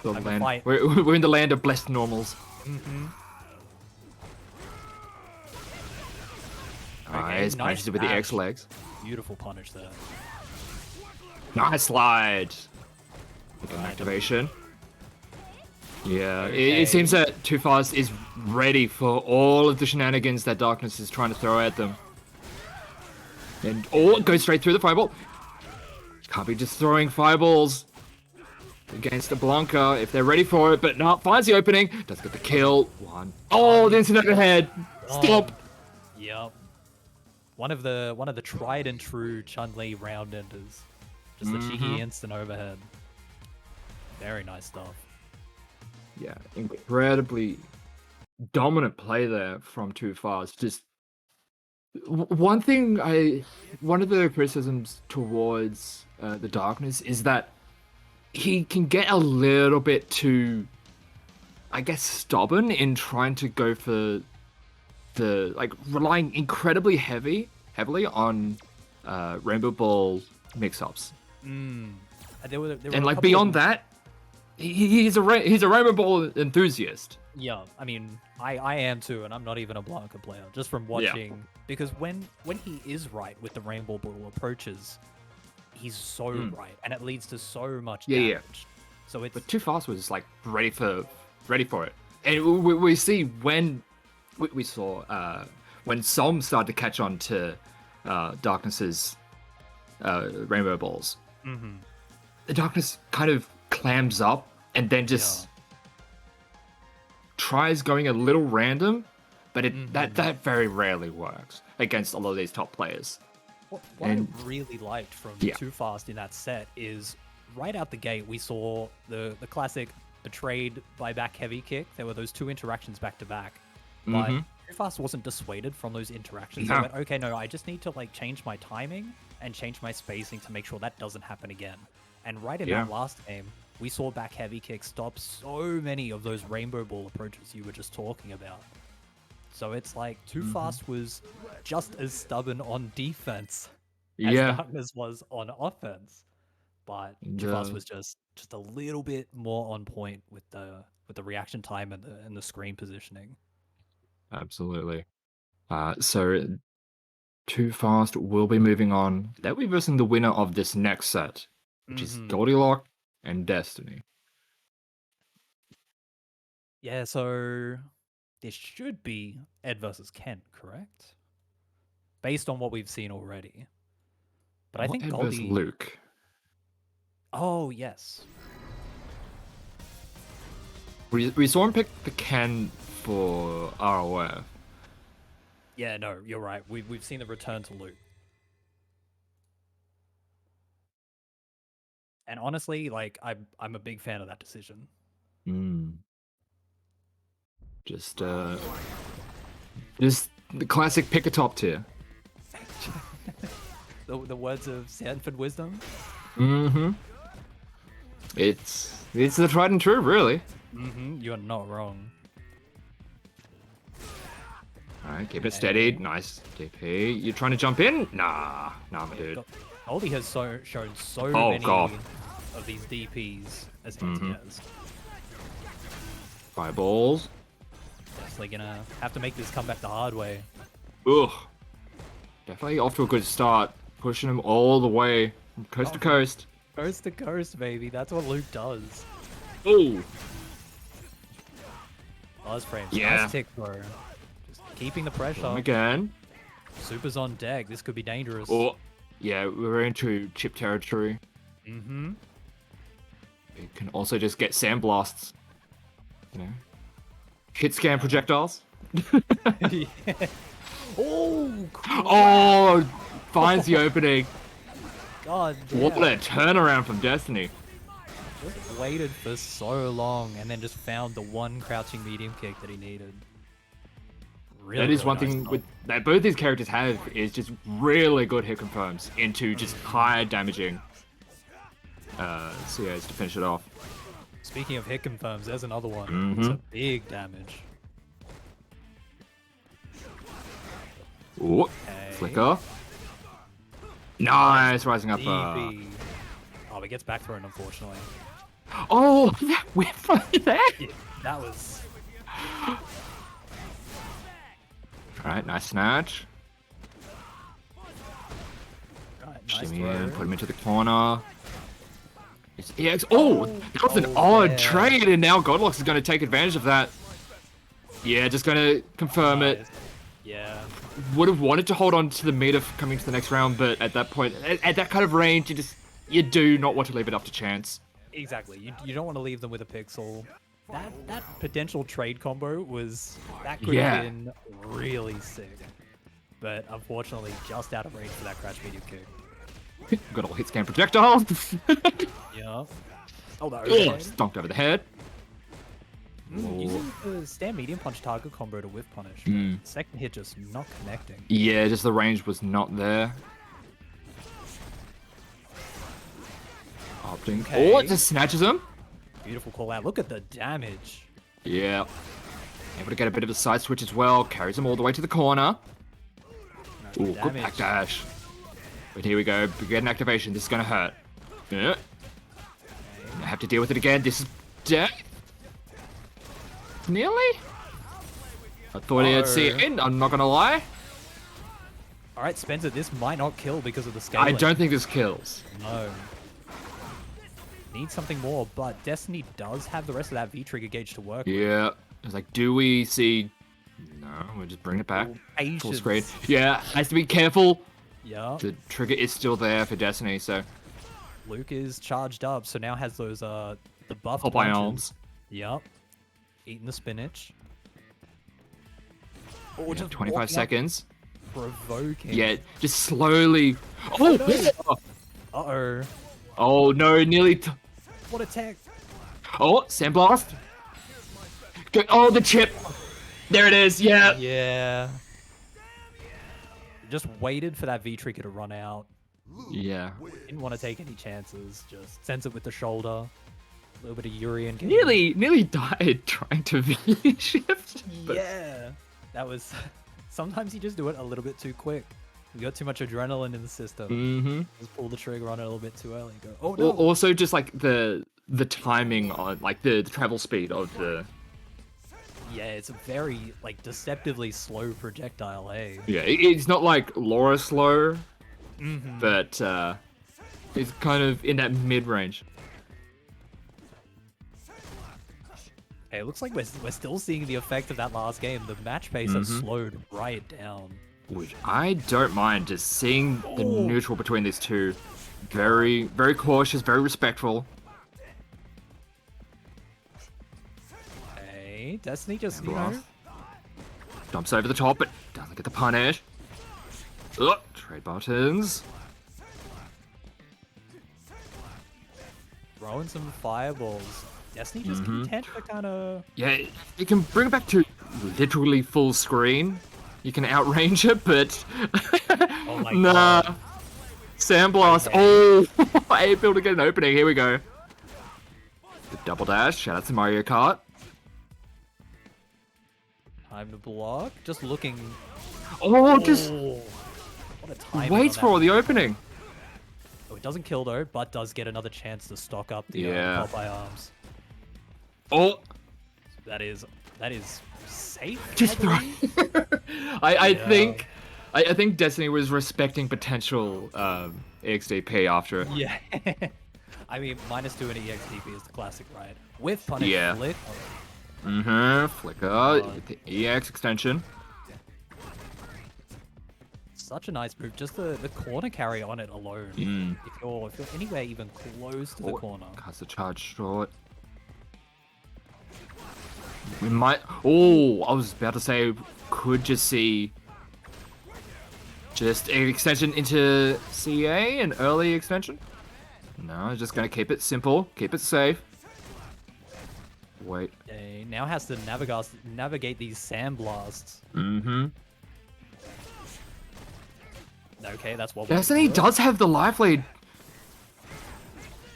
[SPEAKER 5] The
[SPEAKER 4] time to
[SPEAKER 5] land.
[SPEAKER 4] fight.
[SPEAKER 5] We're in the land of blessed normals.
[SPEAKER 4] Mm-hmm.
[SPEAKER 5] Nice, punishes it with the
[SPEAKER 4] dash.
[SPEAKER 5] X legs.
[SPEAKER 4] Beautiful punish there.
[SPEAKER 5] Nice slide. With an
[SPEAKER 4] Right.
[SPEAKER 5] activation. Yeah,
[SPEAKER 4] Okay.
[SPEAKER 5] it seems that Too Fast is ready for all of the shenanigans that Darkness is trying to throw at them. And it goes straight through the fireball. Can't be just throwing fireballs against a Blanca if they're ready for it, but no, finds the opening. Does get the kill. One. Oh, the instant overhead. Stop.
[SPEAKER 4] Yep. One of the tried and true Chun-Li round enders. Just the cheeky instant overhead. Very nice stuff.
[SPEAKER 5] Yeah, incredibly dominant play there from Too Fast. Just one of the criticisms towards the Darkness is that he can get a little bit too, I guess, stubborn in trying to go for the, like, relying incredibly heavily on Rainbow Ball mix-ups.
[SPEAKER 4] And there were
[SPEAKER 5] And
[SPEAKER 4] a
[SPEAKER 5] like
[SPEAKER 4] couple
[SPEAKER 5] beyond
[SPEAKER 4] of,
[SPEAKER 5] that, he's a Rainbow Ball enthusiast.
[SPEAKER 4] Yeah, I mean, I am too, and I'm not even a Blanca player, just from watching. Because when he is right with the Rainbow Ball approaches, he's so right, and it leads to so much damage.
[SPEAKER 5] Yeah.
[SPEAKER 4] So it's
[SPEAKER 5] But Too Fast was like ready for it, and we see when we saw when Som started to catch on to Darkness's Rainbow Balls. The Darkness kind of clams up and then just tries going a little random, but that very rarely works against a lot of these top players.
[SPEAKER 4] What I really liked from Too Fast in that set is right out the gate we saw the classic betrayed by back heavy kick. There were those two interactions back to back, but Too Fast wasn't dissuaded from those interactions.
[SPEAKER 5] No.
[SPEAKER 4] They went, okay, no, I just need to like change my timing and change my spacing to make sure that doesn't happen again. And right in that last game, we saw back heavy kick stop so many of those Rainbow Ball approaches you were just talking about. So it's like Too Fast was just as stubborn on defense as Darkness was on offense, but Too Fast was just a little bit more on point with the reaction time and the screen positioning.
[SPEAKER 5] Absolutely. So Too Fast will be moving on. They'll be versing the winner of this next set, which is Goldilocks and Destiny.
[SPEAKER 4] Yeah, so this should be Ed versus Kent, correct? Based on what we've seen already. But I think
[SPEAKER 5] Ed
[SPEAKER 4] Goldie...
[SPEAKER 5] versus Luke.
[SPEAKER 4] Oh, yes.
[SPEAKER 5] We saw him pick the Ken for ROF.
[SPEAKER 4] Yeah, no, you're right. We've seen the return to Luke. And honestly, like I'm a big fan of that decision.
[SPEAKER 5] Mm. Just the classic pick a top tier.
[SPEAKER 4] The words of Sanford wisdom.
[SPEAKER 5] Mm-hmm. It's the tried and true, really.
[SPEAKER 4] You're not wrong.
[SPEAKER 5] Alright, keep it steady. Nice DP. You trying to jump in? Nah, my dude.
[SPEAKER 4] Goldie has shown so
[SPEAKER 5] Oh,
[SPEAKER 4] many
[SPEAKER 5] God.
[SPEAKER 4] of these DPs as anti-airs.
[SPEAKER 5] Fireballs.
[SPEAKER 4] Definitely gonna have to make this comeback the hard way.
[SPEAKER 5] Ugh. Definitely off to a good start. Pushing him all the way from coast to coast.
[SPEAKER 4] Coast to coast, baby. That's what Luke does.
[SPEAKER 5] Ooh.
[SPEAKER 4] Buzz frames.
[SPEAKER 5] Yeah.
[SPEAKER 4] Nice tick, bro. Just keeping the pressure.
[SPEAKER 5] Again.
[SPEAKER 4] Super's on deck. This could be dangerous.
[SPEAKER 5] Oh, yeah, we're into chip territory.
[SPEAKER 4] Mm-hmm.
[SPEAKER 5] You can also just get sandblasts. You know? Hit scan projectiles.
[SPEAKER 4] Yeah. Oh, crap.
[SPEAKER 5] Oh, finds the opening.
[SPEAKER 4] God damn.
[SPEAKER 5] What a turnaround from Destiny.
[SPEAKER 4] Just waited for so long and then just found the one crouching medium kick that he needed. Really,
[SPEAKER 5] That is
[SPEAKER 4] really
[SPEAKER 5] one
[SPEAKER 4] nice
[SPEAKER 5] thing
[SPEAKER 4] job.
[SPEAKER 5] that both these characters have is just really good hit confirms into just high damaging CAs to finish it off.
[SPEAKER 4] Speaking of hit confirms, there's another one.
[SPEAKER 5] Mhm.
[SPEAKER 4] It's a big damage.
[SPEAKER 5] Ooh,
[SPEAKER 4] Okay.
[SPEAKER 5] flicker. Nice, rising up.
[SPEAKER 4] DB. Oh, he gets back thrown, unfortunately.
[SPEAKER 5] Oh, that whip right there.
[SPEAKER 4] Yeah, that was...
[SPEAKER 5] Alright, nice snatch.
[SPEAKER 4] Right, nice
[SPEAKER 5] Shimmy
[SPEAKER 4] throw.
[SPEAKER 5] in, put him into the corner. It's EX. Oh, that was an
[SPEAKER 4] Oh,
[SPEAKER 5] odd
[SPEAKER 4] yeah.
[SPEAKER 5] trade, and now Godlocks is going to take advantage of that. Yeah, just going to confirm it.
[SPEAKER 4] Nice. Yeah.
[SPEAKER 5] Would have wanted to hold on to the meter coming to the next round, but at that point, at that kind of range, you do not want to leave it up to chance.
[SPEAKER 4] Exactly. You don't want to leave them with a pixel. That potential trade combo that could
[SPEAKER 5] Yeah.
[SPEAKER 4] have been really sick. But unfortunately, just out of range for that crash medium kick.
[SPEAKER 5] Got all hit scan projectile.
[SPEAKER 4] Yeah. Oh, no.
[SPEAKER 5] Oh, stomped over the head.
[SPEAKER 4] Using the stand medium punch target combo to whiff punish.
[SPEAKER 5] Mm.
[SPEAKER 4] Second hit just not connecting.
[SPEAKER 5] Yeah, just the range was not there. Opting.
[SPEAKER 4] Okay.
[SPEAKER 5] Oh, it just snatches him.
[SPEAKER 4] Beautiful call out. Look at the damage.
[SPEAKER 5] Yeah. Able to get a bit of a side switch as well. Carries him all the way to the corner.
[SPEAKER 4] No
[SPEAKER 5] Ooh, good back dash. But here we go. We get an activation. This is going to hurt. Yeah. I have to deal with it again. This is death. Nearly? I thought I'd see it in. I'm not going to lie.
[SPEAKER 4] All right, Spencer, this might not kill because of the scaling.
[SPEAKER 5] I don't think this kills.
[SPEAKER 4] No. Need something more, but Destiny does have the rest of that V-trigger gauge to work with.
[SPEAKER 5] Yeah. It's like, do we see... No, we'll just bring it back. Full screen. Yeah, has to be careful.
[SPEAKER 4] Yeah.
[SPEAKER 5] The trigger is still there for Destiny, so...
[SPEAKER 4] Luke is charged up, so now has those, the buff
[SPEAKER 5] Pop arms.
[SPEAKER 4] Yep. Eating the spinach. Oh,
[SPEAKER 5] Yeah, 25 seconds.
[SPEAKER 4] Provoking.
[SPEAKER 5] Yeah, just slowly... Oh!
[SPEAKER 4] Uh-oh.
[SPEAKER 5] Oh, no, nearly...
[SPEAKER 4] What a tech.
[SPEAKER 5] Oh, sandblast. Go... Oh, the chip. There it is, yeah.
[SPEAKER 4] Yeah. Just waited for that V-trigger to run out.
[SPEAKER 5] Yeah.
[SPEAKER 4] Didn't want to take any chances. Just sends it with the shoulder. A little bit of Urian.
[SPEAKER 5] Nearly died trying to V-shift. but-
[SPEAKER 4] Yeah. That was... Sometimes you just do it a little bit too quick. You got too much adrenaline in the system.
[SPEAKER 5] Mm-hmm.
[SPEAKER 4] Just pull the trigger on it a little bit too early. Go, oh no!
[SPEAKER 5] Also, just like the timing on, like the travel speed of the...
[SPEAKER 4] Yeah, it's a very, like, deceptively slow projectile, eh?
[SPEAKER 5] Yeah, it's not like Laura slow,
[SPEAKER 4] Mm-hmm.
[SPEAKER 5] but it's kind of in that mid-range.
[SPEAKER 4] Hey, it looks like we're still seeing the effect of that last game. The match pace has
[SPEAKER 5] Mm-hmm.
[SPEAKER 4] slowed right down.
[SPEAKER 5] Which I don't mind, just seeing the
[SPEAKER 4] Oh.
[SPEAKER 5] neutral between these two. Very, very cautious, very respectful.
[SPEAKER 4] Hey, Destiny just, you know...
[SPEAKER 5] Dumps over the top, but doesn't get the punish. Trade buttons.
[SPEAKER 4] throwing some fireballs. Destiny just content to kind of...
[SPEAKER 5] Yeah, you can bring it back to literally full screen. You can outrange it, but
[SPEAKER 4] Oh my
[SPEAKER 5] nah.
[SPEAKER 4] god.
[SPEAKER 5] Sandblast. Oh, able to get an opening. Here we go. The double dash. Shout out to Mario Kart.
[SPEAKER 4] Time to block. Just looking...
[SPEAKER 5] Oh, just
[SPEAKER 4] what a timing
[SPEAKER 5] waits
[SPEAKER 4] on
[SPEAKER 5] for
[SPEAKER 4] that.
[SPEAKER 5] the opening.
[SPEAKER 4] Oh, it doesn't kill though, but does get another chance to stock up the
[SPEAKER 5] Yeah.
[SPEAKER 4] Popeye arms.
[SPEAKER 5] Oh,
[SPEAKER 4] That is safe.
[SPEAKER 5] just
[SPEAKER 4] I
[SPEAKER 5] throw.
[SPEAKER 4] believe?
[SPEAKER 5] I
[SPEAKER 4] Yeah.
[SPEAKER 5] think. I think Destiny was respecting potential EXDP after it.
[SPEAKER 4] Yeah. I mean, -2 and EXDP is the classic, right? With punish
[SPEAKER 5] Yeah.
[SPEAKER 4] flick.
[SPEAKER 5] Flicker with the EX extension.
[SPEAKER 4] Such a nice move. Just the corner carry on it alone. If you're anywhere even close to the corner.
[SPEAKER 5] Cuts the charge short. We might. Oh, I was about to say, could just see just an extension into CA, an early extension. No, just gonna keep it simple, keep it safe. Wait.
[SPEAKER 4] Okay, now has to navigate these sandblasts. Okay, that's what.
[SPEAKER 5] Destiny does have the life lead,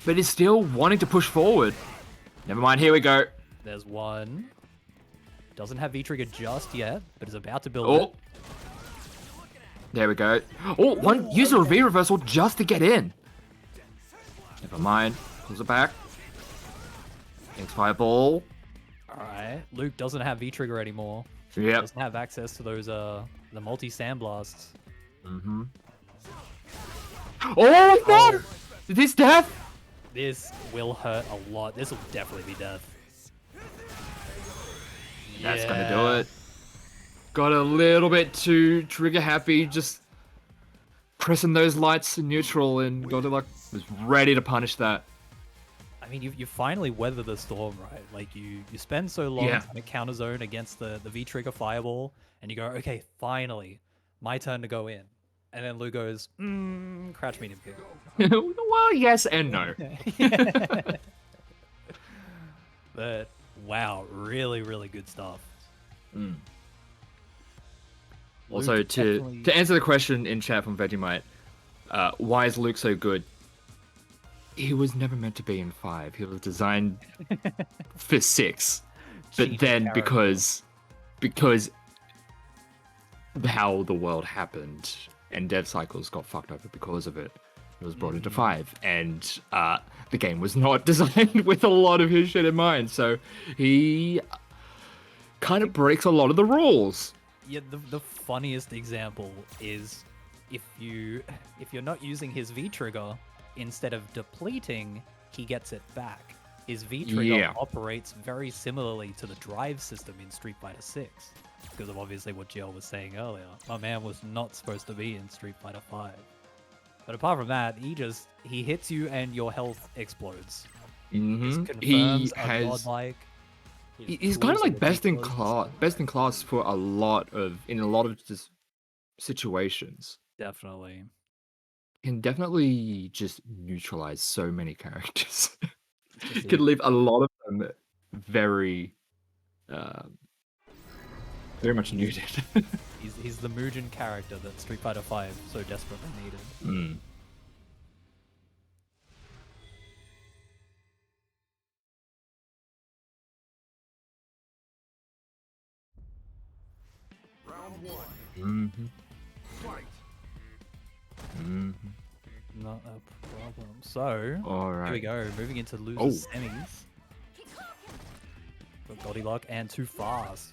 [SPEAKER 5] but is still wanting to push forward. Never mind. Here we go.
[SPEAKER 4] There's one. Doesn't have V-Trigger just yet, but is about to build
[SPEAKER 5] Oh.
[SPEAKER 4] it.
[SPEAKER 5] There we go. Oh, one user of V-reversal just to get in. Never mind. Pulls it back. Thanks, fireball.
[SPEAKER 4] Alright. Luke doesn't have V-Trigger anymore.
[SPEAKER 5] Yep.
[SPEAKER 4] Doesn't have access to those the multi-sandblasts.
[SPEAKER 5] Oh no! This death?
[SPEAKER 4] This will hurt a lot. This will definitely be death.
[SPEAKER 5] That's gonna do it. Got a little bit too trigger happy, just pressing those lights in neutral, and got to was ready to punish that.
[SPEAKER 4] I mean, you finally weather the storm, right? Like you spend so long
[SPEAKER 5] Yeah.
[SPEAKER 4] trying to counter zone against the V-Trigger fireball, and you go, okay, finally, my turn to go in. And then Lou goes, crouch medium kick.
[SPEAKER 5] Well, yes and no.
[SPEAKER 4] But wow, really, really good stuff.
[SPEAKER 5] Also,
[SPEAKER 4] Luke
[SPEAKER 5] to
[SPEAKER 4] definitely-
[SPEAKER 5] answer the question in chat from Vegemite, why is Luke so good? He was never meant to be in 5. He was designed for 6. But
[SPEAKER 4] Cheating
[SPEAKER 5] then
[SPEAKER 4] character.
[SPEAKER 5] because how the world happened and dev cycles got fucked over because of it, it was brought into 5. And the game was not designed with a lot of his shit in mind. So he kind of breaks a lot of the rules.
[SPEAKER 4] Yeah, the funniest example is if you're not using his V trigger, instead of depleting, he gets it back. His V trigger
[SPEAKER 5] Yeah.
[SPEAKER 4] operates very similarly to the drive system in Street Fighter 6, because of obviously what Jill was saying earlier. My man was not supposed to be in Street Fighter 5. But apart from that, he hits you and your health explodes. This
[SPEAKER 5] He
[SPEAKER 4] confirms a
[SPEAKER 5] has.
[SPEAKER 4] godlike.
[SPEAKER 5] He's kind of like best in class for a lot of just situations.
[SPEAKER 4] Definitely.
[SPEAKER 5] Can definitely just neutralize so many characters.
[SPEAKER 4] Just
[SPEAKER 5] Can leave a lot of them very, very much muted.
[SPEAKER 4] He's the Mugen character that Street Fighter 5 so desperately needed. Not a problem. So,
[SPEAKER 5] All
[SPEAKER 4] here we
[SPEAKER 5] right.
[SPEAKER 4] go. Moving into loser
[SPEAKER 5] Oh.
[SPEAKER 4] semis. Got Goldilocks and Too Fast.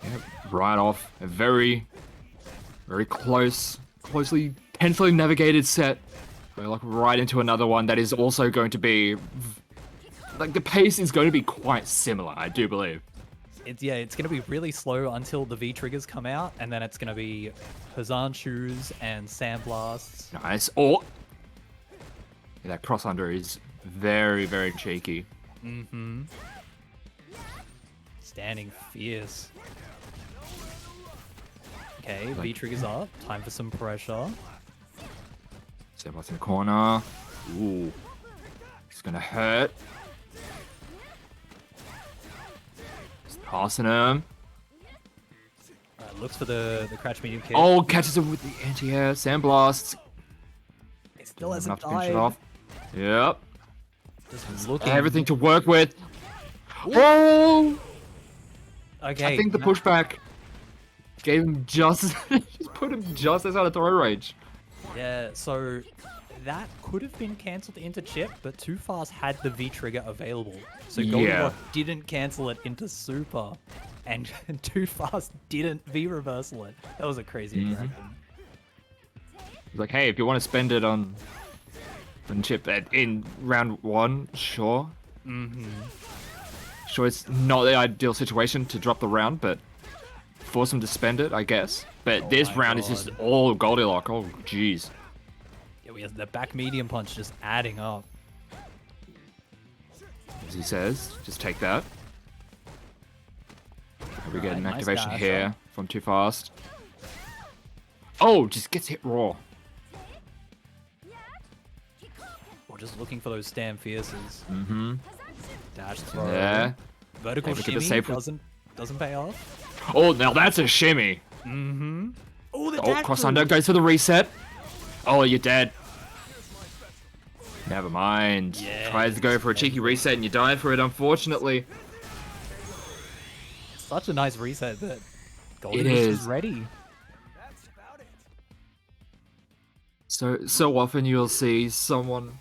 [SPEAKER 5] Yep, right off a very, very closely, tensely navigated set. We're like right into another one that is also going to be, like the pace is going to be quite similar, I do believe.
[SPEAKER 4] It's gonna be really slow until the V triggers come out, and then it's gonna be Hazan shoes and sandblasts.
[SPEAKER 5] Nice. Oh, that cross under is very, very cheeky.
[SPEAKER 4] Standing fierce. Okay, V triggers up. Time for some pressure.
[SPEAKER 5] Step in the corner. Ooh. It's gonna hurt. Just passing him.
[SPEAKER 4] Looks for the crouch medium kick.
[SPEAKER 5] Oh, catches him with the anti-air. Sandblasts.
[SPEAKER 4] It still hasn't
[SPEAKER 5] Enough to finish it
[SPEAKER 4] died.
[SPEAKER 5] off. Yep.
[SPEAKER 4] Just looking.
[SPEAKER 5] Everything to work with. Oh!
[SPEAKER 4] Okay.
[SPEAKER 5] I think the pushback gave him just put him just outside of throw range.
[SPEAKER 4] Yeah, so that could have been cancelled into chip, but Too Fast had the V trigger available. So Goldilocks didn't cancel it into super, and Too Fast didn't V reversal it. That was a crazy interaction.
[SPEAKER 5] He's like, hey, if you want to spend it on chip in round 1, sure. Sure, it's not the ideal situation to drop the round, but force him to spend it, I guess. But this round is just all Goldilocks. Oh, jeez.
[SPEAKER 4] Yeah, we have the back medium punch just adding up.
[SPEAKER 5] As he says, just take that. We get an
[SPEAKER 4] Nice
[SPEAKER 5] activation
[SPEAKER 4] dash,
[SPEAKER 5] here from Too Fast. Oh, just gets hit raw.
[SPEAKER 4] We're just looking for those stand fierces. Dash throw.
[SPEAKER 5] Yeah.
[SPEAKER 4] Vertical
[SPEAKER 5] Able to
[SPEAKER 4] shimmy
[SPEAKER 5] save-
[SPEAKER 4] doesn't pay off.
[SPEAKER 5] Oh, now that's a shimmy.
[SPEAKER 4] Oh, the
[SPEAKER 5] Oh,
[SPEAKER 4] dash
[SPEAKER 5] cross
[SPEAKER 4] through.
[SPEAKER 5] under, goes for the reset. Oh, you're dead. Never mind.
[SPEAKER 4] Yeah,
[SPEAKER 5] Tries to go for a cheeky reset and you die for it, unfortunately.
[SPEAKER 4] Such a nice reset that Goldie
[SPEAKER 5] It
[SPEAKER 4] was
[SPEAKER 5] is.
[SPEAKER 4] just ready.
[SPEAKER 5] So often you'll see someone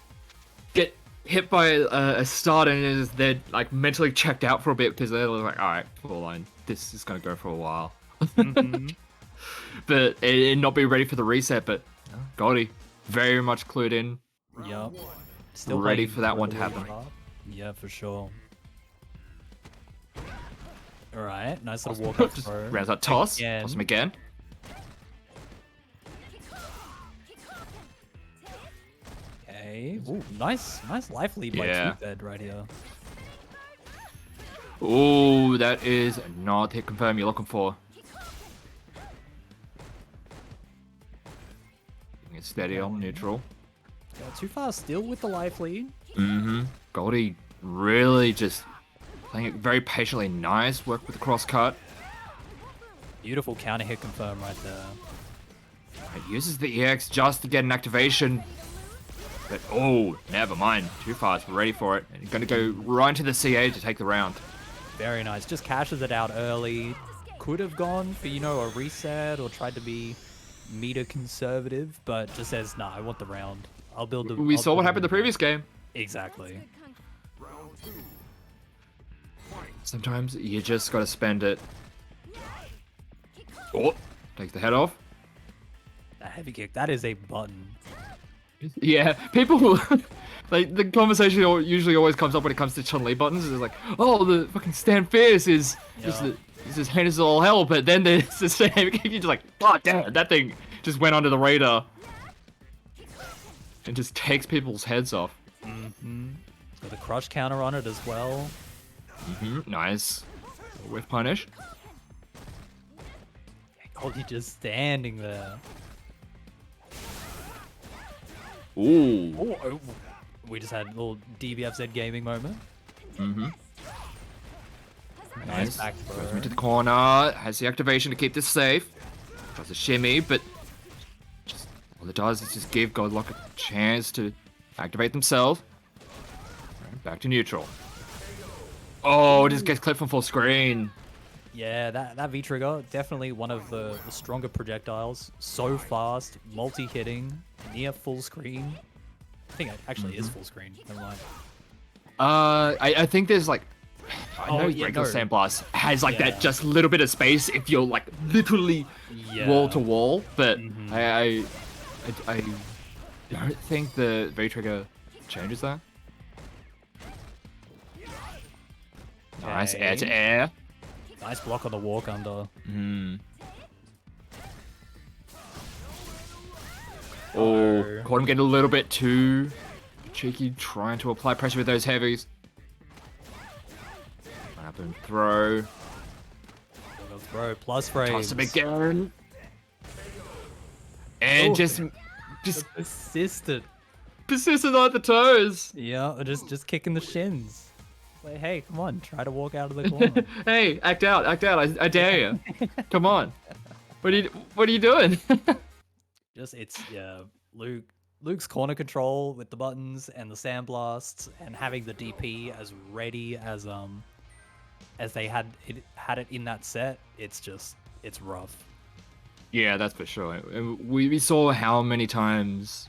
[SPEAKER 5] get hit by a start and they're like mentally checked out for a bit because they're like, all right, full line, this is gonna go for a while. But and not be ready for the reset. But Goldie, very much clued in.
[SPEAKER 4] Yep. Still
[SPEAKER 5] Ready
[SPEAKER 4] playing
[SPEAKER 5] for that one to
[SPEAKER 4] really
[SPEAKER 5] happen.
[SPEAKER 4] hard. Yeah, for sure. All right, nice little walk up throw.
[SPEAKER 5] Rounds that toss.
[SPEAKER 4] Again.
[SPEAKER 5] Toss him again.
[SPEAKER 4] Okay. Ooh, nice life lead by
[SPEAKER 5] Yeah.
[SPEAKER 4] Toothhead right here.
[SPEAKER 5] Ooh, that is not hit confirm you're looking for. It's steady on neutral.
[SPEAKER 4] Yeah, Too Fast still with the life lead.
[SPEAKER 5] Goldie really just playing it very patiently. Nice work with the cross cut.
[SPEAKER 4] Beautiful counter hit confirm right there.
[SPEAKER 5] It uses the EX just to get an activation. But oh, never mind. Too fast, ready for it. And gonna go right into the CA to take the round.
[SPEAKER 4] Very nice. Just cashes it out early. Could have gone for, you know, a reset or tried to be meter conservative, but just says, nah, I want the round. I'll build the...
[SPEAKER 5] We
[SPEAKER 4] I'll
[SPEAKER 5] saw
[SPEAKER 4] build
[SPEAKER 5] what
[SPEAKER 4] the
[SPEAKER 5] happened the
[SPEAKER 4] round."
[SPEAKER 5] previous game.
[SPEAKER 4] Exactly.
[SPEAKER 5] Sometimes you just gotta spend it. Oh, takes the head off.
[SPEAKER 4] That heavy kick, that is a button.
[SPEAKER 5] Yeah, people who, like, the conversation usually always comes up when it comes to Chun-Li buttons. It's like, oh, the fucking stand fierce is just
[SPEAKER 4] Yeah.
[SPEAKER 5] it's just heinous as all hell, but then there's the stand kick, you're just like, god damn, that thing just went under the radar. And just takes people's heads off.
[SPEAKER 4] Got a crush counter on it as well.
[SPEAKER 5] Nice. With punish.
[SPEAKER 4] Goldie just standing there.
[SPEAKER 5] Ooh.
[SPEAKER 4] Oh, we just had a little DBFZ gaming moment.
[SPEAKER 5] Nice.
[SPEAKER 4] back throw.
[SPEAKER 5] Goes into the corner. Has the activation to keep this safe. Does a shimmy, but just all it does is just give Godlock a chance to activate themselves. Right, back to neutral. Oh, it just gets clipped from full screen.
[SPEAKER 4] Yeah, that V trigger, definitely one of the stronger projectiles. So fast, multi-hitting, near full screen. I think it actually is full screen. Never mind.
[SPEAKER 5] I think there's like, I know
[SPEAKER 4] yeah,
[SPEAKER 5] regular
[SPEAKER 4] no.
[SPEAKER 5] Sandblast has like
[SPEAKER 4] Yeah.
[SPEAKER 5] that just little bit of space if you're like literally
[SPEAKER 4] Yeah.
[SPEAKER 5] wall to wall, but I don't think the V trigger changes that. Nice air to
[SPEAKER 4] Okay.
[SPEAKER 5] air.
[SPEAKER 4] Nice block on the walk under.
[SPEAKER 5] Oh, caught him getting a little bit too cheeky, trying to apply pressure with those heavies. Up and throw.
[SPEAKER 4] Throw plus frames.
[SPEAKER 5] Toss him again. And
[SPEAKER 4] Oh.
[SPEAKER 5] just
[SPEAKER 4] Assisted.
[SPEAKER 5] persistent on the toes.
[SPEAKER 4] Yeah, or just kicking the shins. Like, hey, come on, try to walk out of the corner.
[SPEAKER 5] Hey, act out. I dare you. Come on. What are you doing?
[SPEAKER 4] It's Luke's corner control with the buttons and the sandblasts and having the DP as ready as they had it in that set. It's rough.
[SPEAKER 5] Yeah, that's for sure. And we saw how many times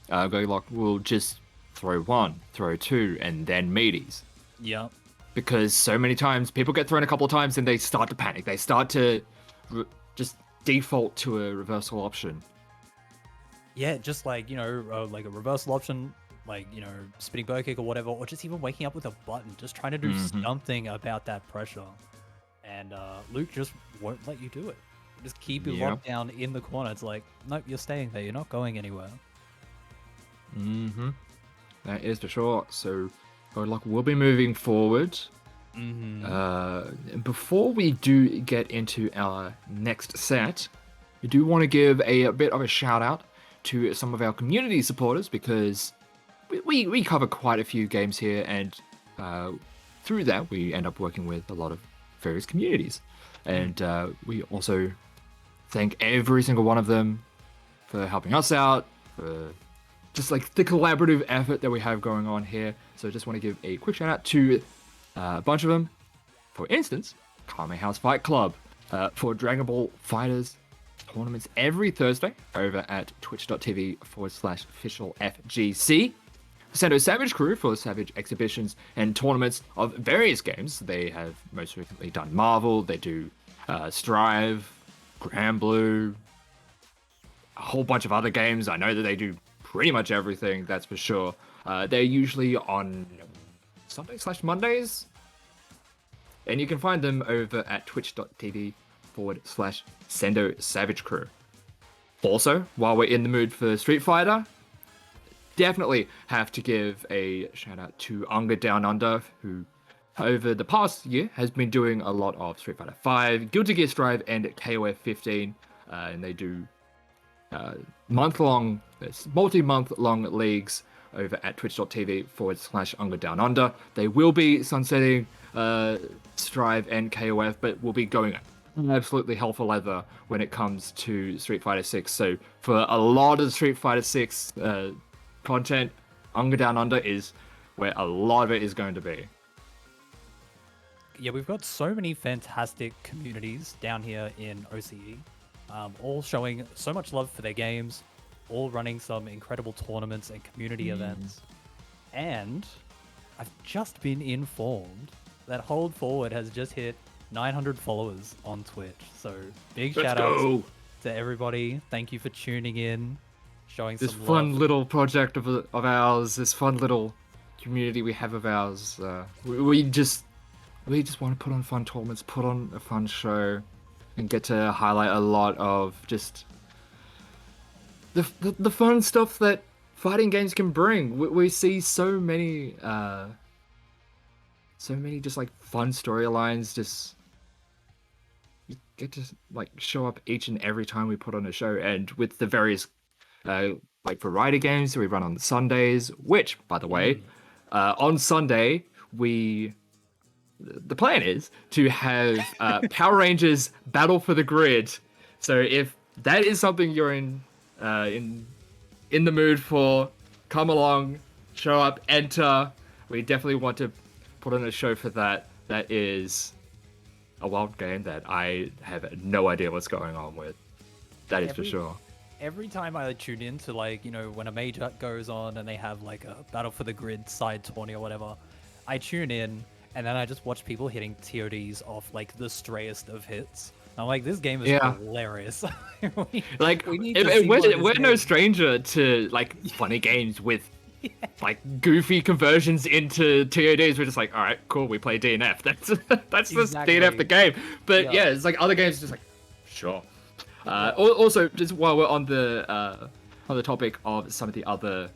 [SPEAKER 5] Goglock will just throw one, throw two, and then meaties.
[SPEAKER 4] Yeah.
[SPEAKER 5] Because so many times people get thrown a couple of times and they start to panic. They start to just default to a reversal option.
[SPEAKER 4] Yeah, just like, like a reversal option, like, spinning bow kick or whatever, or just even waking up with a button, just trying to do something about that pressure. And Luke just won't let you do it. Just keep you locked down in the corner. It's like, nope, you're staying there. You're not going anywhere.
[SPEAKER 5] That is for sure. So, Goglock will be moving forward. Before we do get into our next set, we do want to give a bit of a shout out to some of our community supporters, because we cover quite a few games here, and through that we end up working with a lot of various communities, and we also thank every single one of them for helping us out, for just like the collaborative effort that we have going on here. So I just want to give a quick shout out to a bunch of them. For instance, Kame House Fight Club, for Dragon Ball Fighters tournaments every Thursday over at twitch.tv/officialfgc. Sando Savage Crew for Savage exhibitions and tournaments of various games. They have most recently done Marvel, they do Strive, Grand Blue, a whole bunch of other games. I know that they do pretty much everything, that's for sure. They're usually on Sundays/Mondays, and you can find them over at twitch.tv/Sendo Savage Crew. Also, while we're in the mood for Street Fighter, definitely have to give a shout out to Unga Down Under, who over the past year has been doing a lot of Street Fighter 5, Guilty Gear Strive, and KOF 15, and they do multi-month long leagues over at twitch.tv/Unga Down Under. They will be sunsetting Strive and KOF, but will be going absolutely hell for leather when it comes to Street Fighter 6. So for a lot of Street Fighter 6 content, Unga Down Under is where a lot of it is going to be.
[SPEAKER 4] Yeah, we've got so many fantastic communities down here in OCE, all showing so much love for their games, all running some incredible tournaments and community events. And I've just been informed that Hold Forward has just hit 900 followers on Twitch. So big shout out to everybody. Thank you for tuning in, showing
[SPEAKER 5] this
[SPEAKER 4] some
[SPEAKER 5] fun
[SPEAKER 4] love.
[SPEAKER 5] Little project of ours, this fun little community we have of ours. We just want to put on fun tournaments, put on a fun show, and get to highlight a lot of just the fun stuff that fighting games can bring. We see so many just like fun storylines. Just you get to like show up each and every time we put on a show, and with the various like variety games that we run on Sundays. Which, by the way, on Sunday the plan is to have Power Rangers Battle for the Grid. So if that is something you're in the mood for, come along, show up, enter. We definitely want to put on a show for that. That is a wild game that I have no idea what's going on with. That is for sure.
[SPEAKER 4] Every time I tune in to, like, when a major goes on and they have like a Battle for the Grid side tourney or whatever, I tune in and then I just watch people hitting TODs off like the strayest of hits. I'm like, this game is hilarious.
[SPEAKER 5] We're no stranger to like funny games with like goofy conversions into TODs. We're just like, all right, cool, we play DNF. That's just DNF the game. But yeah, it's like other games just like, sure. Also, just while we're on the topic of some of the other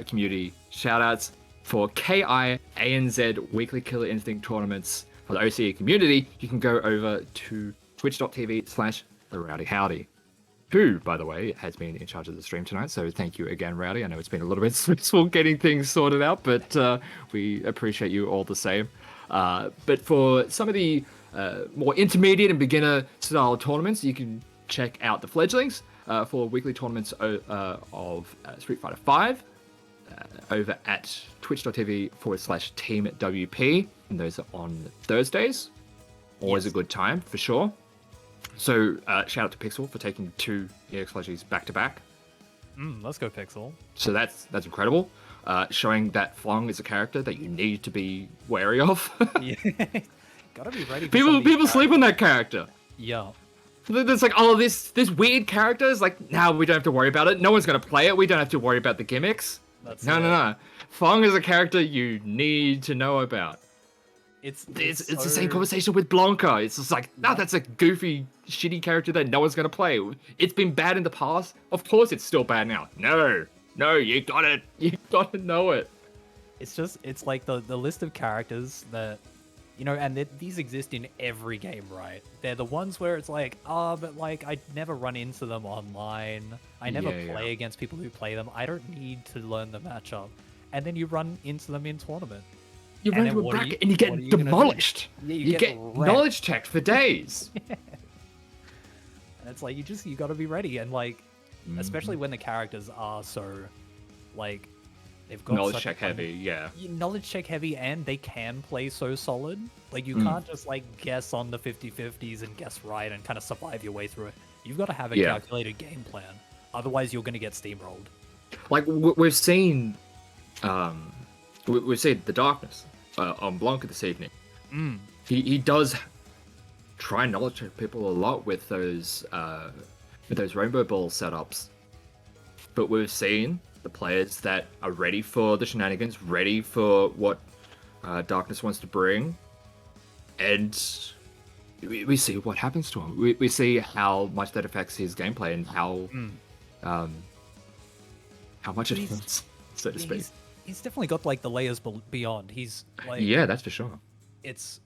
[SPEAKER 5] community shoutouts, for KI ANZ Weekly Killer Instinct tournaments for the OCE community, you can go over to twitch.tv/therowdyhowdy. who, by the way, has been in charge of the stream tonight. So thank you again, Rowdy. I know it's been a little bit stressful getting things sorted out, but we appreciate you all the same. But for some of the more intermediate and beginner style tournaments, you can check out the fledglings for weekly tournaments of Street Fighter V over at twitch.tv/teamwp, and those are on Thursdays. Always a good time for sure. So shout out to Pixel for taking 2 EX fledglings back to back.
[SPEAKER 4] Let's go, Pixel.
[SPEAKER 5] So that's incredible. Showing that Flong is a character that you need to be wary of.
[SPEAKER 4] Yeah. Gotta be ready. For
[SPEAKER 5] people sleep on that character.
[SPEAKER 4] Yeah.
[SPEAKER 5] There's like, oh, this weird character is like, now we don't have to worry about it. No one's gonna play it. We don't have to worry about the gimmicks. No. Flong is a character you need to know about. It's the same conversation with Blanca. It's just like, no, that's a goofy, shitty character that no one's gonna play. It's been bad in the past. Of course, it's still bad now. No, you gotta know it.
[SPEAKER 4] It's like the list of characters that, you know, and these exist in every game, right? They're the ones where it's like, but like I never run into them online. I never play against people who play them. I don't need to learn the matchup. And then you run into them in tournament.
[SPEAKER 5] You run into a bracket and you get demolished. Yeah, you get knowledge checked for days.
[SPEAKER 4] Yeah. And it's like, you gotta be ready. And like, especially when the characters are so, like, they've got
[SPEAKER 5] knowledge check heavy,
[SPEAKER 4] knowledge check heavy, and they can play so solid. Like, you can't just like guess on the 50-50s and guess right and kind of survive your way through it. You've got to have a calculated game plan. Otherwise, you're going to get steamrolled.
[SPEAKER 5] Like we've seen the darkness on Blanca this evening. He does try and knowledge check people a lot with those rainbow ball setups, but we've seen the players that are ready for the shenanigans, ready for what darkness wants to bring, and we see what happens to him. We see how much that affects his gameplay and how much it hurts, so to speak.
[SPEAKER 4] He's definitely got like the layers beyond. He's like,
[SPEAKER 5] yeah, that's for sure.
[SPEAKER 4] It's,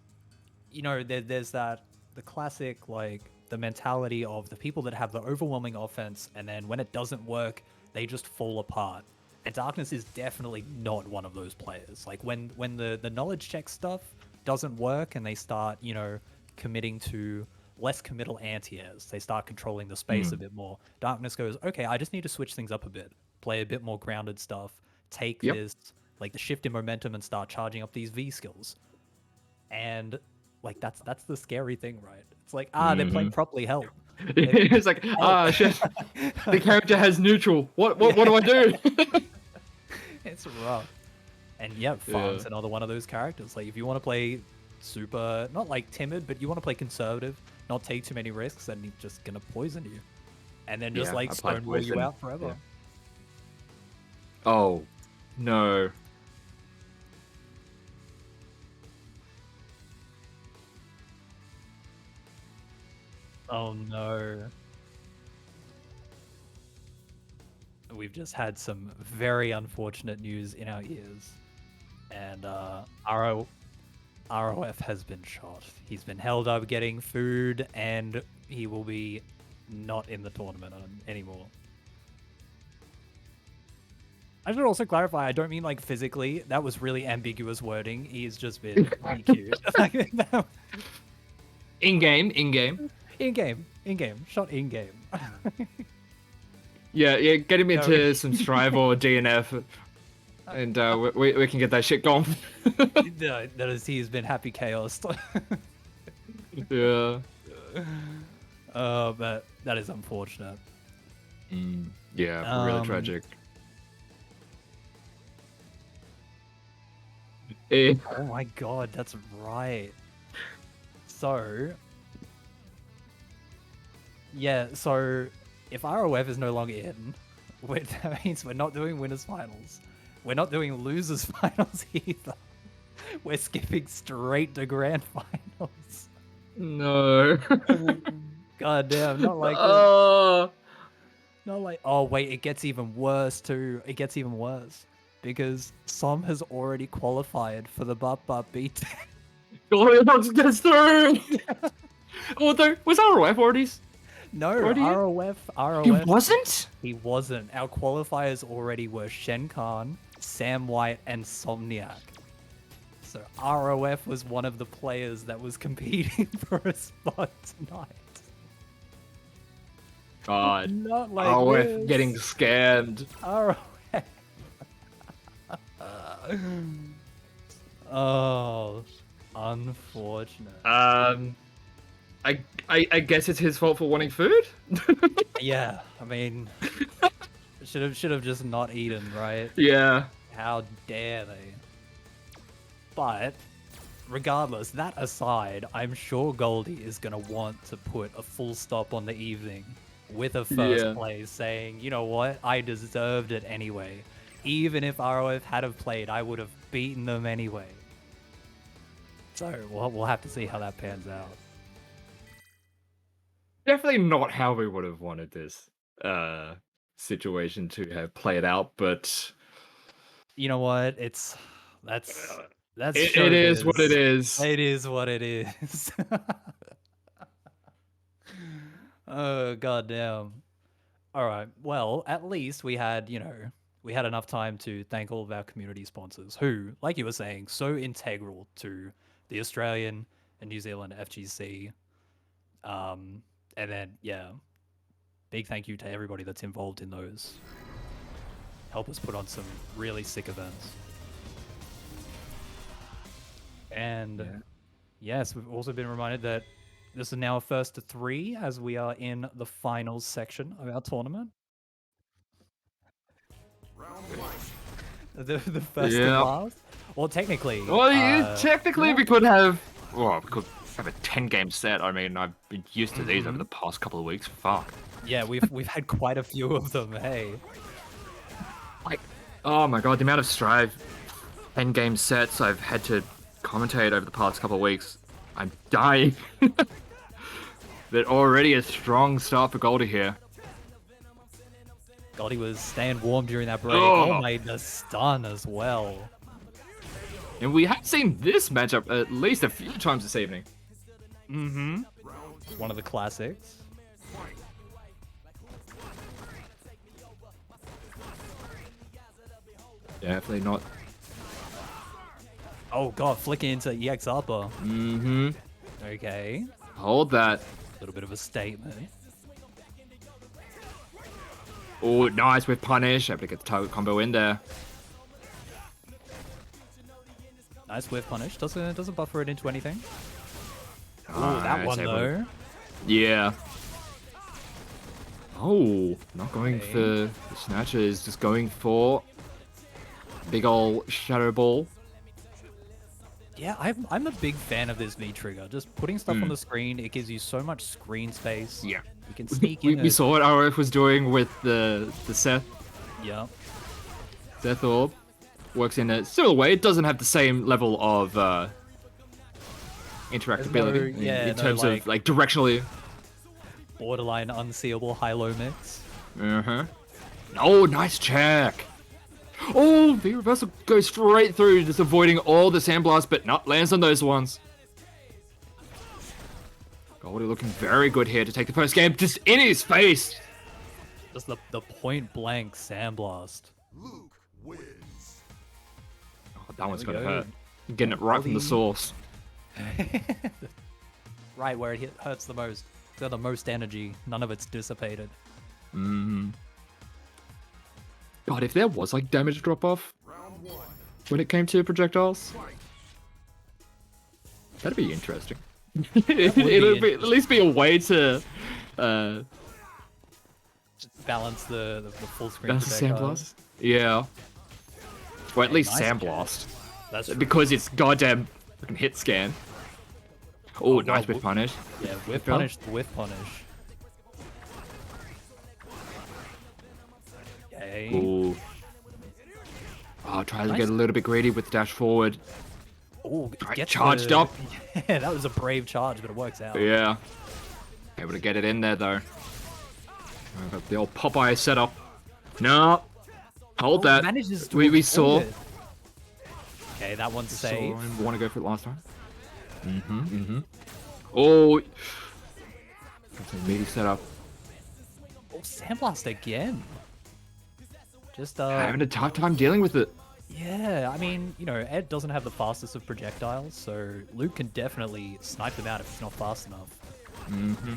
[SPEAKER 4] you know, there's the classic, like, the mentality of the people that have the overwhelming offense, and then when it doesn't work, they just fall apart. And Darkness is definitely not one of those players. Like, when the knowledge check stuff doesn't work and they start, you know, committing to less committal anti-airs, they start controlling the space a bit more. Darkness goes, okay, I just need to switch things up a bit, play a bit more grounded stuff, take this, like, the shift in momentum and start charging up these V skills. And, like, that's the scary thing, right? It's like, they're playing properly, help.
[SPEAKER 5] It's like, shit, the character has neutral. What do I do?
[SPEAKER 4] It's rough. And yeah, Farm's another one of those characters. Like, if you want to play super, not like timid, but you want to play conservative, not take too many risks, then he's just gonna poison you, and then just like stonewall you out forever.
[SPEAKER 5] Yeah. Oh no.
[SPEAKER 4] Oh no. We've just had some very unfortunate news in our ears. And ROF has been shot. He's been held up getting food, and he will be not in the tournament anymore. I should also clarify, I don't mean like physically. That was really ambiguous wording. He's just been DQ'd.
[SPEAKER 5] In-game.
[SPEAKER 4] Shot in-game.
[SPEAKER 5] Yeah, get him into some Strive or DNF, and we can get that shit going.
[SPEAKER 4] That is, he's been happy chaos.
[SPEAKER 5] Yeah.
[SPEAKER 4] But that is unfortunate.
[SPEAKER 5] Yeah, really tragic.
[SPEAKER 4] Oh my god, that's right. So, yeah, so if ROF is no longer in, that means we're not doing winners finals. We're not doing losers finals either. We're skipping straight to grand finals.
[SPEAKER 5] No.
[SPEAKER 4] God damn, not like not like, oh wait, it gets even worse too. It gets even worse because Som has already qualified for the Bap beat.
[SPEAKER 5] God, let's get through. Although, was ROF already?
[SPEAKER 4] No,
[SPEAKER 5] What do you-
[SPEAKER 4] ROF.
[SPEAKER 5] He wasn't?
[SPEAKER 4] He wasn't. Our qualifiers already were Shen Khan, Sam White, and Somniac. So ROF was one of the players that was competing for a spot tonight.
[SPEAKER 5] God.
[SPEAKER 4] Not like
[SPEAKER 5] ROF
[SPEAKER 4] this.
[SPEAKER 5] getting scammed.
[SPEAKER 4] ROF. Oh, unfortunate.
[SPEAKER 5] I guess it's his fault for wanting food?
[SPEAKER 4] Yeah, I mean, should have just not eaten, right?
[SPEAKER 5] Yeah.
[SPEAKER 4] How dare they? But regardless, that aside, I'm sure Goldie is gonna want to put a full stop on the evening with a first place, saying, you know what, I deserved it anyway. Even if ROF had have played, I would have beaten them anyway. So we'll have to see how that pans out.
[SPEAKER 5] Definitely not how we would have wanted this situation to have played out, but
[SPEAKER 4] You know what? That's
[SPEAKER 5] it is what it is.
[SPEAKER 4] It is what it is. Oh goddamn. All right. Well, at least we had, we had enough time to thank all of our community sponsors who, like you were saying, so integral to the Australian and New Zealand FGC. And then, yeah, big thank you to everybody that's involved in those. Help us put on some really sick events. And yes, we've also been reminded that this is now a first to 3 as we are in the finals section of our tournament. The first to last. Well, technically.
[SPEAKER 5] Well, technically we could have. Well, we could have a 10-game set. I mean, I've been used to these over the past couple of weeks. Fuck.
[SPEAKER 4] Yeah, we've had quite a few of them. Hey.
[SPEAKER 5] Like, oh my god, the amount of Strive 10-game sets I've had to commentate over the past couple of weeks. I'm dying. But already a strong start for Goldie here.
[SPEAKER 4] Goldie was staying warm during that break. Oh, made the stun as well.
[SPEAKER 5] And we have seen this matchup at least a few times this evening.
[SPEAKER 4] Mm-hmm. One of the classics.
[SPEAKER 5] Definitely not.
[SPEAKER 4] Oh god, flicking into EX upper.
[SPEAKER 5] Mm-hmm.
[SPEAKER 4] Okay.
[SPEAKER 5] Hold that.
[SPEAKER 4] A little bit of a statement.
[SPEAKER 5] Oh, nice with punish. Able to get the target combo in there.
[SPEAKER 4] Nice whiff punish. Doesn't buffer it into anything.
[SPEAKER 5] Oh,
[SPEAKER 4] that one though.
[SPEAKER 5] Yeah. Oh, not going for the snatches, just going for big ol' shadow ball.
[SPEAKER 4] Yeah, I'm a big fan of this V trigger. Just putting stuff on the screen, it gives you so much screen space.
[SPEAKER 5] Yeah.
[SPEAKER 4] You can sneak in.
[SPEAKER 5] We saw what RF was doing with the Seth.
[SPEAKER 4] Yeah.
[SPEAKER 5] Seth Orb works in a similar way. It doesn't have the same level of interactability in terms of like directionally.
[SPEAKER 4] Borderline unseeable high-low mix.
[SPEAKER 5] Uh-huh. Oh, nice check. Oh, the reversal goes straight through, just avoiding all the sandblast, but not lands on those ones. Goldie looking very good here to take the first game, just in his face.
[SPEAKER 4] Just the point-blank sandblast.
[SPEAKER 5] Oh, that one's gonna hurt. Getting it right from the source.
[SPEAKER 4] Right where it hurts the most. It's got the most energy. None of it's dissipated.
[SPEAKER 5] God, if there was like damage drop off when it came to projectiles, that'd be interesting. It'll be, at least be a way to
[SPEAKER 4] balance the full screen.
[SPEAKER 5] Balance the sandblast. Yeah. Or at least
[SPEAKER 4] nice
[SPEAKER 5] sandblast.
[SPEAKER 4] That's true.
[SPEAKER 5] Because it's goddamn fucking hit scan. Oh, nice whiff punish.
[SPEAKER 4] Yeah, whiff punish, whiff punish. Okay.
[SPEAKER 5] Ooh. Oh, tries to get a little bit greedy with the dash forward.
[SPEAKER 4] Oh,
[SPEAKER 5] charged up.
[SPEAKER 4] Yeah, that was a brave charge, but it works out.
[SPEAKER 5] Yeah. Able to get it in there though. Got the old Popeye setup. No. Hold that.
[SPEAKER 4] Manages to
[SPEAKER 5] We saw.
[SPEAKER 4] it. Okay, that one's safe.
[SPEAKER 5] Want to go for it last time? Oh. That's a meaty setup.
[SPEAKER 4] Sandblast again. Just
[SPEAKER 5] Having a tough time dealing with it.
[SPEAKER 4] yeah, I mean, you know, Ed doesn't have the fastest of projectiles, so Luke can definitely snipe them out if he's not fast enough.
[SPEAKER 5] Mm-hmm.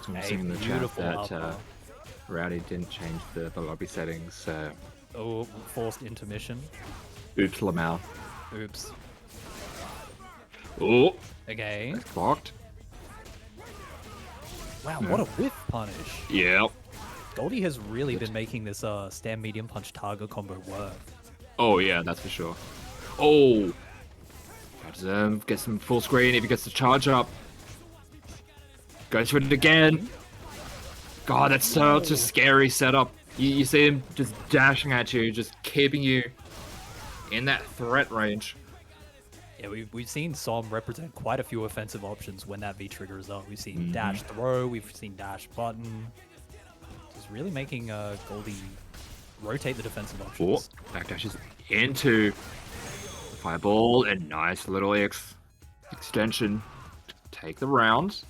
[SPEAKER 5] So I'm seeing in the chat
[SPEAKER 4] beautiful
[SPEAKER 5] that
[SPEAKER 4] upper.
[SPEAKER 5] Rowdy didn't change the lobby settings, so...
[SPEAKER 4] Oh, forced intermission.
[SPEAKER 5] Oops, Lamau.
[SPEAKER 4] Oops.
[SPEAKER 5] Oh,
[SPEAKER 4] Okay.
[SPEAKER 5] that's blocked.
[SPEAKER 4] Wow, what a whiff punish.
[SPEAKER 5] Yep.
[SPEAKER 4] Goldie has really been making this stand medium punch target combo work.
[SPEAKER 5] Oh yeah, that's for sure. Oh! Get some full screen if he gets the charge up. Goes for it again. God, that's such a scary setup. You see him just dashing at you, just keeping you in that threat range.
[SPEAKER 4] Yeah, we've seen Som represent quite a few offensive options when that V trigger is up. We've seen dash throw, we've seen dash button. Just really making Goldie rotate the defensive
[SPEAKER 5] Oh,
[SPEAKER 4] options.
[SPEAKER 5] backdashes into the fireball, and nice little extension to take the round.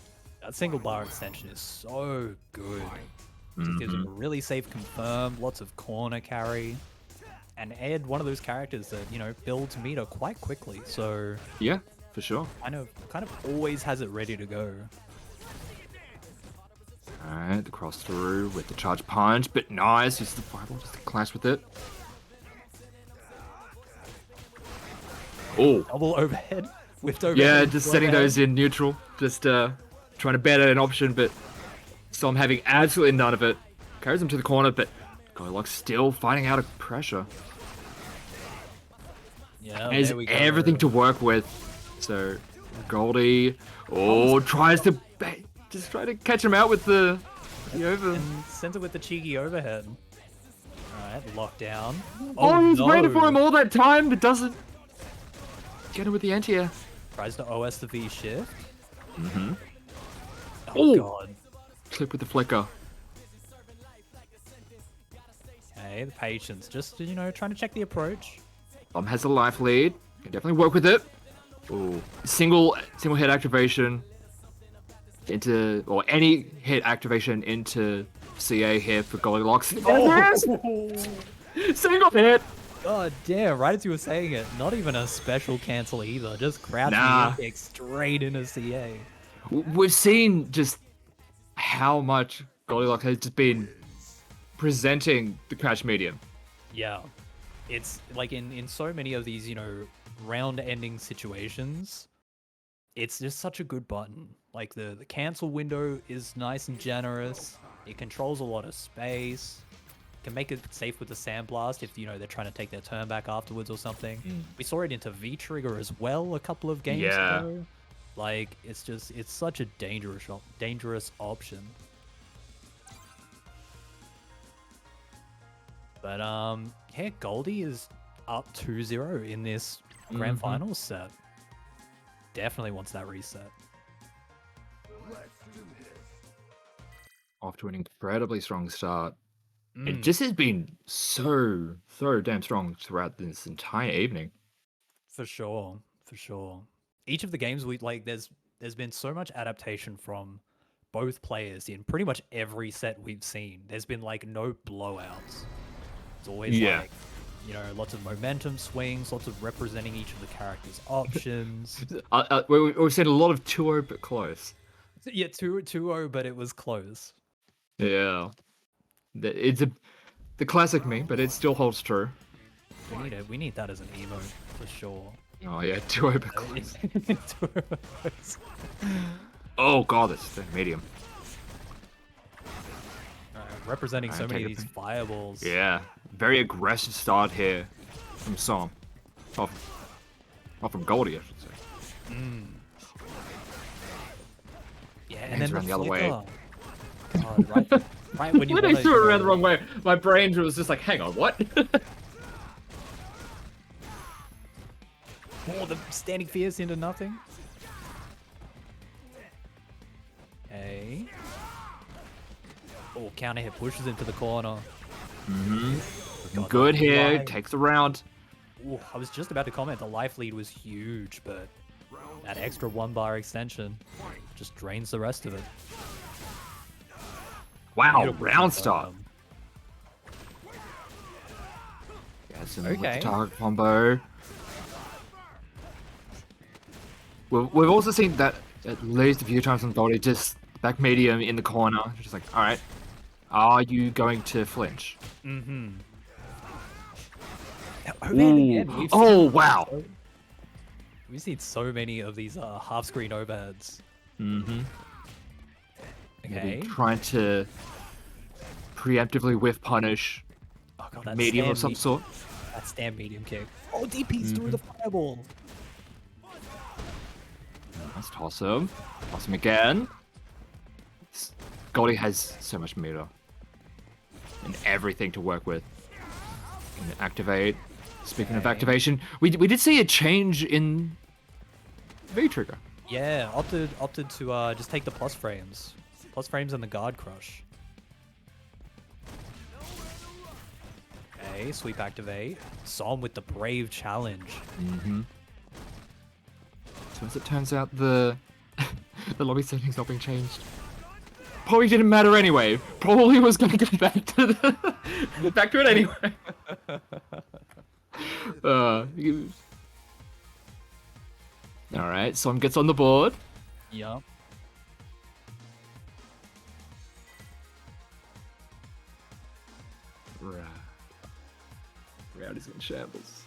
[SPEAKER 4] That single bar extension is so good. Just gives him a really safe confirm, lots of corner carry. And Ed, one of those characters that, you know, builds meter quite quickly, so
[SPEAKER 5] Yeah, for sure.
[SPEAKER 4] kind of always has it ready to go.
[SPEAKER 5] Alright, the cross through with the charge punch, but nice. Just the fireball just to clash with it. Oh,
[SPEAKER 4] Double overhead, whipped overhead.
[SPEAKER 5] yeah,
[SPEAKER 4] into
[SPEAKER 5] just setting
[SPEAKER 4] overhead.
[SPEAKER 5] those in neutral. Just trying to bet an option, but Storm having absolutely none of it. Carries him to the corner, but Goldilocks still fighting out of pressure.
[SPEAKER 4] Yeah,
[SPEAKER 5] Has
[SPEAKER 4] there we go.
[SPEAKER 5] everything to work with. So Goldie, tries to just try to catch him out with the over.
[SPEAKER 4] And sends it with the cheeky overhead. Alright, lockdown.
[SPEAKER 5] Oh, he's
[SPEAKER 4] no.
[SPEAKER 5] waiting for him all that time, but doesn't get him with the anti-air.
[SPEAKER 4] Tries to OS the V shift.
[SPEAKER 5] Mm-hmm.
[SPEAKER 4] Oh,
[SPEAKER 5] Ooh.
[SPEAKER 4] god.
[SPEAKER 5] Clip with the flicker.
[SPEAKER 4] Okay, the patience. Just, you know, trying to check the approach.
[SPEAKER 5] Dom has a life lead. Can definitely work with it. Ooh. Single hit activation into, or any hit activation into CA here for Goldilocks. Single hit.
[SPEAKER 4] God damn, right as you were saying it, not even a special cancel either. Just crouching
[SPEAKER 5] Nah.
[SPEAKER 4] in, kick straight into CA.
[SPEAKER 5] We've seen just how much Goldilocks has just been presenting the crouch medium.
[SPEAKER 4] Yeah. It's like in so many of these, you know, round ending situations, it's just such a good button. Like the cancel window is nice and generous. It controls a lot of space. Can make it safe with the sandblast if, you know, they're trying to take their turn back afterwards or something. We saw it into V trigger as well a couple of games ago. Like it's such a dangerous option. But yeah, Goldie is up 2-0 in this grand finals set. Definitely wants that reset.
[SPEAKER 5] Off to an incredibly strong start. It just has been so damn strong throughout this entire evening.
[SPEAKER 4] For sure, for sure. Each of the games there's been so much adaptation from both players in pretty much every set we've seen. There's been like no blowouts. It's always like, you know, lots of momentum swings, lots of representing each of the characters' options.
[SPEAKER 5] We've seen a lot of 2-0 but close.
[SPEAKER 4] Yeah, 2-0, but it was close.
[SPEAKER 5] Yeah. It's the classic meme, but it still holds true.
[SPEAKER 4] We need that as an emote for sure.
[SPEAKER 5] Oh yeah, 2-0 but close. Oh god, that's the medium.
[SPEAKER 4] Representing so many of
[SPEAKER 5] take
[SPEAKER 4] these
[SPEAKER 5] it.
[SPEAKER 4] fireballs.
[SPEAKER 5] Yeah, very aggressive start here from Som. Not from Goldie, I should say.
[SPEAKER 4] Yeah,
[SPEAKER 5] Hands
[SPEAKER 4] and then
[SPEAKER 5] around the other way.
[SPEAKER 4] God, right when you
[SPEAKER 5] When I
[SPEAKER 4] wanna,
[SPEAKER 5] threw
[SPEAKER 4] you
[SPEAKER 5] it around
[SPEAKER 4] know,
[SPEAKER 5] the wrong way, my brain was just like, hang on, what?
[SPEAKER 4] Oh, the standing fierce into nothing. Okay. Oh, counter hit pushes into the corner. God,
[SPEAKER 5] Good
[SPEAKER 4] that
[SPEAKER 5] here,
[SPEAKER 4] life-
[SPEAKER 5] takes the round.
[SPEAKER 4] Ooh, I was just about to comment, the life lead was huge, but That extra 1-bar extension just drains the rest of it.
[SPEAKER 5] Wow,
[SPEAKER 4] Beautiful
[SPEAKER 5] round start.
[SPEAKER 4] confirm.
[SPEAKER 5] Yes, and with the
[SPEAKER 4] Okay.
[SPEAKER 5] target combo. We've also seen that at least a few times on Goldie, just back medium in the corner. Just like, all right, are you going to flinch?
[SPEAKER 4] Mm-hmm.
[SPEAKER 5] Ooh. Oh, wow.
[SPEAKER 4] We've seen so many of these half-screen overheads.
[SPEAKER 5] Mm-hmm.
[SPEAKER 4] Okay.
[SPEAKER 5] Maybe trying to preemptively whiff punish
[SPEAKER 4] Oh god, that
[SPEAKER 5] medium of
[SPEAKER 4] stand
[SPEAKER 5] some sort.
[SPEAKER 4] That stand medium kick. Oh, DP's through the fireball.
[SPEAKER 5] Let's toss him. Toss him again. Goldie has so much meter. And everything to work with. And activate. Speaking of activation, we did see a change in V-trigger.
[SPEAKER 4] Yeah, opted to just take the plus frames. Plus frames and the guard crush. Okay, sweep activate. Som with the brave challenge.
[SPEAKER 5] Mm-hmm. So as it turns out, the lobby settings not being changed. Probably didn't matter anyway. Probably was gonna go back to back to it anyway. All right, Som gets on the board.
[SPEAKER 4] Yup.
[SPEAKER 5] Right. Round is in shambles.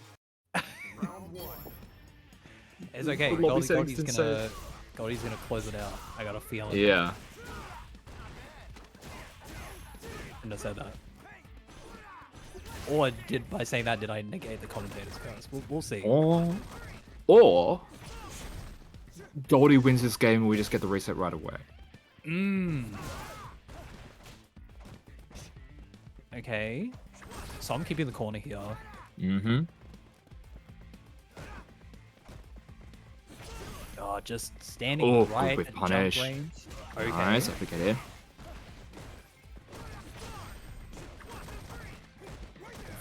[SPEAKER 4] It's okay.
[SPEAKER 5] The lobby settings
[SPEAKER 4] Goldie's
[SPEAKER 5] didn't
[SPEAKER 4] gonna close it out. I got a feeling.
[SPEAKER 5] Yeah.
[SPEAKER 4] Shouldn't have said that. Or by saying that, did I negate the commentator's curse? We'll see.
[SPEAKER 5] Or Goldie wins this game and we just get the reset right away.
[SPEAKER 4] Okay. So I'm keeping the corner here.
[SPEAKER 5] Mm-hmm.
[SPEAKER 4] Oh, just standing right
[SPEAKER 5] with
[SPEAKER 4] at
[SPEAKER 5] punish.
[SPEAKER 4] jump range. Okay.
[SPEAKER 5] Nice, I think it in.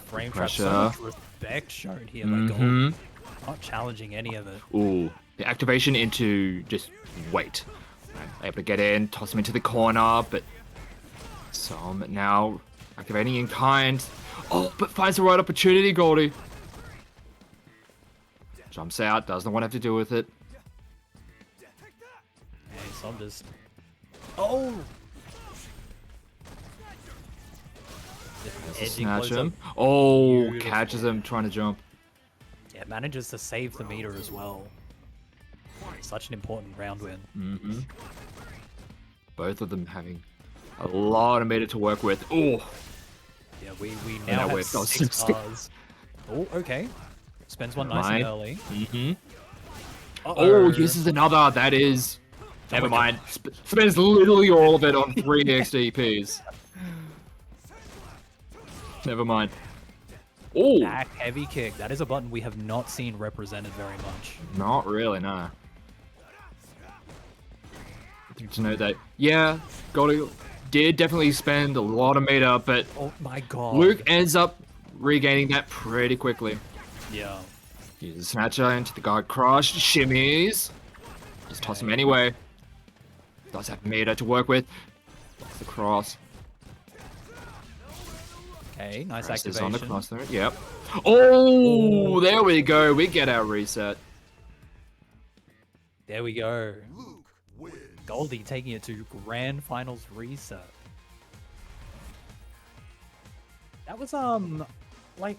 [SPEAKER 4] Frame trap, so
[SPEAKER 5] Pressure.
[SPEAKER 4] much respect shown here by Gold.
[SPEAKER 5] Mm-hmm.
[SPEAKER 4] Not challenging any of it.
[SPEAKER 5] Ooh, the activation into just wait. Right, able to get in, toss him into the corner, but Som now activating in kind. Oh, but finds the right opportunity, Goldie. Jumps out, doesn't want to have to deal with it.
[SPEAKER 4] Hey, so I'm just... Oh!
[SPEAKER 5] Has to
[SPEAKER 4] Edging
[SPEAKER 5] snatch
[SPEAKER 4] close
[SPEAKER 5] him.
[SPEAKER 4] up.
[SPEAKER 5] Oh,
[SPEAKER 4] Beautiful.
[SPEAKER 5] catches him trying to jump.
[SPEAKER 4] Yeah, manages to save the meter as well. Such an important round win.
[SPEAKER 5] Mm-hmm. Both of them having a lot of meter to work with. Oh,
[SPEAKER 4] Yeah, we now
[SPEAKER 5] we're
[SPEAKER 4] have 6 stars. Oh, okay. Spends one nice and early.
[SPEAKER 5] Mm-hmm.
[SPEAKER 4] Uh-oh.
[SPEAKER 5] Oh, this is another. That is. Never mind. Spends literally all of it on 3 XDPs. Never mind. Oh,
[SPEAKER 4] Back heavy kick. That is a button we have not seen represented very much.
[SPEAKER 5] not really, no. Good to know that. Yeah, Goldie did definitely spend a lot of meter, but
[SPEAKER 4] Oh my god.
[SPEAKER 5] Luke ends up regaining that pretty quickly.
[SPEAKER 4] Yeah.
[SPEAKER 5] Uses a snatcher into the guard crush, shimmies. Just toss him anyway. Does have meter to work with. That's the cross.
[SPEAKER 4] Okay, nice
[SPEAKER 5] Presses
[SPEAKER 4] activation.
[SPEAKER 5] on the cross there. Yep. Oh, there we go. We get our reset.
[SPEAKER 4] There we go. Goldie taking it to Grand Finals reset. That was like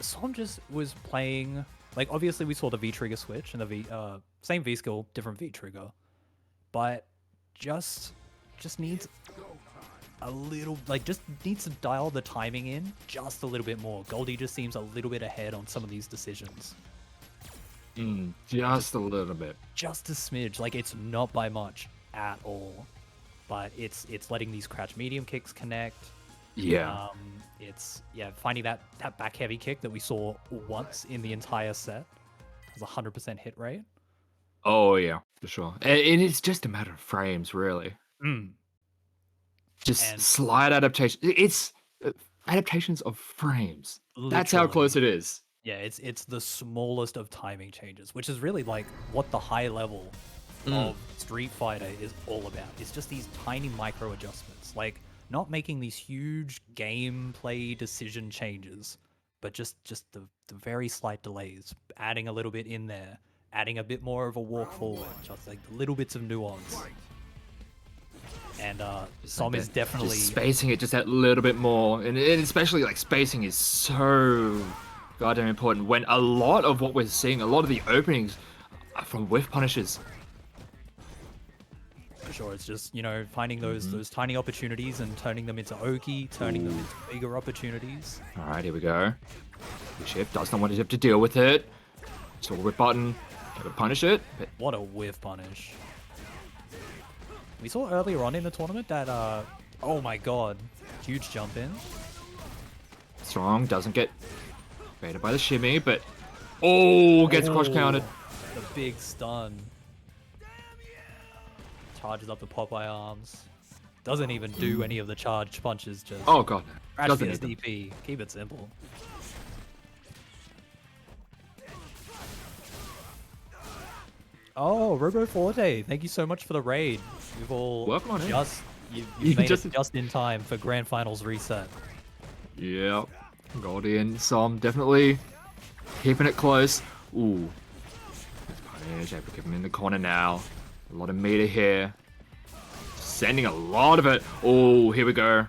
[SPEAKER 4] Som just was playing like obviously we saw the V trigger switch and the same V skill, different V trigger. But just needs a little just needs to dial the timing in just a little bit more. Goldie just seems a little bit ahead on some of these decisions.
[SPEAKER 5] Just a little bit.
[SPEAKER 4] Just a smidge. Like it's not by much at all, but it's letting these crouch medium kicks connect.
[SPEAKER 5] Yeah.
[SPEAKER 4] It's finding that back heavy kick that we saw once in the entire set. It was 100% hit rate.
[SPEAKER 5] Oh yeah, for sure. And it's just a matter of frames, really. Just
[SPEAKER 4] And-
[SPEAKER 5] slight adaptation. It's adaptations of frames. That's how
[SPEAKER 4] Literally.
[SPEAKER 5] close it is.
[SPEAKER 4] Yeah, it's the smallest of timing changes, which is really like what the high level of Street Fighter is all about. It's just these tiny micro adjustments, like not making these huge gameplay decision changes, but just the very slight delays, adding a little bit in there, adding a bit more of a walk forward, just like the little bits of nuance. And Som is definitely
[SPEAKER 5] just spacing it just that little bit more, and especially like spacing is so goddamn important when a lot of what we're seeing, a lot of the openings are from whiff punishes.
[SPEAKER 4] for sure. It's just, you know, finding those tiny opportunities and turning them into Oki, turning them into bigger opportunities.
[SPEAKER 5] All right, here we go. Shift does not want to have to deal with it. So whip button, gotta punish it. But
[SPEAKER 4] What a whiff punish. We saw earlier on in the tournament that, oh my god, huge jump in.
[SPEAKER 5] strong, doesn't get baited by the shimmy, but gets cross counted.
[SPEAKER 4] The big stun. Charges up the Popeye arms. Doesn't even do any of the charged punches, just
[SPEAKER 5] Oh god, no.
[SPEAKER 4] crash
[SPEAKER 5] Doesn't
[SPEAKER 4] his
[SPEAKER 5] need them.
[SPEAKER 4] DP. Keep it simple. Oh, Robo Forte, thank you so much for the raid. You've all
[SPEAKER 5] Working on it.
[SPEAKER 4] you've made it just in time for Grand Finals reset.
[SPEAKER 5] Yeah, got in some, definitely keeping it close. Ooh, let's punish. Able to keep him in the corner now. A lot of meter here, sending a lot of it. Oh, here we go.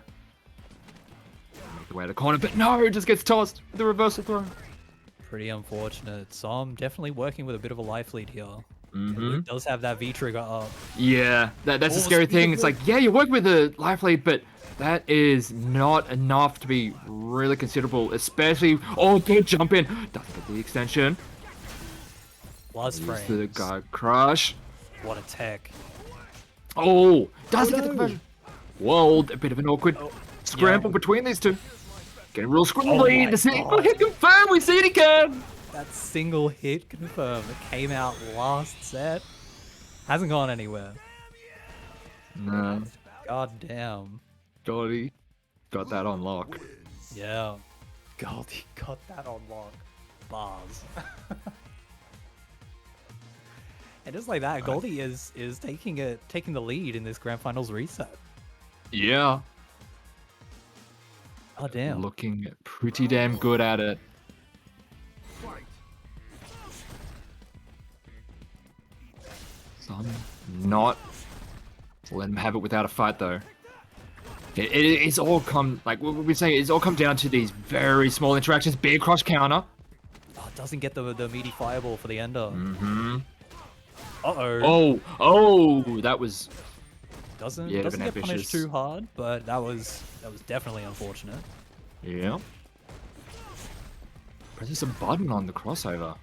[SPEAKER 5] Make the way to the corner, but no, it just gets tossed with the reversal throw.
[SPEAKER 4] Pretty unfortunate. Som definitely working with a bit of a life lead here.
[SPEAKER 5] Mm-hmm.
[SPEAKER 4] Luke does have that V trigger up.
[SPEAKER 5] Yeah, that's the
[SPEAKER 4] Oh,
[SPEAKER 5] scary
[SPEAKER 4] speaking
[SPEAKER 5] thing.
[SPEAKER 4] of
[SPEAKER 5] It's like, yeah, you work with the life lead, but that is not enough to be really considerable, especially, good jump in. Doesn't get the extension.
[SPEAKER 4] Plus
[SPEAKER 5] Use the
[SPEAKER 4] frames.
[SPEAKER 5] guard crush.
[SPEAKER 4] What a tech.
[SPEAKER 5] Oh, doesn't get the
[SPEAKER 4] no.
[SPEAKER 5] conversion. Whoa, a bit of an awkward scramble between these two. Getting real scrambly
[SPEAKER 4] my
[SPEAKER 5] to see.
[SPEAKER 4] God.
[SPEAKER 5] Hit confirm, we see it again.
[SPEAKER 4] That single hit confirmed. It came out last set. Hasn't gone anywhere.
[SPEAKER 5] No,
[SPEAKER 4] God damn.
[SPEAKER 5] Goldie got that on lock.
[SPEAKER 4] Yeah. God, he got that on lock. Bars. And just like that, Goldie is taking the lead in this Grand Finals reset.
[SPEAKER 5] Yeah,
[SPEAKER 4] Oh damn.
[SPEAKER 5] looking pretty damn good at it. Some not let him have it without a fight though. It's all come, like we're saying, it's all come down to these very small interactions. Big cross counter.
[SPEAKER 4] Oh, doesn't get the meaty fireball for the ender.
[SPEAKER 5] Mm-hmm.
[SPEAKER 4] Uh-oh.
[SPEAKER 5] Oh, that was
[SPEAKER 4] Doesn't
[SPEAKER 5] Yeah,
[SPEAKER 4] get
[SPEAKER 5] ambitious.
[SPEAKER 4] punished too hard, but that was definitely unfortunate.
[SPEAKER 5] yeah. Presses a button on the crossover.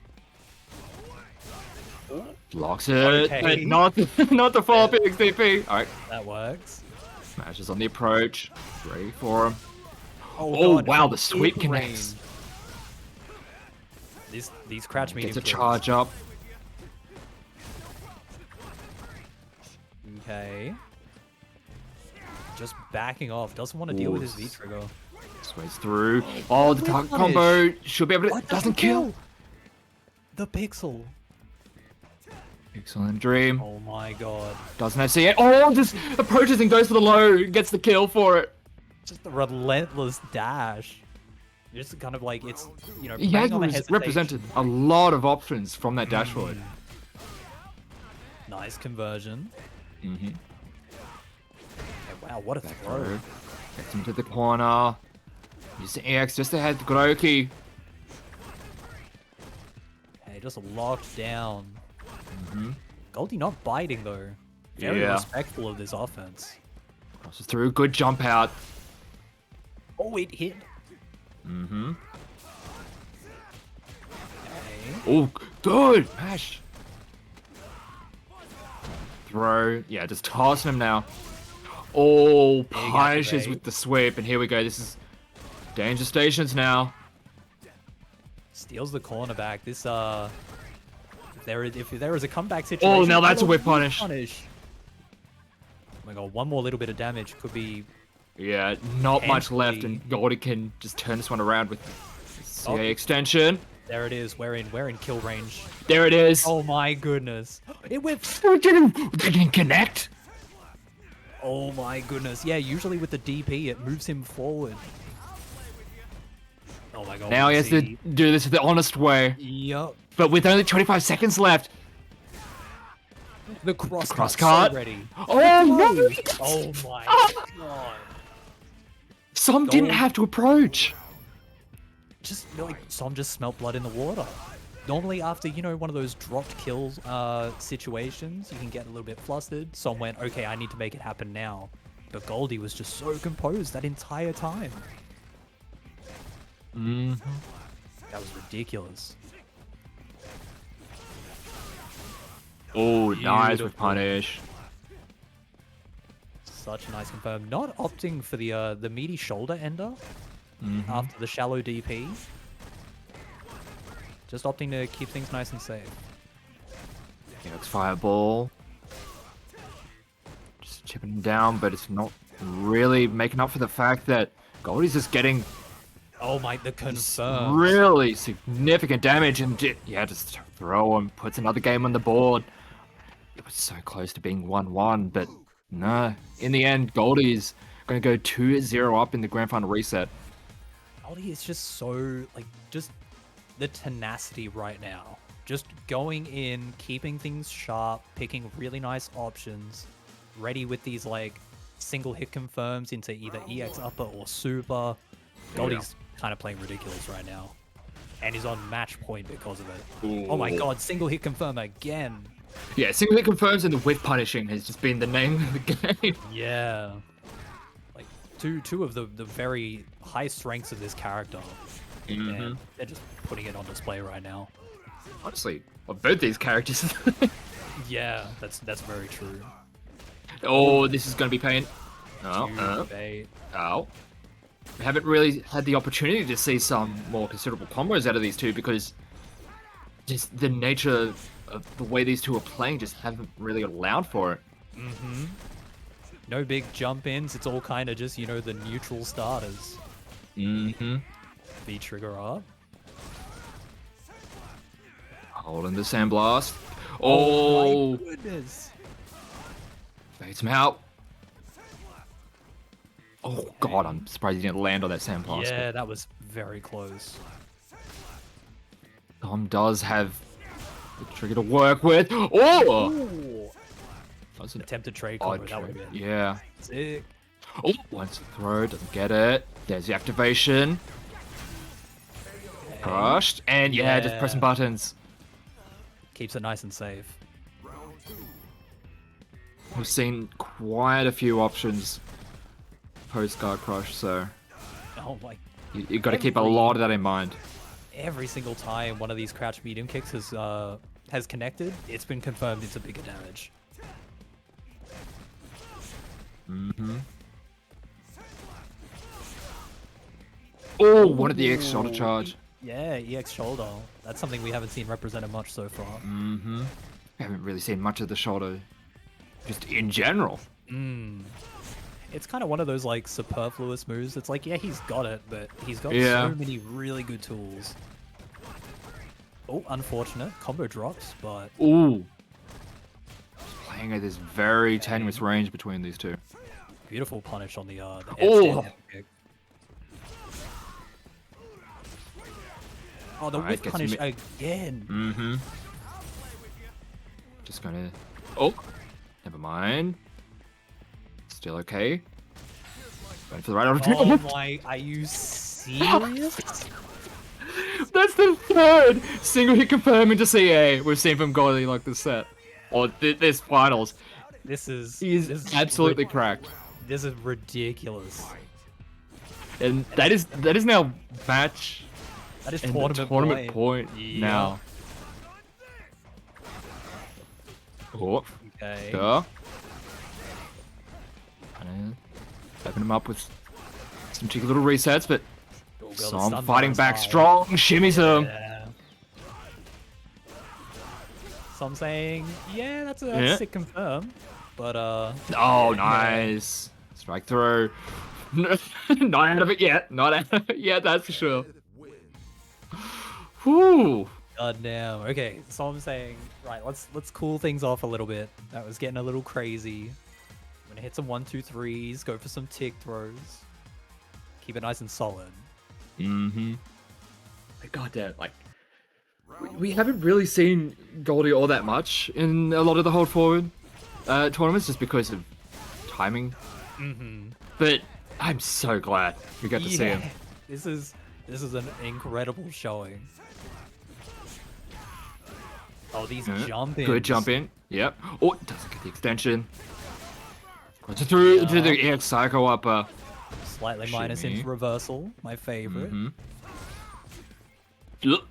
[SPEAKER 5] Blocks it,
[SPEAKER 4] Okay.
[SPEAKER 5] but not not the full PXDP. All right,
[SPEAKER 4] That works.
[SPEAKER 5] smashes on the approach. Ready for him.
[SPEAKER 4] Oh, God,
[SPEAKER 5] wow,
[SPEAKER 4] from
[SPEAKER 5] the sweep
[SPEAKER 4] in
[SPEAKER 5] connects.
[SPEAKER 4] range. These crouch medium
[SPEAKER 5] Gets a
[SPEAKER 4] kills.
[SPEAKER 5] charge up.
[SPEAKER 4] Okay. Just backing off. Doesn't want to deal with his V trigger.
[SPEAKER 5] Sways through. Oh, the
[SPEAKER 4] Whip
[SPEAKER 5] target
[SPEAKER 4] punish.
[SPEAKER 5] combo should be able to.
[SPEAKER 4] What
[SPEAKER 5] Doesn't kill.
[SPEAKER 4] The pixel.
[SPEAKER 5] Excellent dream.
[SPEAKER 4] Oh my god.
[SPEAKER 5] Doesn't have CA. Oh, just approaches and goes for the low. Gets the kill for it.
[SPEAKER 4] Just a relentless dash. Just kind of like it's, you know,
[SPEAKER 5] He
[SPEAKER 4] playing
[SPEAKER 5] has
[SPEAKER 4] on the hesitation.
[SPEAKER 5] represented a lot of options from that dash forward.
[SPEAKER 4] Nice conversion.
[SPEAKER 5] Mm-hmm.
[SPEAKER 4] Okay, wow, what a
[SPEAKER 5] Back
[SPEAKER 4] throw.
[SPEAKER 5] throw. Gets him to the corner. Using EX just ahead to Groki.
[SPEAKER 4] Okay, just locked down.
[SPEAKER 5] Mm-hmm.
[SPEAKER 4] Goldie not biting though. Very
[SPEAKER 5] Yeah.
[SPEAKER 4] respectful of this offense.
[SPEAKER 5] Crosses through. Good jump out.
[SPEAKER 4] Oh, it hit.
[SPEAKER 5] Mm-hmm.
[SPEAKER 4] Okay.
[SPEAKER 5] Oh, good mash. Throw. Yeah, just tossing him now. Oh, punishes
[SPEAKER 4] activate.
[SPEAKER 5] with the sweep. And here we go. This is danger stations now.
[SPEAKER 4] Steals the cornerback. This if there is a comeback situation.
[SPEAKER 5] Oh, now that's a
[SPEAKER 4] oh,
[SPEAKER 5] whip punish.
[SPEAKER 4] Oh my god, one more little bit of damage could be.
[SPEAKER 5] Yeah, not much left,
[SPEAKER 4] Potentially.
[SPEAKER 5] and Goldie can just turn this one around with CA
[SPEAKER 4] Oh.
[SPEAKER 5] extension.
[SPEAKER 4] There it is. We're in kill range.
[SPEAKER 5] There it is.
[SPEAKER 4] Oh my goodness. It went.
[SPEAKER 5] They didn't connect.
[SPEAKER 4] Oh my goodness. Yeah, usually with the DP, it moves him forward. Oh my god.
[SPEAKER 5] Now he has to do this the honest way.
[SPEAKER 4] Yup.
[SPEAKER 5] But with only 25 seconds left.
[SPEAKER 4] The cross
[SPEAKER 5] cut.
[SPEAKER 4] So ready.
[SPEAKER 5] Oh no!
[SPEAKER 4] Oh my god.
[SPEAKER 5] Some didn't have to approach.
[SPEAKER 4] Just like some just smelt blood in the water. Normally after, you know, one of those dropped kills situations, you can get a little bit flustered. Some went, okay, I need to make it happen now. But Goldie was just so composed that entire time. That was ridiculous.
[SPEAKER 5] Oh, nice with punish.
[SPEAKER 4] Such a nice confirm. Not opting for the meaty shoulder ender after the shallow DP. Just opting to keep things nice and safe.
[SPEAKER 5] Phoenix fireball. Just chipping him down, but it's not really making up for the fact that Goldie's just getting
[SPEAKER 4] Oh my, the confirm.
[SPEAKER 5] really significant damage, and yeah, just throw him, puts another game on the board. It was so close to being 1-1, but no. In the end, Goldie's going to go 2-0 up in the grand final reset.
[SPEAKER 4] Goldie is just so, like, just the tenacity right now. Just going in, keeping things sharp, picking really nice options, ready with these, like, single hit confirms into either EX upper or super. Goldie's kind of playing ridiculous right now. And he's on match point because of it.
[SPEAKER 5] Ooh.
[SPEAKER 4] Oh my god, single hit confirm again.
[SPEAKER 5] Yeah, single hit confirms and the whiff punishing has just been the name of the game.
[SPEAKER 4] Yeah. Like, two of the very high strengths of this character. And they're just putting it on display right now.
[SPEAKER 5] Honestly, of both these characters.
[SPEAKER 4] Yeah, that's very true.
[SPEAKER 5] Oh, this is going to be pain. Oh,
[SPEAKER 4] Bait.
[SPEAKER 5] oh. We haven't really had the opportunity to see some more considerable combos out of these two because just the nature of the way these two are playing just haven't really allowed for it.
[SPEAKER 4] No big jump ins. It's all kind of just, you know, the neutral starters. V trigger up.
[SPEAKER 5] Holding the sandblast. Oh,
[SPEAKER 4] my goodness.
[SPEAKER 5] Baits him out. Oh god, I'm surprised he didn't land on that sandblast.
[SPEAKER 4] Yeah, that was very close.
[SPEAKER 5] Dom does have the trigger to work with. Oh!
[SPEAKER 4] Ooh.
[SPEAKER 5] That's an
[SPEAKER 4] Attempted trade
[SPEAKER 5] odd
[SPEAKER 4] combo, that would
[SPEAKER 5] trade.
[SPEAKER 4] have been
[SPEAKER 5] Yeah.
[SPEAKER 4] sick.
[SPEAKER 5] Oh, once the throw, doesn't get it. There's the activation. Crushed. And yeah, just pressing buttons.
[SPEAKER 4] Keeps it nice and safe.
[SPEAKER 5] We've seen quite a few options post Guard Crush, so
[SPEAKER 4] Oh my.
[SPEAKER 5] you got to keep a lot of that in mind.
[SPEAKER 4] Every single time one of these crouch medium kicks has connected, it's been confirmed it's a bigger damage.
[SPEAKER 5] Oh, what did the X shoulder charge?
[SPEAKER 4] Yeah, EX shoulder. That's something we haven't seen represented much so far.
[SPEAKER 5] I haven't really seen much of the shoulder, just in general.
[SPEAKER 4] It's kind of one of those like superfluous moves. It's like, yeah, he's got it, but he's got
[SPEAKER 5] Yeah.
[SPEAKER 4] so many really good tools. Oh, unfortunate. Combo drops, but
[SPEAKER 5] Ooh. Playing at this very tenuous range between these two.
[SPEAKER 4] beautiful punish on the
[SPEAKER 5] Oh.
[SPEAKER 4] headstand kick. Oh, the
[SPEAKER 5] Alright,
[SPEAKER 4] whiff
[SPEAKER 5] gets
[SPEAKER 4] punish
[SPEAKER 5] me-
[SPEAKER 4] again.
[SPEAKER 5] Just gonna... Oh! Never mind. Still okay. Going for the right opportunity.
[SPEAKER 4] Oh my, are you serious?
[SPEAKER 5] That's the third single hit confirm into CA we've seen from Goldie like this set. Or this finals.
[SPEAKER 4] This is
[SPEAKER 5] He's
[SPEAKER 4] this is
[SPEAKER 5] absolutely
[SPEAKER 4] rid-
[SPEAKER 5] cracked.
[SPEAKER 4] This is ridiculous.
[SPEAKER 5] And that is now match
[SPEAKER 4] That is
[SPEAKER 5] and
[SPEAKER 4] tournament,
[SPEAKER 5] point
[SPEAKER 4] Yeah.
[SPEAKER 5] now. Oh,
[SPEAKER 4] Okay.
[SPEAKER 5] duh. Open him up with some cheeky little resets, but
[SPEAKER 4] Oh, God, the
[SPEAKER 5] some
[SPEAKER 4] stun
[SPEAKER 5] fighting
[SPEAKER 4] bounce
[SPEAKER 5] back
[SPEAKER 4] high.
[SPEAKER 5] strong, shimmies him.
[SPEAKER 4] Yeah. So I'm saying, yeah, that's a
[SPEAKER 5] Yeah.
[SPEAKER 4] sick confirm. But
[SPEAKER 5] Oh, nice. Strike through. Not out of it yet. Not out of it yet, that's for sure. Whew.
[SPEAKER 4] God damn. Okay, so I'm saying, right, let's cool things off a little bit. That was getting a little crazy. I'm gonna hit some 1-2-3s, go for some tick throws. Keep it nice and solid.
[SPEAKER 5] Mm-hmm. God damn, like we haven't really seen Goldie all that much in a lot of the hold forward tournaments just because of timing.
[SPEAKER 4] Mm-hmm.
[SPEAKER 5] But I'm so glad we got to see him.
[SPEAKER 4] This is an incredible showing. Oh, these jump ins.
[SPEAKER 5] Good jump in. Yep. Oh, it doesn't get the extension. Goes through to the EX Psycho Upper.
[SPEAKER 4] Slightly minus into reversal, my favorite.
[SPEAKER 5] Doesn't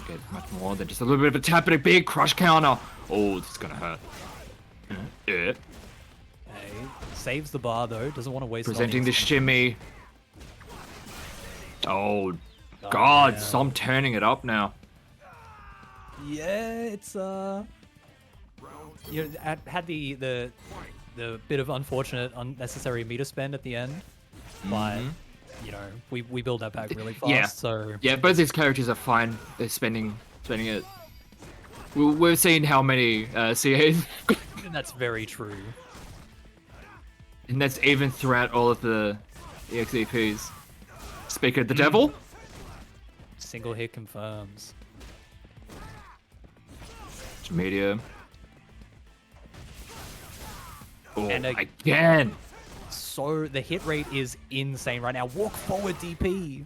[SPEAKER 5] get much more than just a little bit of a tap and a big crush counter. Oh, this is gonna hurt. Yeah.
[SPEAKER 4] Okay. Saves the bar though, doesn't want to waste
[SPEAKER 5] Presenting
[SPEAKER 4] it
[SPEAKER 5] the shimmy. Oh, God,
[SPEAKER 4] yeah.
[SPEAKER 5] some turning it up now.
[SPEAKER 4] Yeah, it's you know, had the bit of unfortunate unnecessary meter spend at the end, but you know, we build that back really fast.
[SPEAKER 5] Yeah.
[SPEAKER 4] So
[SPEAKER 5] Yeah, both these characters are fine. They're spending it. We've seen how many CAs,
[SPEAKER 4] and that's very true.
[SPEAKER 5] and that's even throughout all of the EXEPs. Speaker of the devil.
[SPEAKER 4] Single hit confirms.
[SPEAKER 5] Medium. Oh,
[SPEAKER 4] And
[SPEAKER 5] again.
[SPEAKER 4] So the hit rate is insane right now. Walk forward, DP.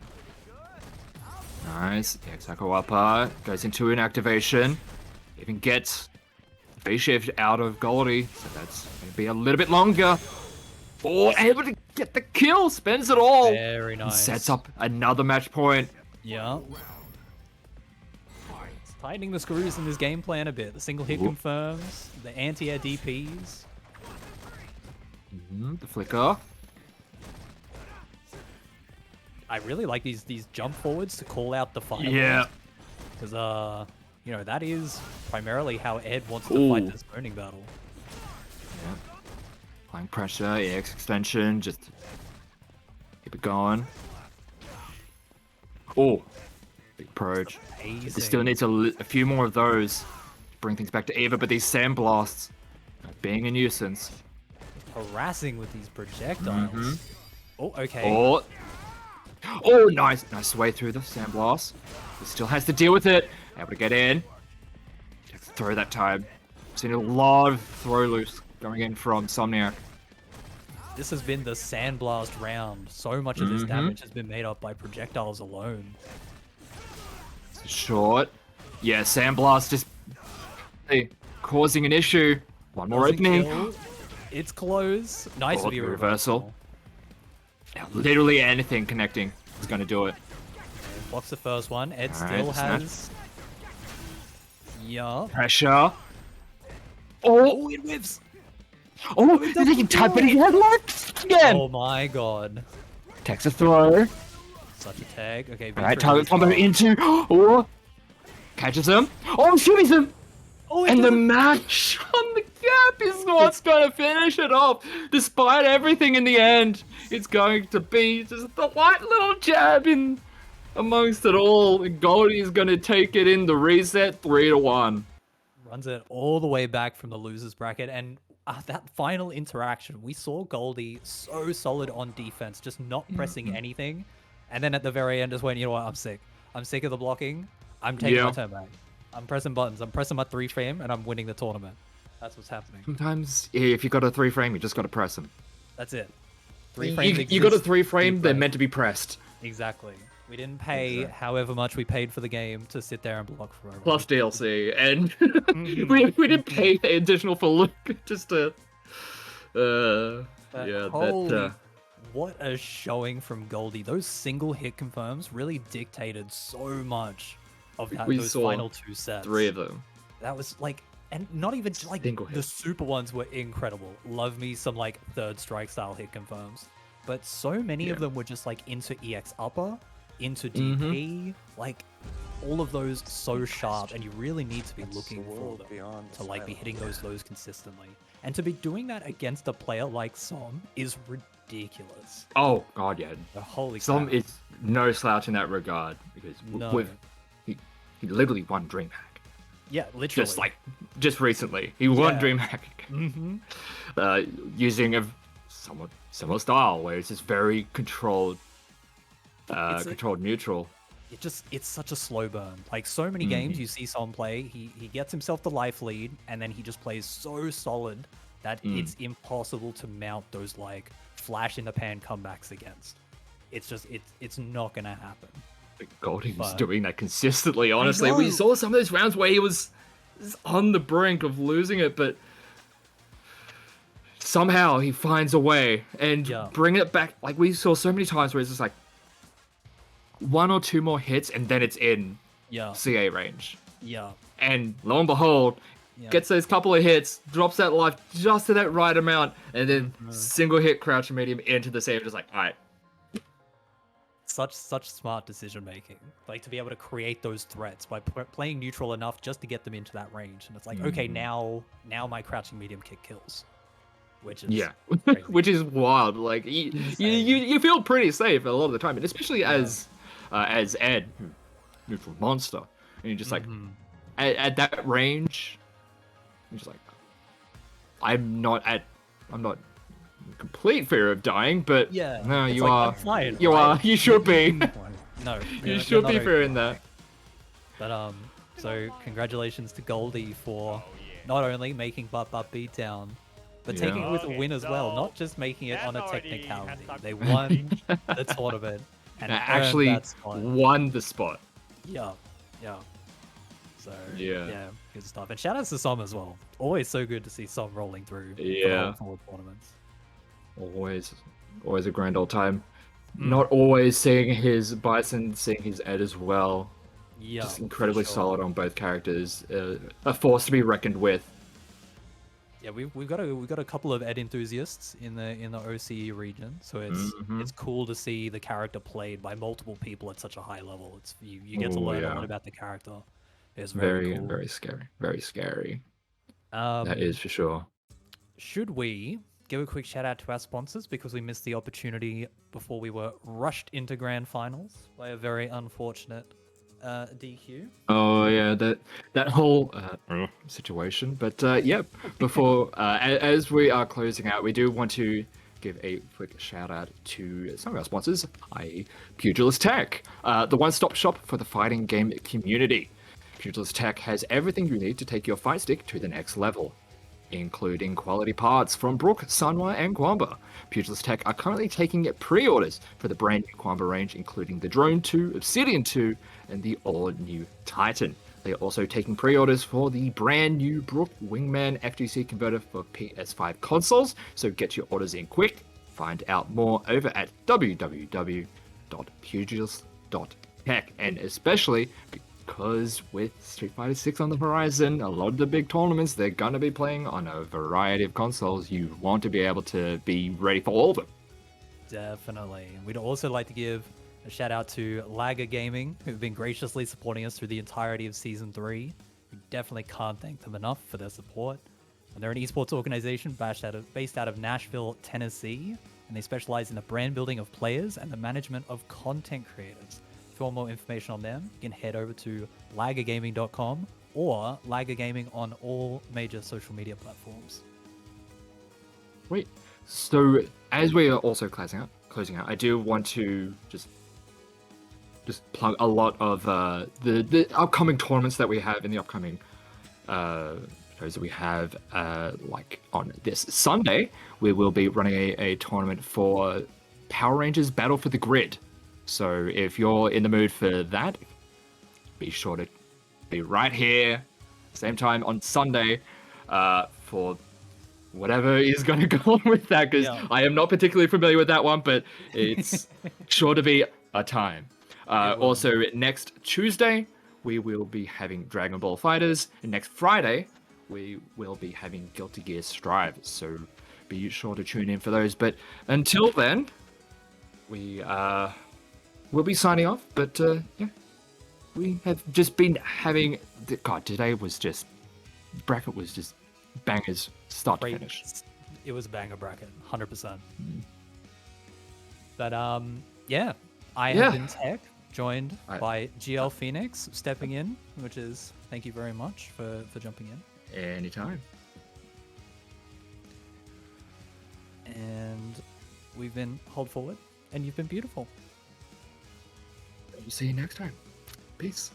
[SPEAKER 5] Nice. EX Psycho Upper goes into an activation. Even gets phase shift out of Goldie, so that's going to be a little bit longer. Oh, able to get the kill, spends it all.
[SPEAKER 4] Very nice.
[SPEAKER 5] Sets up another match point.
[SPEAKER 4] Yeah. It's tightening the screws in this game plan a bit. The single hit confirms. The anti-air DPs.
[SPEAKER 5] The flicker.
[SPEAKER 4] I really like these jump forwards to call out the fireball.
[SPEAKER 5] Yeah.
[SPEAKER 4] Because you know, that is primarily how Ed wants to fight this zoning battle.
[SPEAKER 5] Yeah. Applying pressure, EX extension, just keep it going. Oh, big approach. It still needs a few more of those to bring things back to even, but these sandblasts are being a nuisance.
[SPEAKER 4] Harassing with these projectiles. Oh, okay.
[SPEAKER 5] Oh, nice way through the sandblast. He still has to deal with it. Able to get in. Have to throw that time. Seen a lot of throw loops going in from Somniac.
[SPEAKER 4] This has been the sandblast round. So much of this damage has been made up by projectiles alone.
[SPEAKER 5] Short. Yeah, sandblast just causing an issue. One more opening.
[SPEAKER 4] Kill. It's close. Nice of you,
[SPEAKER 5] reversal. Now, literally anything connecting is going to do it.
[SPEAKER 4] Blocks the first one. Ed still has. Yeah.
[SPEAKER 5] Pressure.
[SPEAKER 4] Oh, it whiffs.
[SPEAKER 5] Oh, they can tap it headlock again.
[SPEAKER 4] Oh my god.
[SPEAKER 5] Takes a throw.
[SPEAKER 4] Such a tag. Okay.
[SPEAKER 5] Alright, target combo into. Oh, catches him. Oh, shoots him.
[SPEAKER 4] Oh,
[SPEAKER 5] and the match on the gap is what's going to finish it off. Despite everything in the end, it's going to be just the light little jab in amongst it all. And Goldie is going to take it in the reset 3-1.
[SPEAKER 4] Runs it all the way back from the losers bracket. And that final interaction, we saw Goldie so solid on defense, just not pressing anything. And then at the very end just went, you know what, I'm sick. I'm sick of the blocking. I'm taking my turn back. I'm pressing buttons. I'm pressing my 3-frame, and I'm winning the tournament. That's what's happening.
[SPEAKER 5] Sometimes, if you got a 3-frame, you just got to press them.
[SPEAKER 4] That's it. 3 frames.
[SPEAKER 5] You got a 3-frame, they're meant to be pressed.
[SPEAKER 4] Exactly. We didn't pay however much we paid for the game to sit there and block forever.
[SPEAKER 5] Plus DLC, and we didn't pay the additional for look just to.
[SPEAKER 4] What a showing from Goldie. Those single hit confirms really dictated so much of that, those final 2 sets.
[SPEAKER 5] 3 of them.
[SPEAKER 4] That was like, and not even like the super ones were incredible. Love me some like third strike style hit confirms, but so many of them were just like into EX upper, into DP, like all of those so sharp, and you really need to be looking for them to like be hitting those lows consistently, and to be doing that against a player like Som is ridiculous.
[SPEAKER 5] Oh god, yeah.
[SPEAKER 4] Holy
[SPEAKER 5] Som
[SPEAKER 4] crap.
[SPEAKER 5] is no slouch in that regard because He literally won DreamHack.
[SPEAKER 4] Yeah, literally.
[SPEAKER 5] Just recently, he won
[SPEAKER 4] Yeah.
[SPEAKER 5] DreamHack. Using a somewhat similar style, where it's just very controlled, controlled neutral.
[SPEAKER 4] It's such a slow burn. Like so many games you see someone play, he gets himself the life lead, and then he just plays so solid that it's impossible to mount those like flash in the pan comebacks against. It's just it's not gonna happen.
[SPEAKER 5] Goldie was doing that consistently, honestly. We saw some of those rounds where he was on the brink of losing it, but somehow he finds a way and bring it back. Like, we saw so many times where it's just like 1 or 2 more hits and then it's in CA range.
[SPEAKER 4] Yeah.
[SPEAKER 5] And lo and behold, gets those couple of hits, drops that life just to that right amount, and then single hit crouch medium into the save. Just like, all right.
[SPEAKER 4] Such smart decision making, like to be able to create those threats by playing neutral enough just to get them into that range, and it's like, okay, now my crouching medium kick kills, which is
[SPEAKER 5] which is wild. Like you feel pretty safe a lot of the time, and especially as Ed, neutral monster, and you're just like at that range, you're just like, I'm not in complete fear of dying, but no, you
[SPEAKER 4] like,
[SPEAKER 5] are.
[SPEAKER 4] I'm fine,
[SPEAKER 5] you
[SPEAKER 4] right?
[SPEAKER 5] are. You should be.
[SPEAKER 4] No,
[SPEAKER 5] you should be fearing that.
[SPEAKER 4] But so congratulations to Goldie for not only making Butt Beatdown, but taking it with a win as well. Not just making it on a technicality. They won the tournament and
[SPEAKER 5] actually won the spot.
[SPEAKER 4] Yeah. So yeah, good stuff. And shout outs to Som as well. Always so good to see Som rolling through for the forward tournaments.
[SPEAKER 5] Always a grand old time. Not always seeing his Bison, seeing his Ed as well.
[SPEAKER 4] Yeah,
[SPEAKER 5] just incredibly solid on both characters. A force to be reckoned with.
[SPEAKER 4] Yeah, we've got a couple of Ed enthusiasts in the OCE region, so it's cool to see the character played by multiple people at such a high level. It's you get to learn a lot about the character. It's very cool.
[SPEAKER 5] Very scary. Very scary. That is for sure.
[SPEAKER 4] Should we give a quick shout out to our sponsors, because we missed the opportunity before we were rushed into grand finals by a very unfortunate DQ.
[SPEAKER 5] Oh yeah, that whole situation. But yeah, before as we are closing out, we do want to give a quick shout out to some of our sponsors, i.e. Pugilist Tech, the one-stop shop for the fighting game community. Pugilist Tech has everything you need to take your fight stick to the next level, including quality parts from Brook, Sunwire, and Kwamba. Pugilist Tech are currently taking pre-orders for the brand new Kwamba range, including the Drone 2, Obsidian 2, and the all-new Titan. They are also taking pre-orders for the brand new Brook Wingman FGC converter for PS5 consoles, so get your orders in quick. Find out more over at www.pugilist.tech, and especially because with Street Fighter 6 on the horizon, a lot of the big tournaments they're going to be playing on a variety of consoles. You want to be able to be ready for all of them.
[SPEAKER 4] Definitely. We'd also like to give a shout out to Lagger Gaming, who've been graciously supporting us through the entirety of Season 3. We definitely can't thank them enough for their support. And they're an esports organization based out of Nashville, Tennessee, and they specialize in the brand building of players and the management of content creators. If you want more information on them, you can head over to laggergaming.com or Lagger Gaming on all major social media platforms.
[SPEAKER 5] Wait, so as we are also closing out, I do want to just plug a lot of the upcoming tournaments that we have in the upcoming shows that we have. Like on this Sunday, we will be running a tournament for Power Rangers Battle for the Grid. So if you're in the mood for that, be sure to be right here, same time on Sunday, for whatever is going to go on with that, because I am not particularly familiar with that one, but it's sure to be a time. Also, next Tuesday, we will be having Dragon Ball Fighters, and next Friday, we will be having Guilty Gear Strive, so be sure to tune in for those. But until then, we will be signing off, but yeah, we have just been having... God, today was just... bracket was just bangers, start to finish.
[SPEAKER 4] It was a banger bracket, 100%. But yeah, I have been Tech. joined by GLPhoenix stepping in, which is thank you very much for jumping in.
[SPEAKER 5] Anytime.
[SPEAKER 4] And we've been Hold Forward, and you've been beautiful.
[SPEAKER 5] See you next time. Peace.